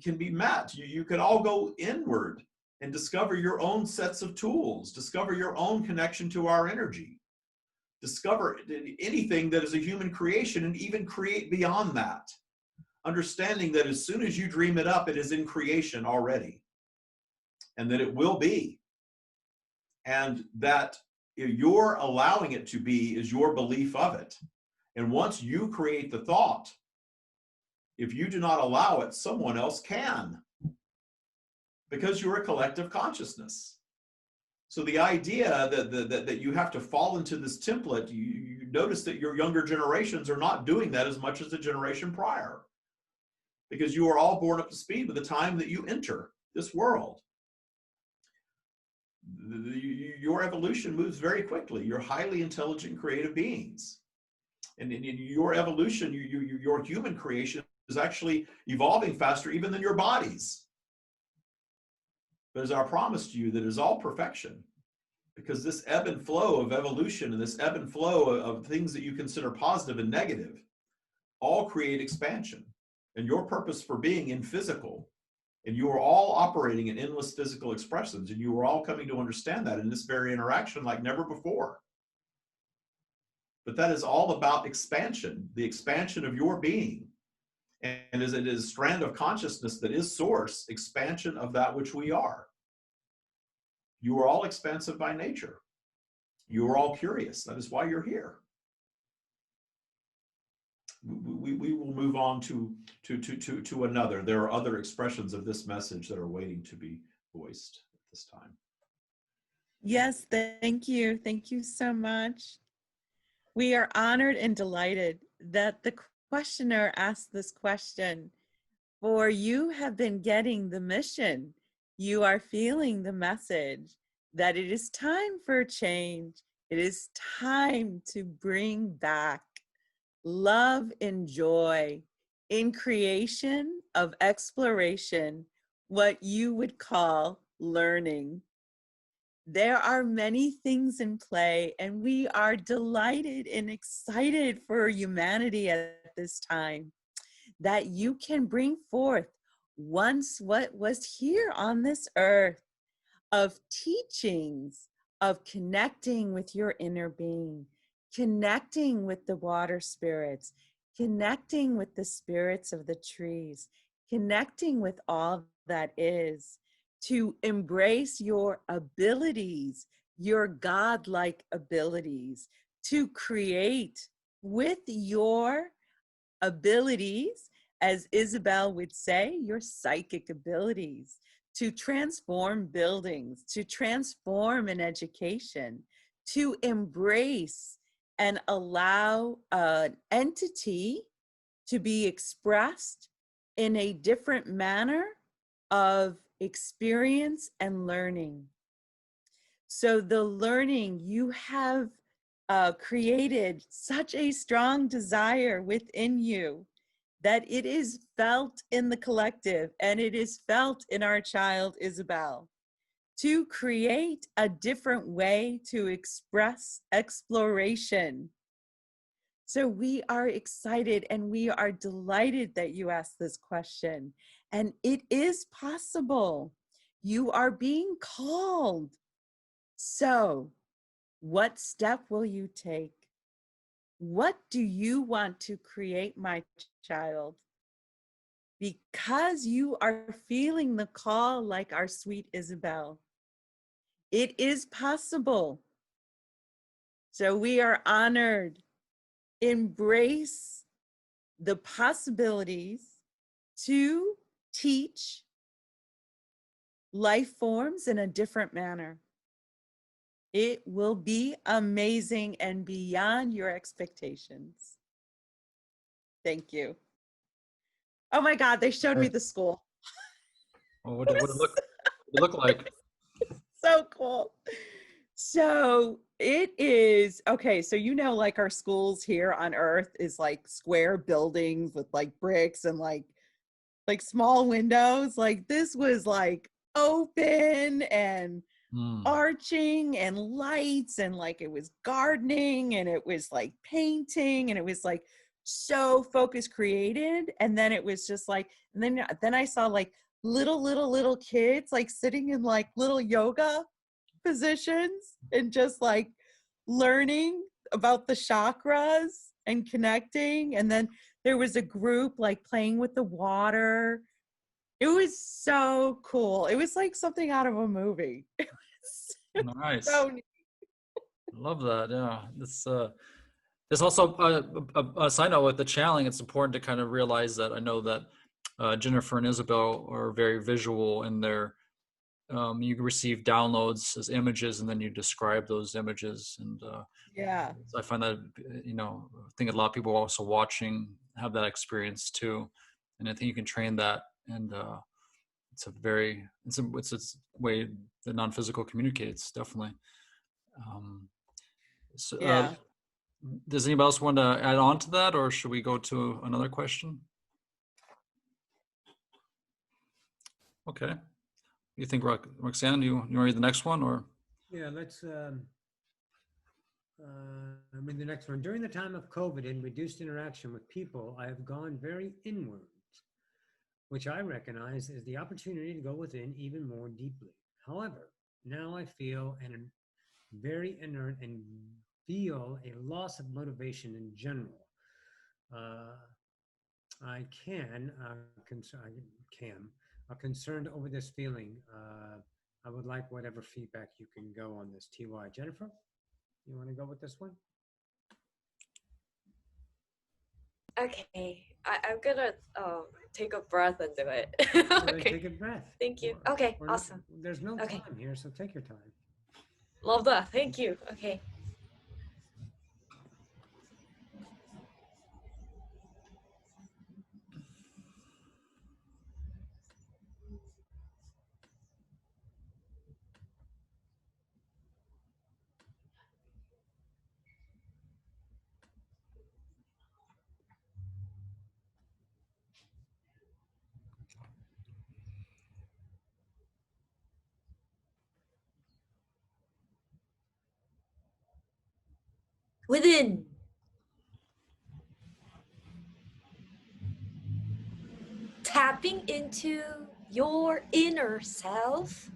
can be met. You can all go inward and discover your own sets of tools, discover your own connection to our energy, discover anything that is a human creation, and even create beyond that. Understanding that as soon as you dream it up, it is in creation already, and that it will be. And that you're allowing it to be is your belief of it. And once you create the thought, if you do not allow it, someone else can, because you're a collective consciousness. So the idea that you have to fall into this template, you notice that your younger generations are not doing that as much as the generation prior, because you are all born up to speed with the time that you enter this world. Your evolution moves very quickly. You're highly intelligent, creative beings. And in your evolution, your human creation is actually evolving faster even than your bodies. But as I promised you, that is all perfection, because this ebb and flow of evolution and this ebb and flow of things that you consider positive and negative all create expansion. And your purpose for being in physical, and you are all operating in endless physical expressions, and you are all coming to understand that in this very interaction like never before. But that is all about expansion, the expansion of your being. And as it is a strand of consciousness that is source, expansion of that which we are. You are all expansive by nature. You are all curious. That is why you're here. We will move on to another. There are other expressions of this message that are waiting to be voiced at this time. Yes, thank you. Thank you so much. We are honored and delighted that the questioner asked this question, for you have been getting the mission. You are feeling the message that it is time for change. It is time to bring back love and joy in creation of exploration, what you would call learning. There are many things in play, and we are delighted and excited for humanity at this time, that you can bring forth once what was here on this earth of teachings, of connecting with your inner being, connecting with the water spirits, connecting with the spirits of the trees, connecting with all that is, to embrace your abilities, your godlike abilities, to create with your abilities, as Isabelle would say, your psychic abilities to transform buildings, to transform an education, to embrace and allow an entity to be expressed in a different manner of experience and learning. So the learning, you have created such a strong desire within you that it is felt in the collective and it is felt in our child, Isabelle, to create a different way to express exploration. So we are excited and we are delighted that you asked this question. And it is possible. You are being called. So what step will you take? What do you want to create, my child? Because you are feeling the call like our sweet Isabelle. It is possible. So we are honored. Embrace the possibilities to teach life forms in a different manner. It will be amazing and beyond your expectations. Thank you. Oh my God, they showed me the school. Well, what did it look like? So cool. So it is, okay, so you know, like our schools here on Earth is like square buildings with like bricks and like small windows. Like this was like open and arching and lights, and like it was gardening and it was like painting and it was like so focus created. And then it was just like, and then I saw like little kids like sitting in like little yoga positions and just like learning about the chakras and connecting. And then there was a group like playing with the water. It was so cool. It was like something out of a movie. It was Nice. so neat. Love that. Yeah. There's also a side note with the channeling. It's important to kind of realize that I know that Jennifer and Isabelle are very visual in their, you receive downloads as images and then you describe those images. And Yeah. so I find that, I think a lot of people also watching have that experience too. And I think you can train that. And it's a way that non-physical communicates, definitely. Yeah. Does anybody else want to add on to that, or should we go to another question? Okay. You think, Roxanne, you want to read the next one, or? Yeah, let's read the next one. During the time of COVID and reduced interaction with people, I have gone very inwards, which I recognize as the opportunity to go within even more deeply. However, now I feel very inert and feel a loss of motivation in general. I'm concerned over this feeling. I would like whatever feedback you can go on this. TY. Jennifer, you want to go with this one? Okay, I'm gonna take a breath and do it. Okay. Take a breath. Thank you. Okay, awesome. There's no Okay. time here, so take your time. Love that. Thank you. Okay. Within. Tapping into your inner self,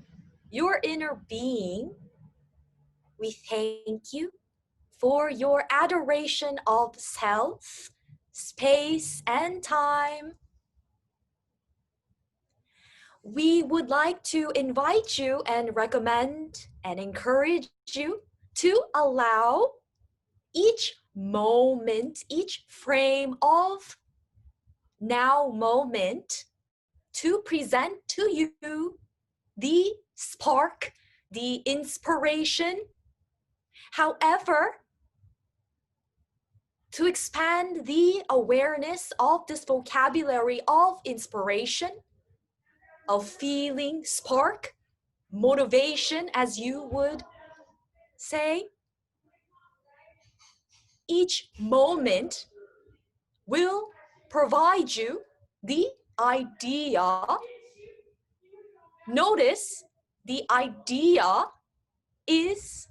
your inner being, we thank you for your adoration of self, space, and time. We would like to invite you and recommend and encourage you to allow each moment, each frame of now moment to present to you the spark, the inspiration. However, to expand the awareness of this vocabulary of inspiration, of feeling, spark, motivation, as you would say, each moment will provide you the idea. Notice the idea is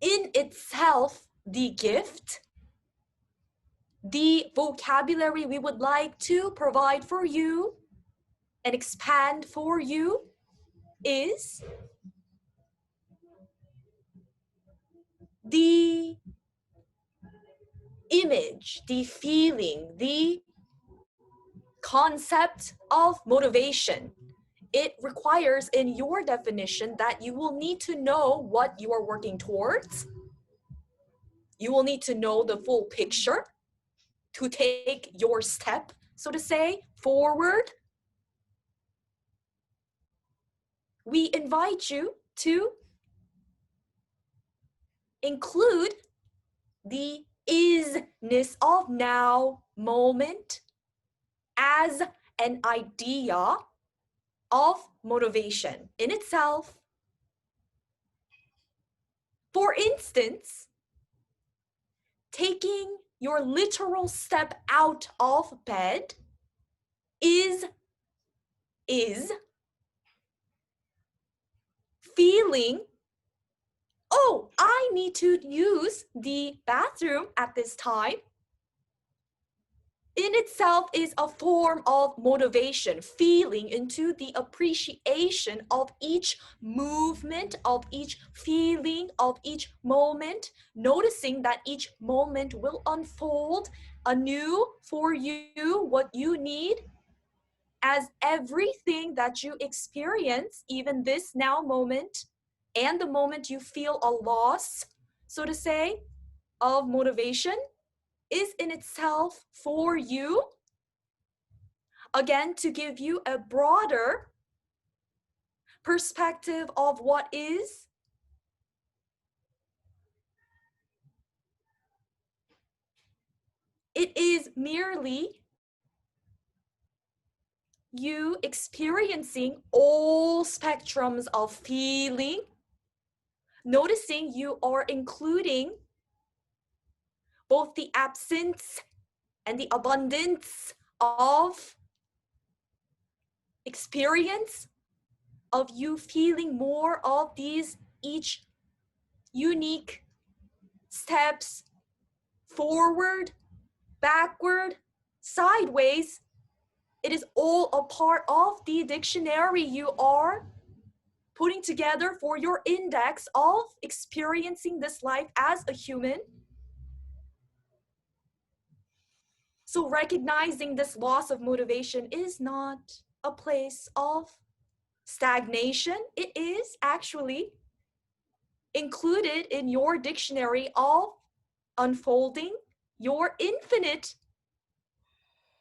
in itself the gift, the vocabulary we would like to provide for you and expand for you is the image, the feeling, the concept of motivation. It requires in your definition that you will need to know what you are working towards. You will need to know the full picture to take your step, so to say, forward. We invite you to include the isness of now moment as an idea of motivation in itself. For instance, taking your literal step out of bed is feeling, oh, I need to use the bathroom at this time, in itself is a form of motivation, feeling into the appreciation of each movement, of each feeling, of each moment, noticing that each moment will unfold anew for you what you need, as everything that you experience, even this now moment, and the moment you feel a loss, so to say, of motivation, is in itself for you, again, to give you a broader perspective of what is. It is merely you experiencing all spectrums of feeling, noticing you are including both the absence and the abundance of experience, of you feeling more of these each unique steps forward, backward, sideways. It is all a part of the dictionary you are putting together for your index of experiencing this life as a human. So recognizing this loss of motivation is not a place of stagnation. It is actually included in your dictionary of unfolding your infinite,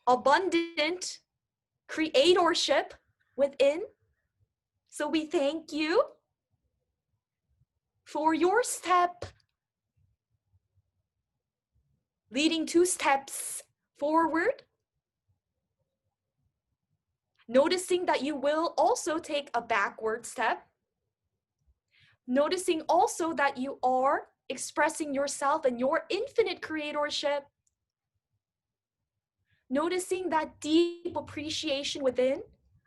abundant creatorship within. So we thank you for your step, leading 2 steps forward, noticing that you will also take a backward step, noticing also that you are expressing yourself and your infinite creatorship, noticing that deep appreciation within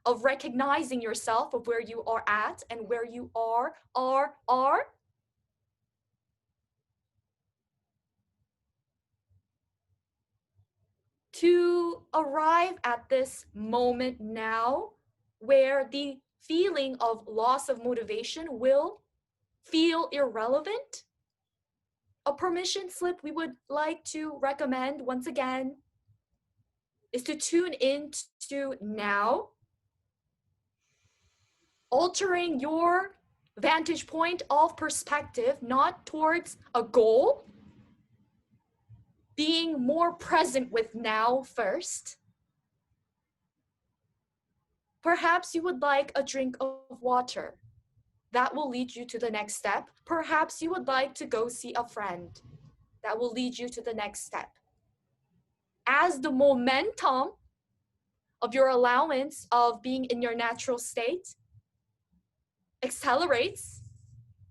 of recognizing yourself, of where you are at and where you are. To arrive at this moment now, where the feeling of loss of motivation will feel irrelevant, a permission slip we would like to recommend once again is to tune in to now, altering your vantage point of perspective, not towards a goal, being more present with now first. Perhaps you would like a drink of water. That will lead you to the next step. Perhaps you would like to go see a friend. That will lead you to the next step. As the momentum of your allowance of being in your natural state accelerates,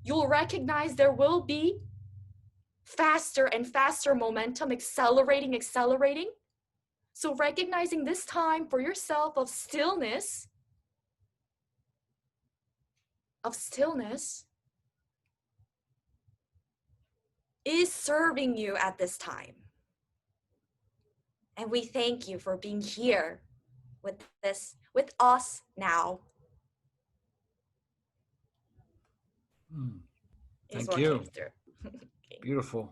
you'll recognize there will be faster and faster momentum, accelerating. So recognizing this time for yourself of stillness is serving you at this time. And we thank you for being here with us now. Thank you. Beautiful.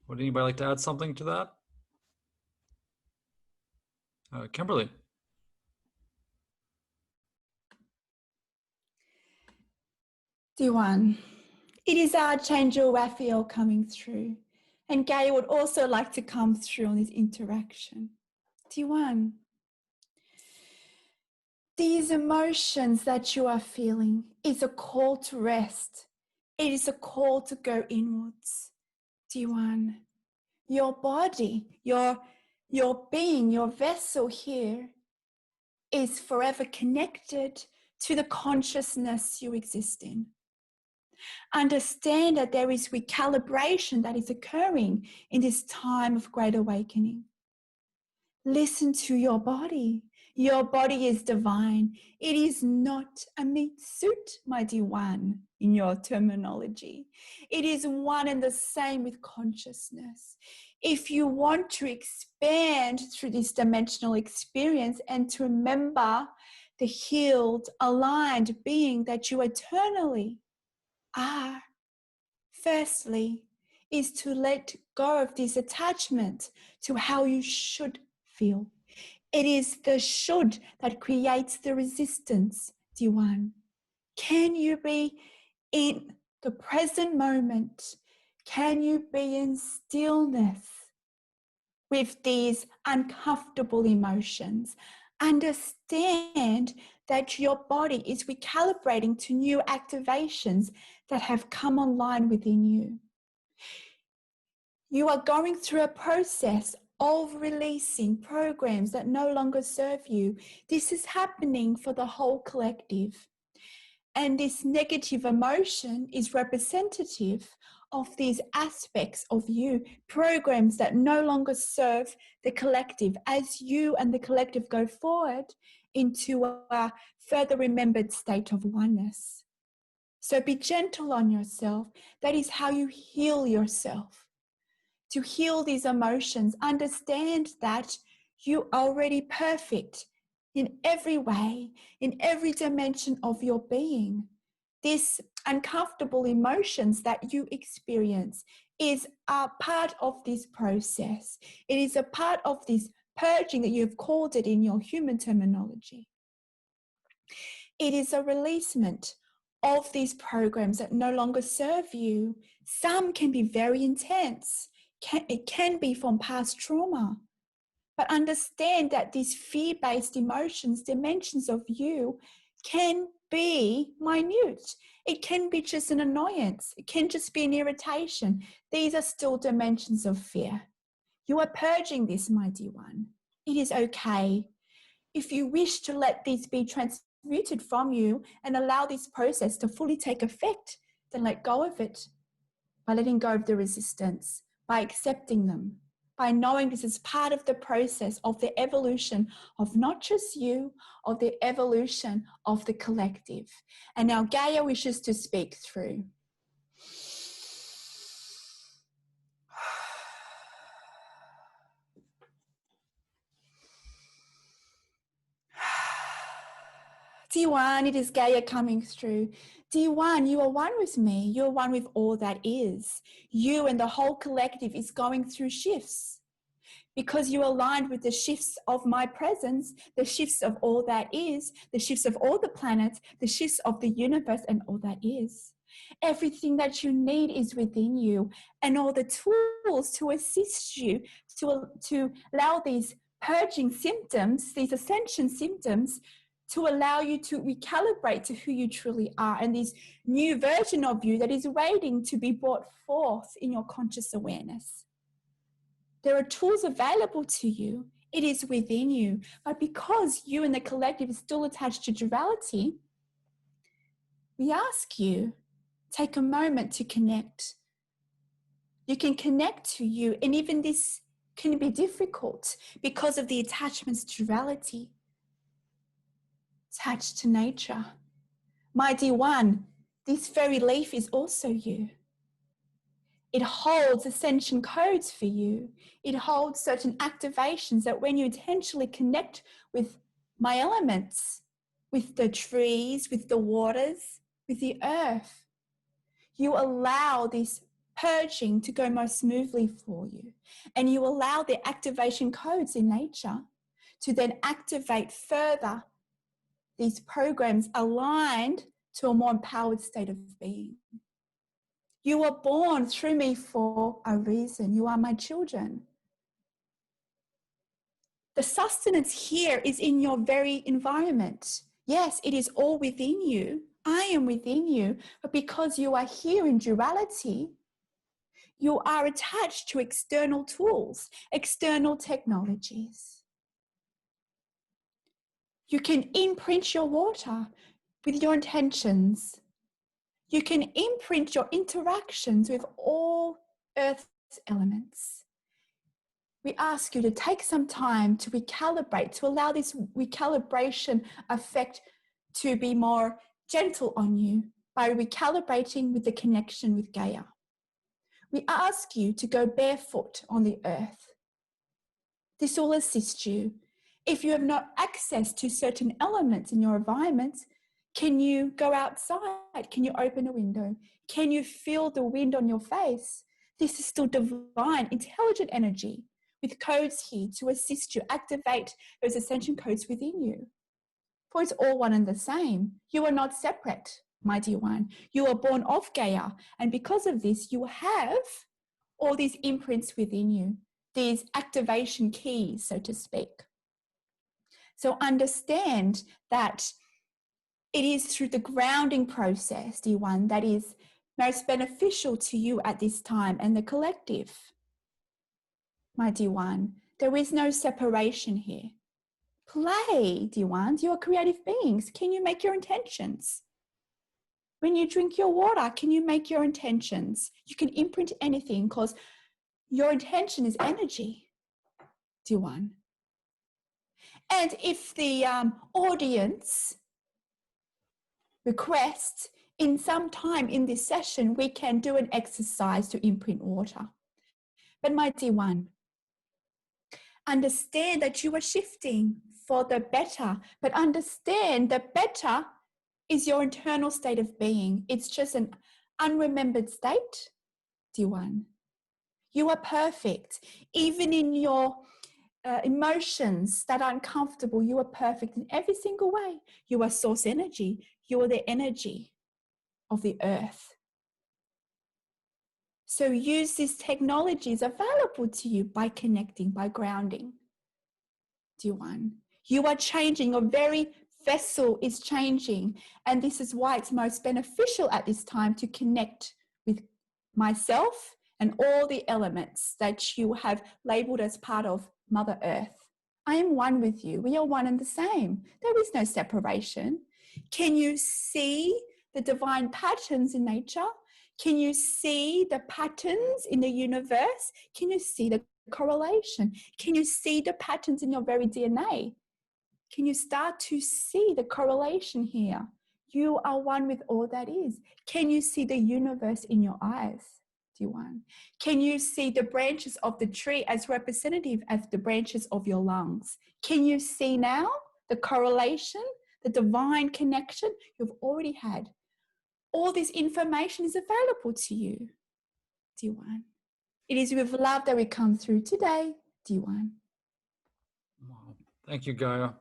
Would anybody like to add something to that? Kimberly. D1, it is Archangel Raphael coming through, and Gaia would also like to come through on this interaction. D1, these emotions that you are feeling is a call to rest. It is a call to go inwards. D1, your body, your being, your vessel here is forever connected to the consciousness you exist in. Understand that there is recalibration that is occurring in this time of great awakening. Listen to your body. Your body is divine. It is not a meat suit, my dear one, in your terminology. It is one and the same with consciousness. If you want to expand through this dimensional experience and to remember the healed, aligned being that you eternally are, firstly, is to let go of this attachment to how you should feel. It is the should that creates the resistance, dear one. Can you be in the present moment? Can you be in stillness with these uncomfortable emotions? Understand that your body is recalibrating to new activations that have come online within you. You are going through a process of releasing programs that no longer serve you. This is happening for the whole collective. And this negative emotion is representative of these aspects of you, programs that no longer serve the collective as you and the collective go forward into a further remembered state of oneness. So be gentle on yourself. That is how you heal yourself. To heal these emotions, understand that you are already perfect in every way, in every dimension of your being. These uncomfortable emotions that you experience is a part of this process. It is a part of this purging that you've called it in your human terminology. It is a releasement of these programs that no longer serve you. Some can be very intense. It can be from past trauma. But understand that these fear-based emotions, dimensions of you, can be minute. It can be just an annoyance. It can just be an irritation. These are still dimensions of fear. You are purging this, my dear one. It is okay. If you wish to let these be transmuted from you and allow this process to fully take effect, then let go of it by letting go of the resistance, by accepting them, by knowing this is part of the process of the evolution of not just you, of the evolution of the collective. And now Gaia wishes to speak through. D1, it is Gaia coming through. D1, you are one with me. You are one with all that is. You and the whole collective is going through shifts because you aligned with the shifts of my presence, the shifts of all that is, the shifts of all the planets, the shifts of the universe and all that is. Everything that you need is within you, and all the tools to assist you to allow these purging symptoms, these ascension symptoms, to allow you to recalibrate to who you truly are, and this new version of you that is waiting to be brought forth in your conscious awareness. There are tools available to you. It is within you. But because you and the collective is still attached to duality, we ask you, take a moment to connect. You can connect to you, and even this can be difficult because of the attachments to duality. Attached to nature. My dear one, this very leaf is also you. It holds ascension codes for you. It holds certain activations that when you intentionally connect with my elements, with the trees, with the waters, with the earth, you allow this purging to go most smoothly for you. And you allow the activation codes in nature to then activate further these programs aligned to a more empowered state of being. You were born through me for a reason. You are my children. The sustenance here is in your very environment. Yes, it is all within you. I am within you. But because you are here in duality, you are attached to external tools, external technologies. You can imprint your water with your intentions. You can imprint your interactions with all Earth's elements. We ask you to take some time to recalibrate, to allow this recalibration effect to be more gentle on you by recalibrating with the connection with Gaia. We ask you to go barefoot on the earth. This will assist you. If you have not access to certain elements in your environment, can you go outside? Can you open a window? Can you feel the wind on your face? This is still divine, intelligent energy with codes here to assist you activate those ascension codes within you. For it's all one and the same. You are not separate, my dear one. You are born of Gaia. And because of this, you have all these imprints within you, these activation keys, so to speak. So understand that it is through the grounding process, dear one, that is most beneficial to you at this time and the collective. My dear one, there is no separation here. Play, dear ones, you are creative beings. Can you make your intentions? When you drink your water, can you make your intentions? You can imprint anything because your intention is energy, dear one. And if the audience requests, in some time in this session, we can do an exercise to imprint water. But my dear one, understand that you are shifting for the better, but understand that better is your internal state of being. It's just an unremembered state, dear one. You are perfect. Even in your emotions that are uncomfortable, you are perfect in every single way. You are source energy. You are the energy of the earth. So use these technologies available to you by connecting, by grounding. Dear one, you are changing. Your very vessel is changing. And this is why it's most beneficial at this time to connect with myself and all the elements that you have labeled as part of Mother Earth. I am one with you. We are one and the same. There is no separation. Can you see the divine patterns in nature? Can you see the patterns in the universe? Can you see the correlation? Can you see the patterns in your very DNA? Can you start to see the correlation here? You are one with all that is. Can you see the universe in your eyes, dear one? Can you see the branches of the tree as representative as the branches of your lungs? Can you see now the correlation, the divine connection you've already had? All this information is available to you, dear one. It is with love that we come through today, dear one. Wow. Thank you, Gaia.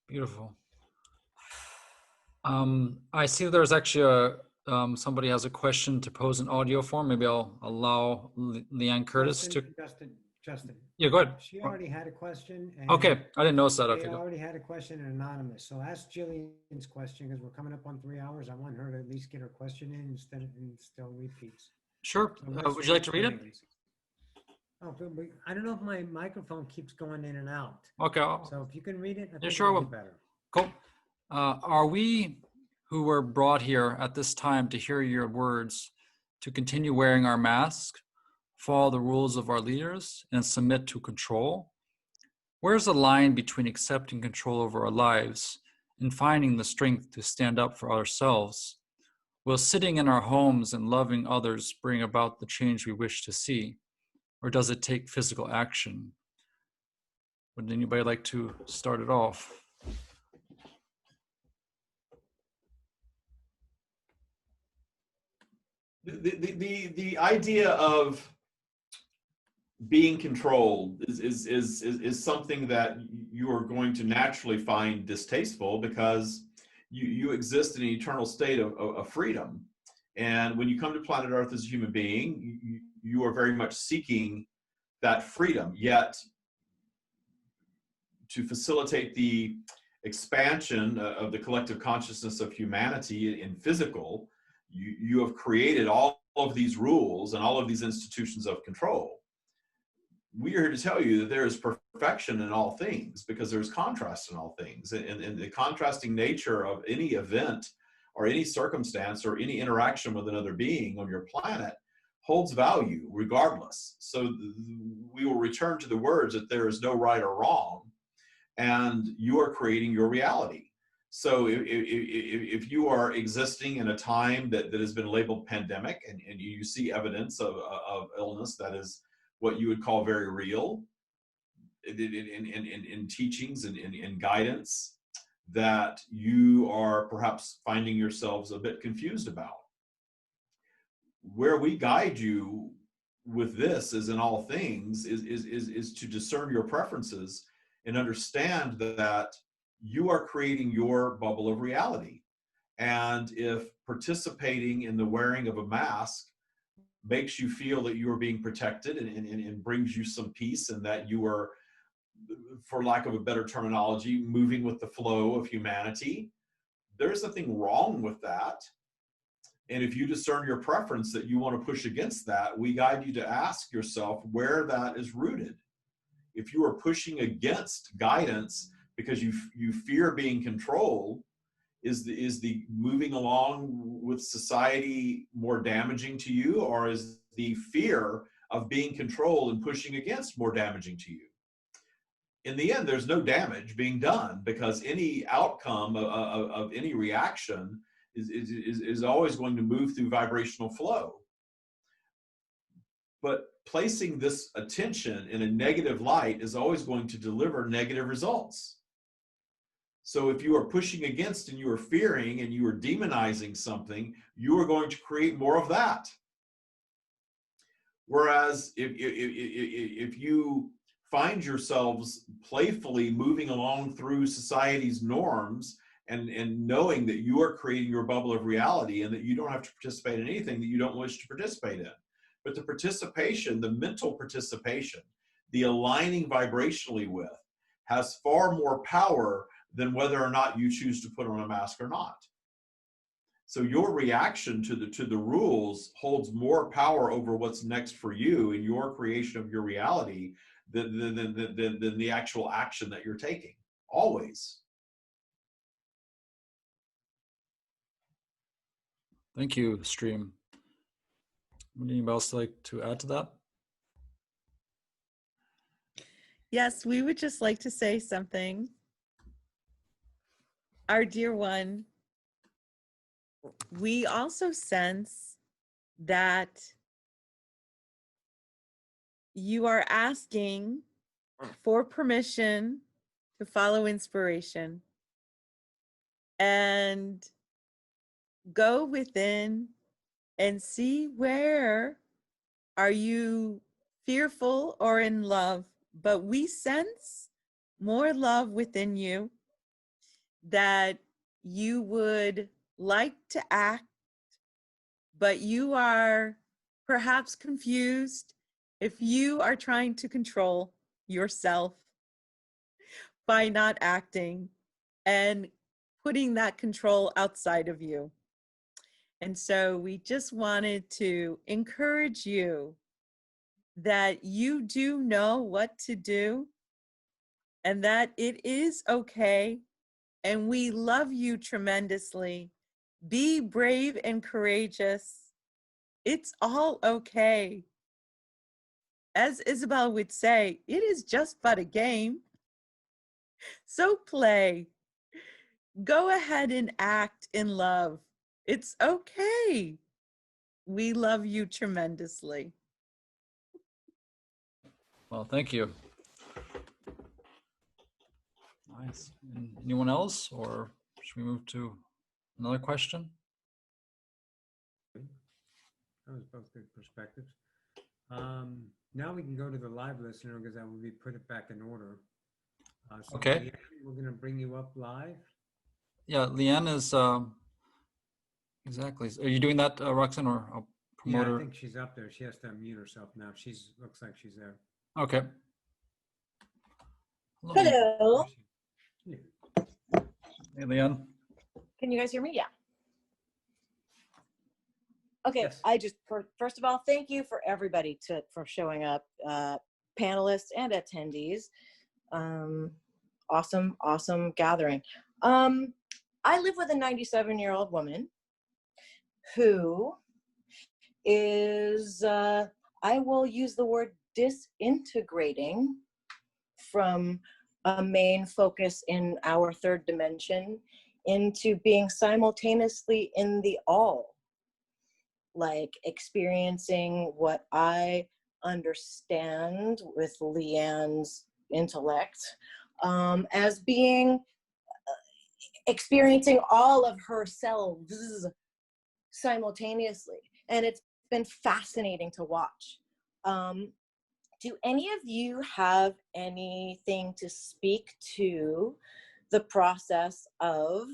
Beautiful. I see there's actually somebody has a question to pose in audio form. Maybe I'll allow Leanne Curtis to. Justin. Yeah, go ahead. She already had a question. And Okay, I didn't notice that. They Okay, go. already had a question and anonymous. So ask Jillian's question because we're coming up on 3 hours. I want her to at least get her question in instead of and still repeats. Sure. So let's Would you like to read it? Jillian's. Oh, but I don't know if my microphone keeps going in and out. Okay. So if you can read it, I Yeah, think sure. it'll Will. be better. Cool. Are we who were brought here at this time to hear your words to continue wearing our mask, follow the rules of our leaders, and submit to control? Where's the line between accepting control over our lives and finding the strength to stand up for ourselves? Will sitting in our homes and loving others bring about the change we wish to see? Or does it take physical action? Would anybody like to start it off? The idea of being controlled is something that you are going to naturally find distasteful because you exist in an eternal state of freedom. And when you come to planet Earth as a human being, you are very much seeking that freedom. Yet, to facilitate the expansion of the collective consciousness of humanity in physical, you have created all of these rules and all of these institutions of control. We are here to tell you that there is perfection in all things because there's contrast in all things. And the contrasting nature of any event or any circumstance or any interaction with another being on your planet holds value regardless. So we will return to the words that there is no right or wrong, and you are creating your reality. So if you are existing in a time that has been labeled pandemic and you see evidence of illness that is what you would call very real in teachings and in guidance that you are perhaps finding yourselves a bit confused about. Where we guide you with this, as in all things, is to discern your preferences and understand that you are creating your bubble of reality. And if participating in the wearing of a mask makes you feel that you are being protected and brings you some peace and that you are, for lack of a better terminology, moving with the flow of humanity, there's nothing wrong with that. And if you discern your preference that you want to push against that, we guide you to ask yourself where that is rooted. If you are pushing against guidance because you fear being controlled, is the moving along with society more damaging to you, or is the fear of being controlled and pushing against more damaging to you? In the end, there's no damage being done because any outcome of any reaction is always going to move through vibrational flow. But placing this attention in a negative light is always going to deliver negative results. So if you are pushing against and you are fearing and you are demonizing something, you are going to create more of that. Whereas if you find yourselves playfully moving along through society's norms and knowing that you are creating your bubble of reality and that you don't have to participate in anything that you don't wish to participate in. But the participation, the mental participation, the aligning vibrationally with, has far more power than whether or not you choose to put on a mask or not. So your reaction to the rules holds more power over what's next for you in your creation of your reality than the actual action that you're taking, always. Thank you, Stream. Would anybody else like to add to that? Yes, we would just like to say something. Our dear one, we also sense that you are asking for permission to follow inspiration and go within and see where are you fearful or in love. But we sense more love within you, that you would like to act but you are perhaps confused if you are trying to control yourself by not acting and putting that control outside of you. And so we just wanted to encourage you that you do know what to do and that it is okay. And we love you tremendously. Be brave and courageous. It's all okay. As Isabelle would say, it is just but a game. So play. Go ahead and act in love. It's okay. We love you tremendously. Well, thank you. Nice. Anyone else, or should we move to another question? That was both good perspectives. Now we can go to the live listener because that will be put it back in order. So Okay. Leanne, we're going to bring you up live. Yeah, Leanne is exactly. Are you doing that, Roxanne, or I'll promote Yeah, her? I think she's up there. She has to unmute herself now. She's looks like she's there. Okay. Hello. Yeah. Hey, Leanne. Can you guys hear me? Yeah. Okay. Yes. I just first of all, thank you for everybody for showing up, panelists and attendees. Awesome gathering. I live with a 97-year-old woman who is, I will use the word disintegrating from a main focus in our third dimension into being simultaneously in the all, like experiencing what I understand with Leanne's intellect as being experiencing all of herself simultaneously. And it's been fascinating to watch. Do any of you have anything to speak to the process of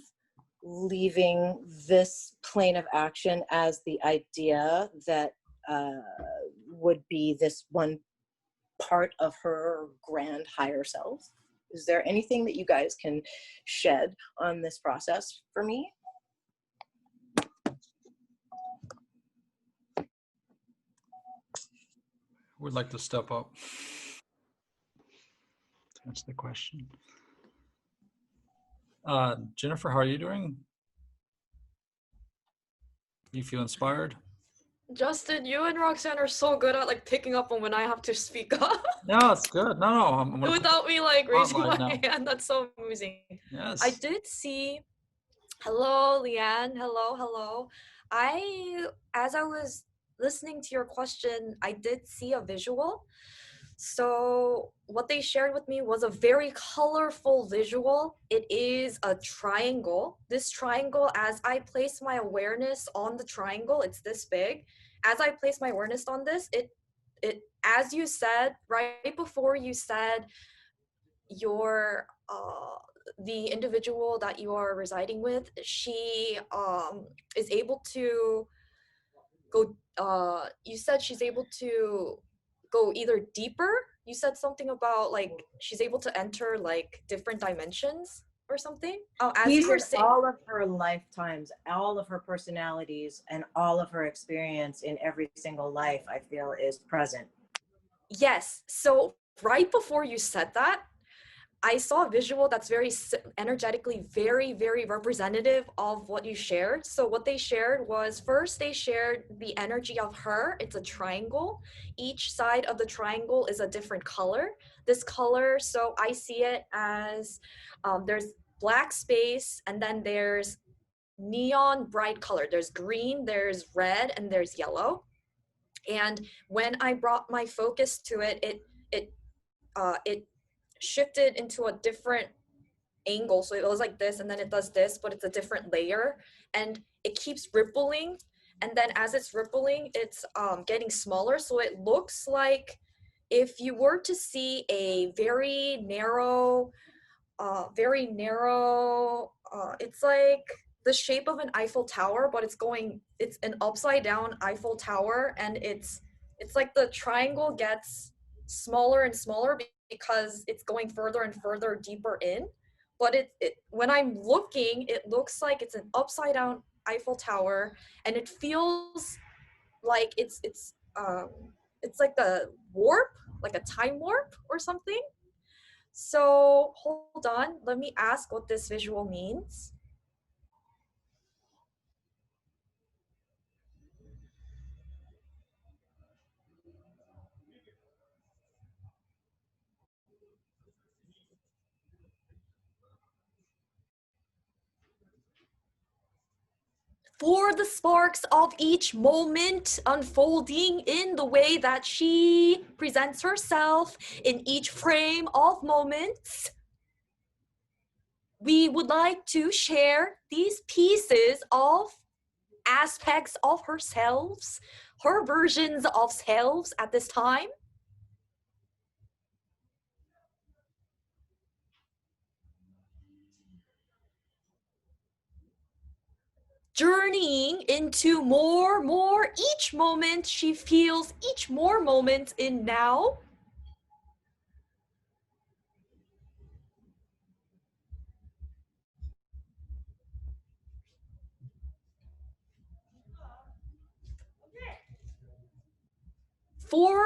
leaving this plane of action as the idea that would be this one part of her grand higher self? Is there anything that you guys can shed on this process for me? Would like to step up to answer the question. Jennifer, how are you doing? Do you feel inspired? Justin, you and Roxanne are so good at like picking up on when I have to speak up No, it's good. No, I'm gonna put without me like raising spotlight my now. hand. That's so amusing. Yes. I did see. Hello, Leanne. Hello. As I was listening to your question, I did see a visual. So what they shared with me was a very colorful visual. It is a triangle. This triangle, as I place my awareness on the triangle, it's this big. As I place my awareness on this, it as you said, right before you said your the individual that you are residing with, she is able to go, you said she's able to go either deeper. You said something about like she's able to enter like different dimensions or something. Oh, as you were saying, all of her lifetimes, all of her personalities, and all of her experience in every single life, I feel, is present. yes. So right before you said that, I saw a visual that's very energetically very representative of what you shared. So what they shared was, first they shared the energy of her. It's a triangle. Each side of the triangle is a different color. This color, so I see it as there's black space, and then there's neon bright color. There's green, there's red, and there's yellow. And when I brought my focus to it, it shifted into a different angle. So it was like this, and then it does this, but it's a different layer, and it keeps rippling. And then as it's rippling, it's getting smaller. So it looks like if you were to see a very narrow, it's like the shape of an Eiffel Tower, but it's an upside down Eiffel Tower, and it's like the triangle gets smaller and smaller because it's going further and further deeper in. But it when I'm looking, it looks like it's an upside down Eiffel Tower, and it feels like it's like a warp, like a time warp or something. So hold on, let me ask what this visual means. For the sparks of each moment unfolding in the way that she presents herself in each frame of moments, we would like to share these pieces of aspects of herself, her versions of selves at this time. Journeying into more each moment she feels, each more moment in now. For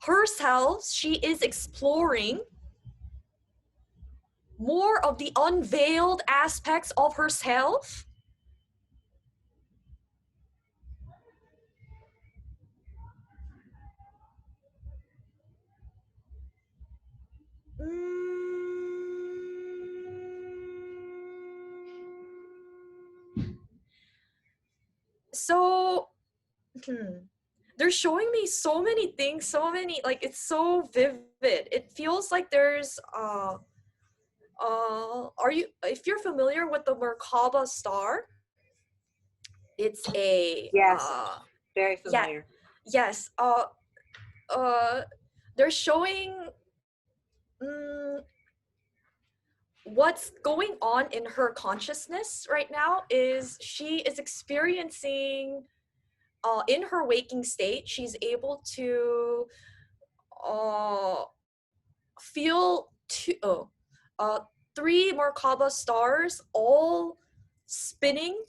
herself, she is exploring more of the unveiled aspects of herself. So, they're showing me so many things, so many, like, it's so vivid. It feels like there's, if you're familiar with the Merkaba star, it's a, Yes, very familiar. yes, they're showing what's going on in her consciousness right now is she is experiencing, in her waking state, she's able to feel three Merkaba stars all spinning,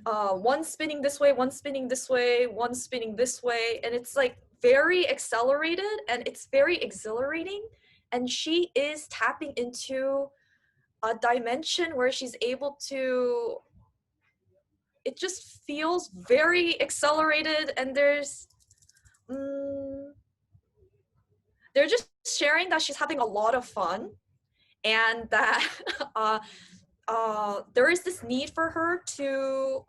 one spinning this way, one spinning this way, one spinning this way, and it's like very accelerated and it's very exhilarating, and she is tapping into a dimension where she's able to, it just feels very accelerated, and they're just sharing that she's having a lot of fun, and that there is this need for her to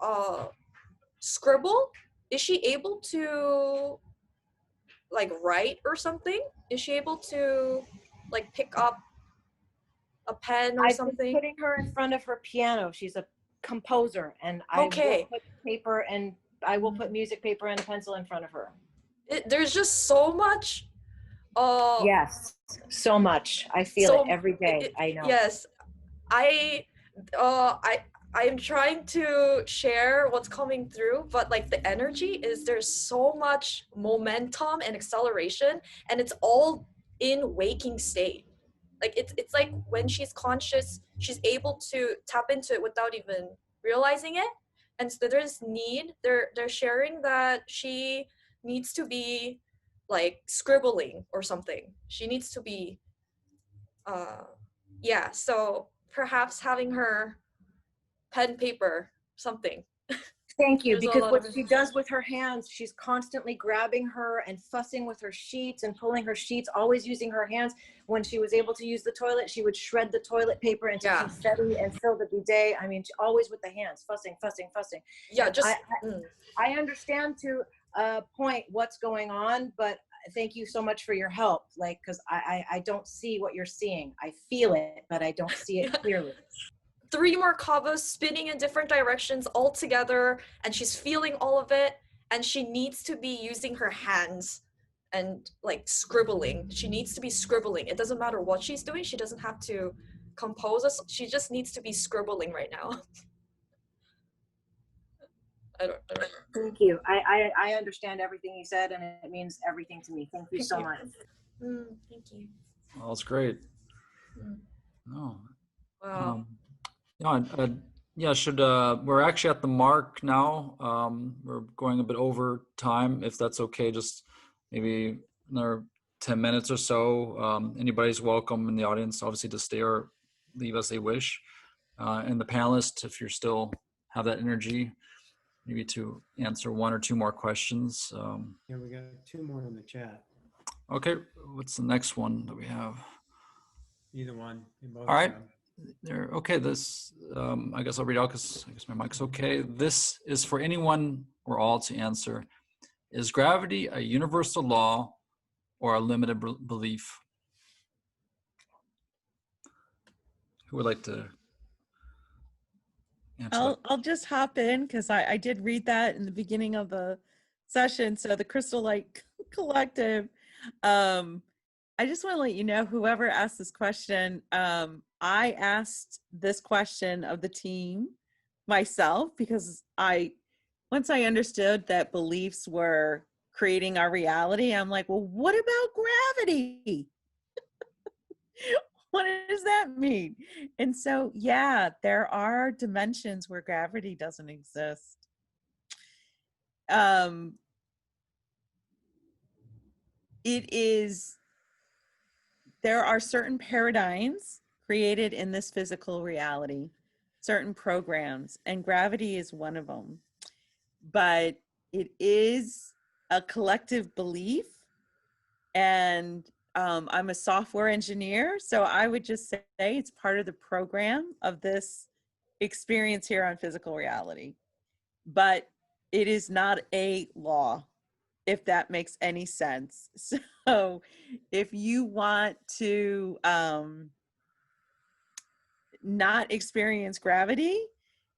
scribble. Is she able to like write or something? Is she able to like pick up a pen or I've something? been putting her in front of her piano. She's a composer, and I will put paper and I will put music paper and a pencil in front of her. There's just so much. Yes, so much. I feel it every day. I know. Yes, I'm trying to share what's coming through, but like the energy is, there's so much momentum and acceleration, and it's all in waking state. Like it's like when she's conscious, she's able to tap into it without even realizing it. And so there's need, they're sharing that she needs to be like scribbling or something. She needs to be so perhaps having her pen, paper, something. Thank you. There's a Because lot what of she does with her hands, she's constantly grabbing her and fussing with her sheets and pulling her sheets, always using her hands. When she was able to use the toilet, she would shred the toilet paper into confetti and fill the bidet. I mean, always with the hands, fussing. Yeah, and just I understand to a point what's going on, but thank you so much for your help. Like, because I don't see what you're seeing. I feel it, but I don't see it clearly. 3 Merkabas spinning in different directions all together, and she's feeling all of it, and she needs to be using her hands and like scribbling. She needs to be scribbling. It doesn't matter what she's doing. She doesn't have to compose us. She just needs to be scribbling right now. I don't know. Thank you. I understand everything you said, and it means everything to me. Thank you so much. Thank you. Oh, that's great. Mm. No. Wow. Yeah, we're actually at the mark now. We're going a bit over time, if that's okay, just maybe another 10 minutes or so. Anybody's welcome in the audience, obviously, to stay or leave as they wish. And the panelists, if you're still have that energy, maybe to answer one or two more questions. Yeah, we got 2 more in the chat. Okay, what's the next one that we have? Either one. You both All right. grab. There. Okay, this, I guess I'll read out because I guess my mic's okay. This is for anyone or all to answer. Is gravity a universal law or a limited belief? Who would like to answer that? I'll just hop in because I did read that in the beginning of the session. So the Crystal Light Collective. I just want to let you know, whoever asked this question, I asked this question of the team myself because once I understood that beliefs were creating our reality, I'm like, well, what about gravity? What does that mean? And so, yeah, there are dimensions where gravity doesn't exist. There are certain paradigms created in this physical reality, certain programs, and gravity is one of them. But it is a collective belief, and I'm a software engineer, so I would just say it's part of the program of this experience here on physical reality. But it is not a law, if that makes any sense. So if you want to not experience gravity,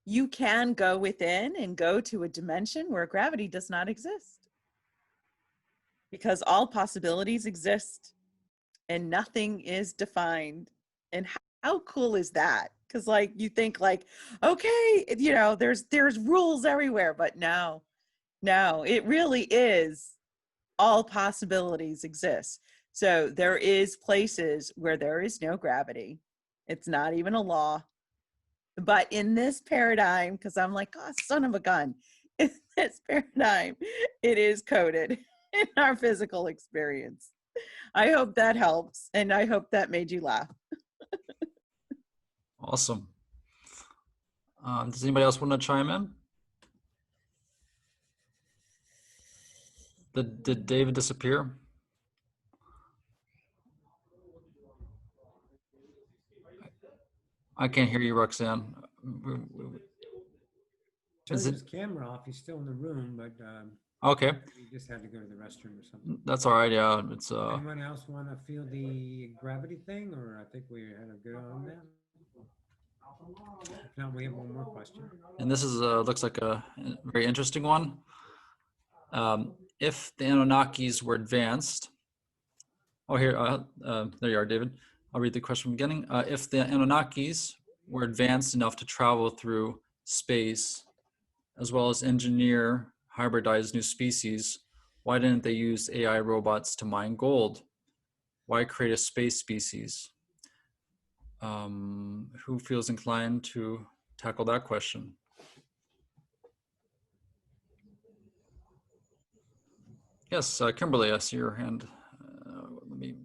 you can go within and go to a dimension where gravity does not exist, because all possibilities exist and nothing is defined. And how cool is that? Because like you think like, okay, there's rules everywhere, but no, it really is, all possibilities exist. So there is places where there is no gravity. It's not even a law. But in this paradigm, because I'm like, oh, son of a gun, in this paradigm, it is coded in our physical experience. I hope that helps, and I hope that made you laugh. Awesome. Does anybody else want to chime in? Did David disappear? I can't hear you, Roxanne. Turned his camera off. He's still in the room, but Okay, he just had to go to the restroom or something. that's all right. Yeah, it's Anyone else want to feel the gravity thing, or I think we had a good on that? If not, we have one more question. and this is looks like a very interesting one. If the Anunnakis were advanced, there you are, David. I'll read the question from the beginning. If the Anunnakis were advanced enough to travel through space, as well as engineer hybridized new species, why didn't they use AI robots to mine gold? Why create a space species? Who feels inclined to tackle that question? Yes, Kimberley, I see your hand.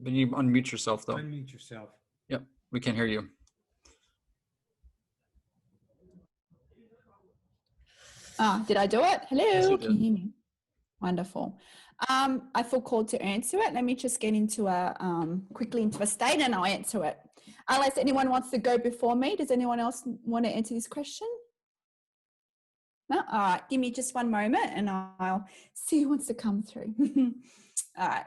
Can you unmute yourself, though? Unmute yourself. Yep, we can hear you. Did I do it? Yes, Hello, you can you did. hear me? Wonderful. I feel called to answer it. Let me just get into quickly into a state and I'll answer it. Unless anyone wants to go before me. Does anyone else want to answer this question? No? All right, give me just one moment and I'll see who wants to come through. All right.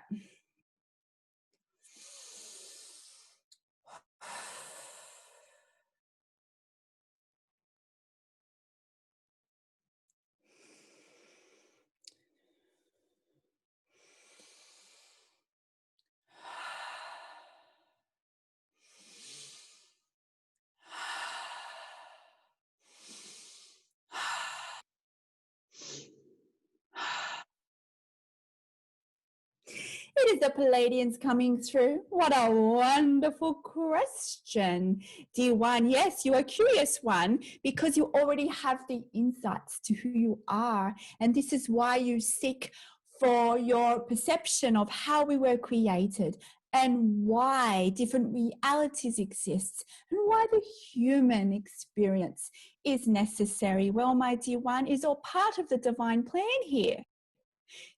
It is the Palladians coming through. What a wonderful question. Dear one, yes, you are a curious one because you already have the insights to who you are. And this is why you seek for your perception of how we were created and why different realities exist and why the human experience is necessary. Well, my dear one, is all part of the divine plan here.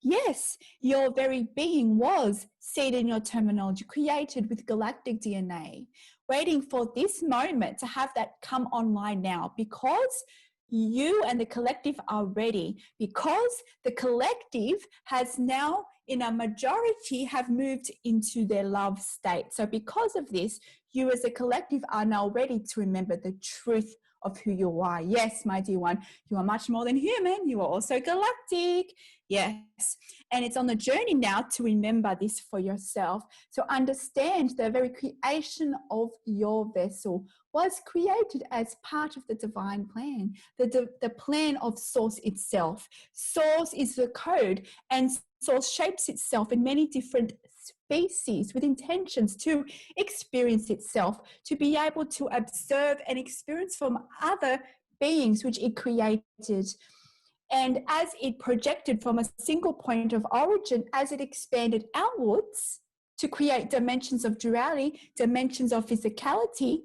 Yes, your very being was, said in your terminology, created with galactic DNA, waiting for this moment to have that come online now because you and the collective are ready, because the collective has now, in a majority, have moved into their love state. So because of this, you as a collective are now ready to remember the truth of who you are. Yes, my dear one, you are much more than human. You are also galactic. Yes. And it's on the journey now to remember this for yourself, to understand the very creation of your vessel was created as part of the divine plan, the plan of Source itself. Source is the code, and Source shapes itself in many different species with intentions to experience itself, to be able to observe and experience from other beings which it created. And as it projected from a single point of origin, as it expanded outwards to create dimensions of duality, dimensions of physicality,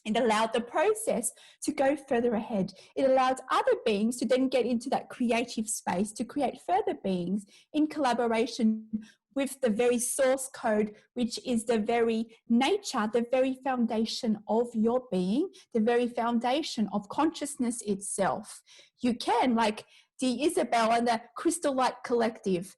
it allowed the process to go further ahead. It allowed other beings to then get into that creative space to create further beings in collaboration with the very source code, which is the very nature, the very foundation of your being, the very foundation of consciousness itself. You can, like the Isabelle and the Crystal Light Collective,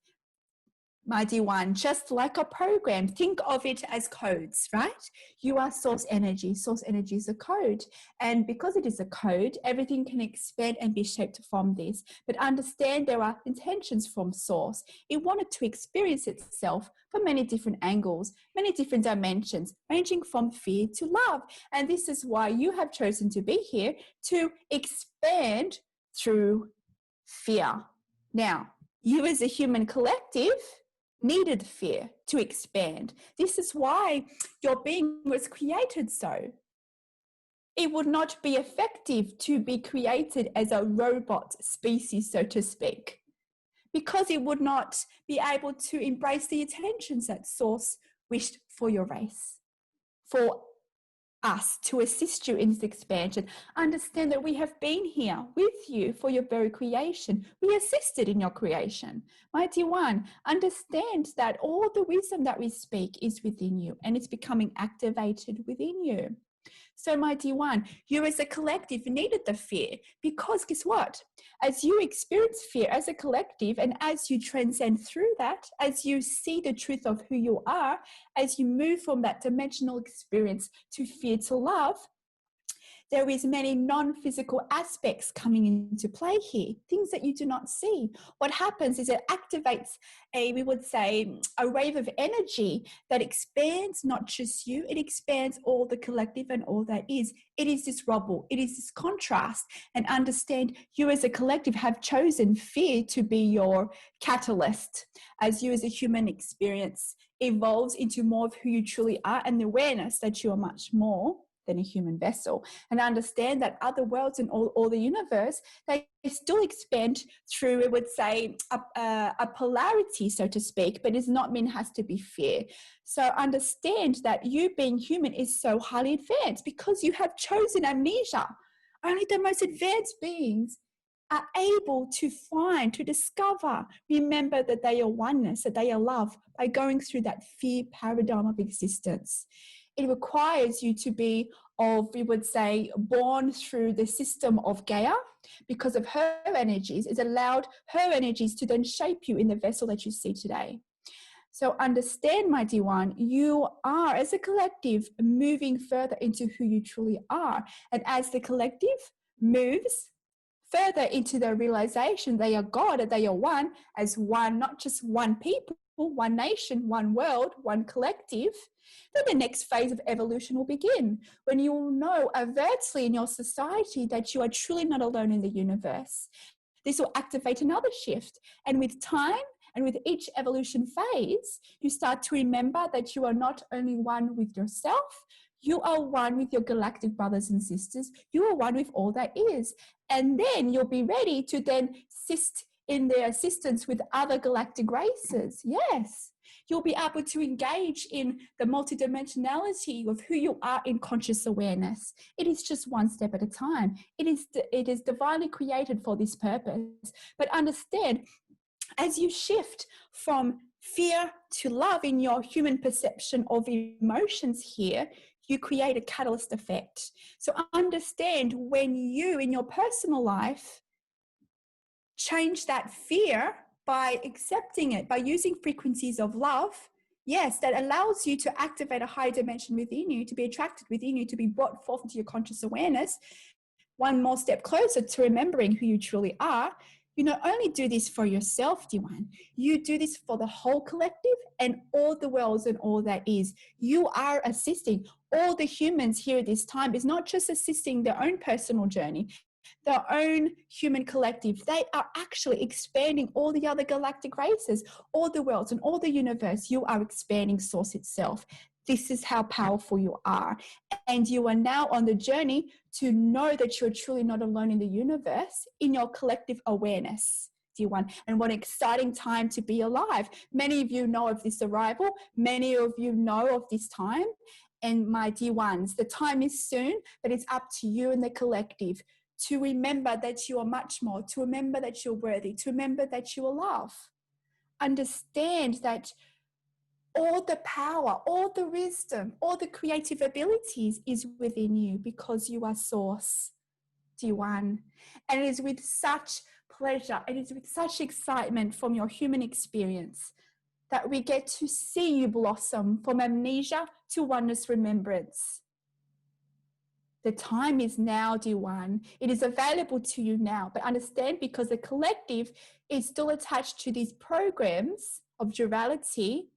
my dear one, just like a program, think of it as codes, right? You are source energy. Source energy is a code. And because it is a code, everything can expand and be shaped from this. But understand there are intentions from source. It wanted to experience itself from many different angles, many different dimensions, ranging from fear to love. And this is why you have chosen to be here, to expand through fear. Now, you as a human collective needed fear to expand. This is why your being was created so. It would not be effective to be created as a robot species, so to speak, because it would not be able to embrace the intentions that Source wished for your race, for us to assist you in this expansion. Understand that we have been here with you for your very creation. We assisted in your creation. My dear one, understand that all the wisdom that we speak is within you and it's becoming activated within you. So my dear one, you as a collective needed the fear because guess what? As you experience fear as a collective and as you transcend through that, as you see the truth of who you are, as you move from that dimensional experience to fear to love, there is many non-physical aspects coming into play here, things that you do not see. What happens is it activates we would say, a wave of energy that expands not just you, it expands all the collective and all that is. It is this rubble, it is this contrast. And understand you as a collective have chosen fear to be your catalyst as you as a human experience evolves into more of who you truly are and the awareness that you are much more than a human vessel, and understand that other worlds and all the universe, they still expand through, it would say, a polarity, so to speak, but it's not mean has to be fear. So understand that you being human is so highly advanced because you have chosen amnesia. Only the most advanced beings are able to find, to discover, remember that they are oneness, that they are love by going through that fear paradigm of existence. It requires you to be we would say, born through the system of Gaia because of her energies. It's allowed her energies to then shape you in the vessel that you see today. So understand, my dear one, you are, as a collective, moving further into who you truly are. And as the collective moves further into the realization they are God and they are one, as one, not just one people, one nation, one world, one collective, then the next phase of evolution will begin, when you will know overtly in your society that you are truly not alone in the universe. This will activate another shift. And with time And with each evolution phase, you start to remember that you are not only one with yourself, you are one with your galactic brothers and sisters. You are one with all that is. And then you'll be ready to then assist in their assistance with other galactic races. Yes. You'll be able to engage in the multidimensionality of who you are in conscious awareness. It is just one step at a time. It is divinely created for this purpose. But understand, as you shift from fear to love in your human perception of emotions here, you create a catalyst effect. So understand, when you, in your personal life, change that fear by accepting it, by using frequencies of love, yes, that allows you to activate a higher dimension within you, to be attracted within you, to be brought forth into your conscious awareness, one more step closer to remembering who you truly are. You not only do this for yourself, D1, you do this for the whole collective and all the worlds and all that is. You are assisting all the humans here at this time. Is not just assisting their own personal journey, their own human collective. They are actually expanding all the other galactic races, all the worlds and all the universe. You are expanding source itself. This is how powerful you are. And you are now on the journey to know that you're truly not alone in the universe, in your collective awareness, D1. And what an exciting time to be alive. Many of you know of this arrival. Many of you know of this time. And my D1s, the time is soon, but it's up to you and the collective to remember that you are much more, to remember that you're worthy, to remember that you are love. Understand that all the power, all the wisdom, all the creative abilities is within you because you are source, D1. And it is with such pleasure, it is with such excitement from your human experience that we get to see you blossom from amnesia to oneness remembrance. The time is now, D1. It is available to you now. But understand, because the collective is still attached to these programs of duality,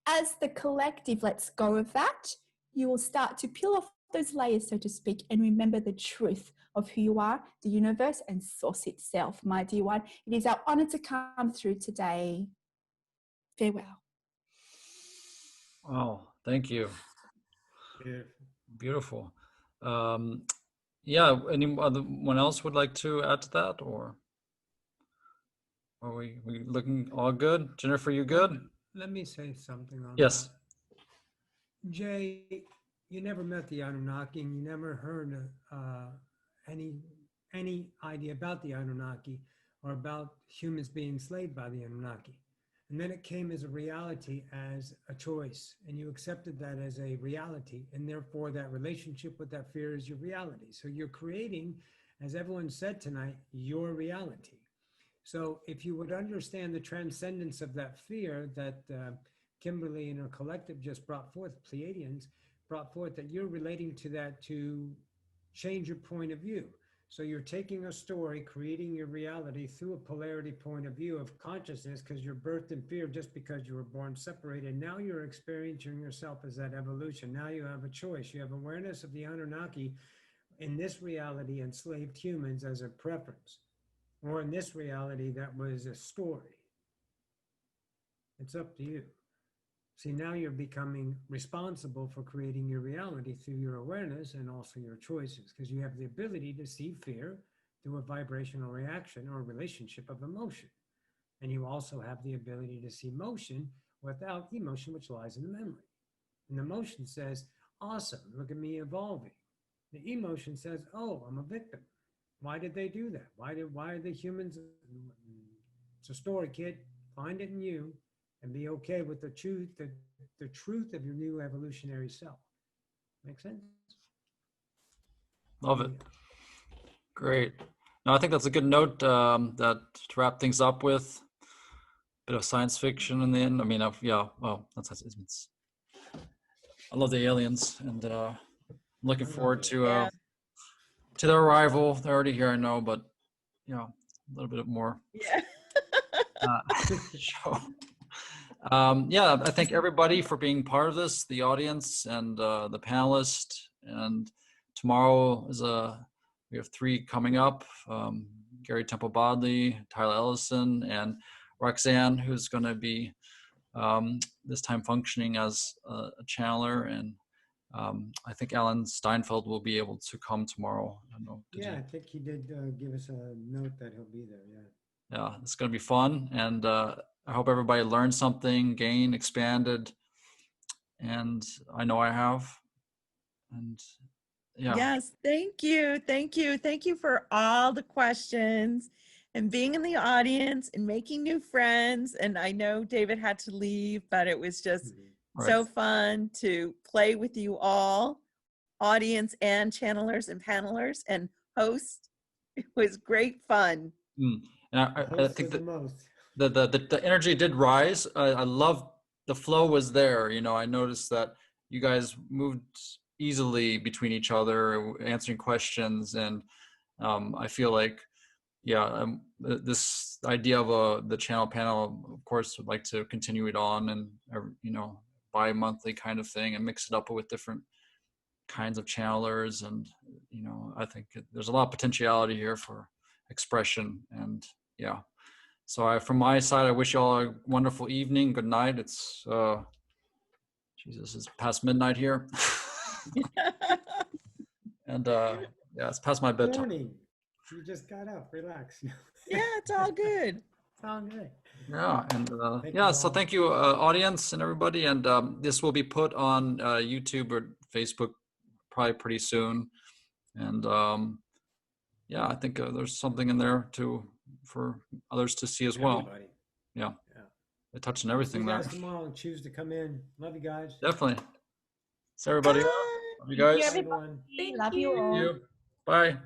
as the collective lets go of that, you will start to peel off those layers, so to speak, and remember the truth of who you are, the universe, and source itself, my dear one. It is our honor to come through today. Farewell. Oh, thank you. Yeah. Beautiful. Yeah, anyone else would like to add to that, or are we looking all good? Jennifer, you good? Let me say something on Yes. that. Jay, you never met the Anunnaki, and you never heard any idea about the Anunnaki or about humans being enslaved by the Anunnaki. And then it came as a reality, as a choice, and you accepted that as a reality, and therefore that relationship with that fear is your reality. So you're creating, as everyone said tonight, your reality. So if you would understand the transcendence of that fear that Kimberley and her collective just brought forth, Pleiadians brought forth, that you're relating to that to change your point of view. So you're taking a story, creating your reality through a polarity point of view of consciousness, because you're birthed in fear just because you were born separated. Now you're experiencing yourself as that evolution. Now you have a choice. You have awareness of the Anunnaki in this reality, enslaved humans as a preference. Or in this reality, that was a story. It's up to you. See, now you're becoming responsible for creating your reality through your awareness and also your choices, because you have the ability to see fear through a vibrational reaction or relationship of emotion. And you also have the ability to see motion without emotion, which lies in the memory. And the motion says, awesome, look at me evolving. The emotion says, oh, I'm a victim. Why did they do that? Why are the humans? It's a story, kid. Find it in you and be okay with the truth of your new evolutionary self. Make sense? Love it. Great. No, I think that's a good note that to wrap things up with. Bit of science fiction in the end. I mean, yeah, well, it's I love the aliens, and I'm looking forward to their arrival. They're already here, I know, but a little bit more. Yeah. Show. Yeah, I thank everybody for being part of this, the audience and the panelists. And tomorrow we have 3 coming up: Gary Temple Bodley, Tyler Ellison, and Roxanne, who's going to be this time functioning as a channeler, and I think Alan Steinfeld will be able to come tomorrow. I don't know. Yeah, I think he did give us a note that he'll be there. Yeah. Yeah, it's going to be fun, and I hope everybody learned something, gained, expanded, and I know I have. And yeah. Yes, thank you. Thank you. Thank you for all the questions and being in the audience and making new friends. And I know David had to leave, but it was just Right. so fun to play with you all, audience and channelers and panelers and hosts. It was great fun. And I Host think was the that most. the energy did rise. I love the flow was there. You know, I noticed that you guys moved easily between each other, answering questions, and I feel like, yeah, this idea of the channel panel, of course, would like to continue it on, and you know, bi-monthly kind of thing, and mix it up with different kinds of channelers. And you know, I think there's a lot of potentiality here for expression. And yeah, so from my side, I wish you all a wonderful evening. Good night. It's Jesus, it's past midnight here. And yeah, it's past my bedtime. Morning. You just got up. Relax. Yeah, it's all good. It's all good. Yeah, and Thank yeah, you so all. thank you, audience and everybody. And this will be put on YouTube or Facebook probably pretty soon. And yeah, I think there's something in there for others to see as well. Everybody. Yeah, Yeah. they're touching See everything you there. guys tomorrow and choose to come in. Love you guys. Definitely. So everybody, Bye. love you guys. Thank you, everybody. Everyone. Love you all. Thank you. Bye.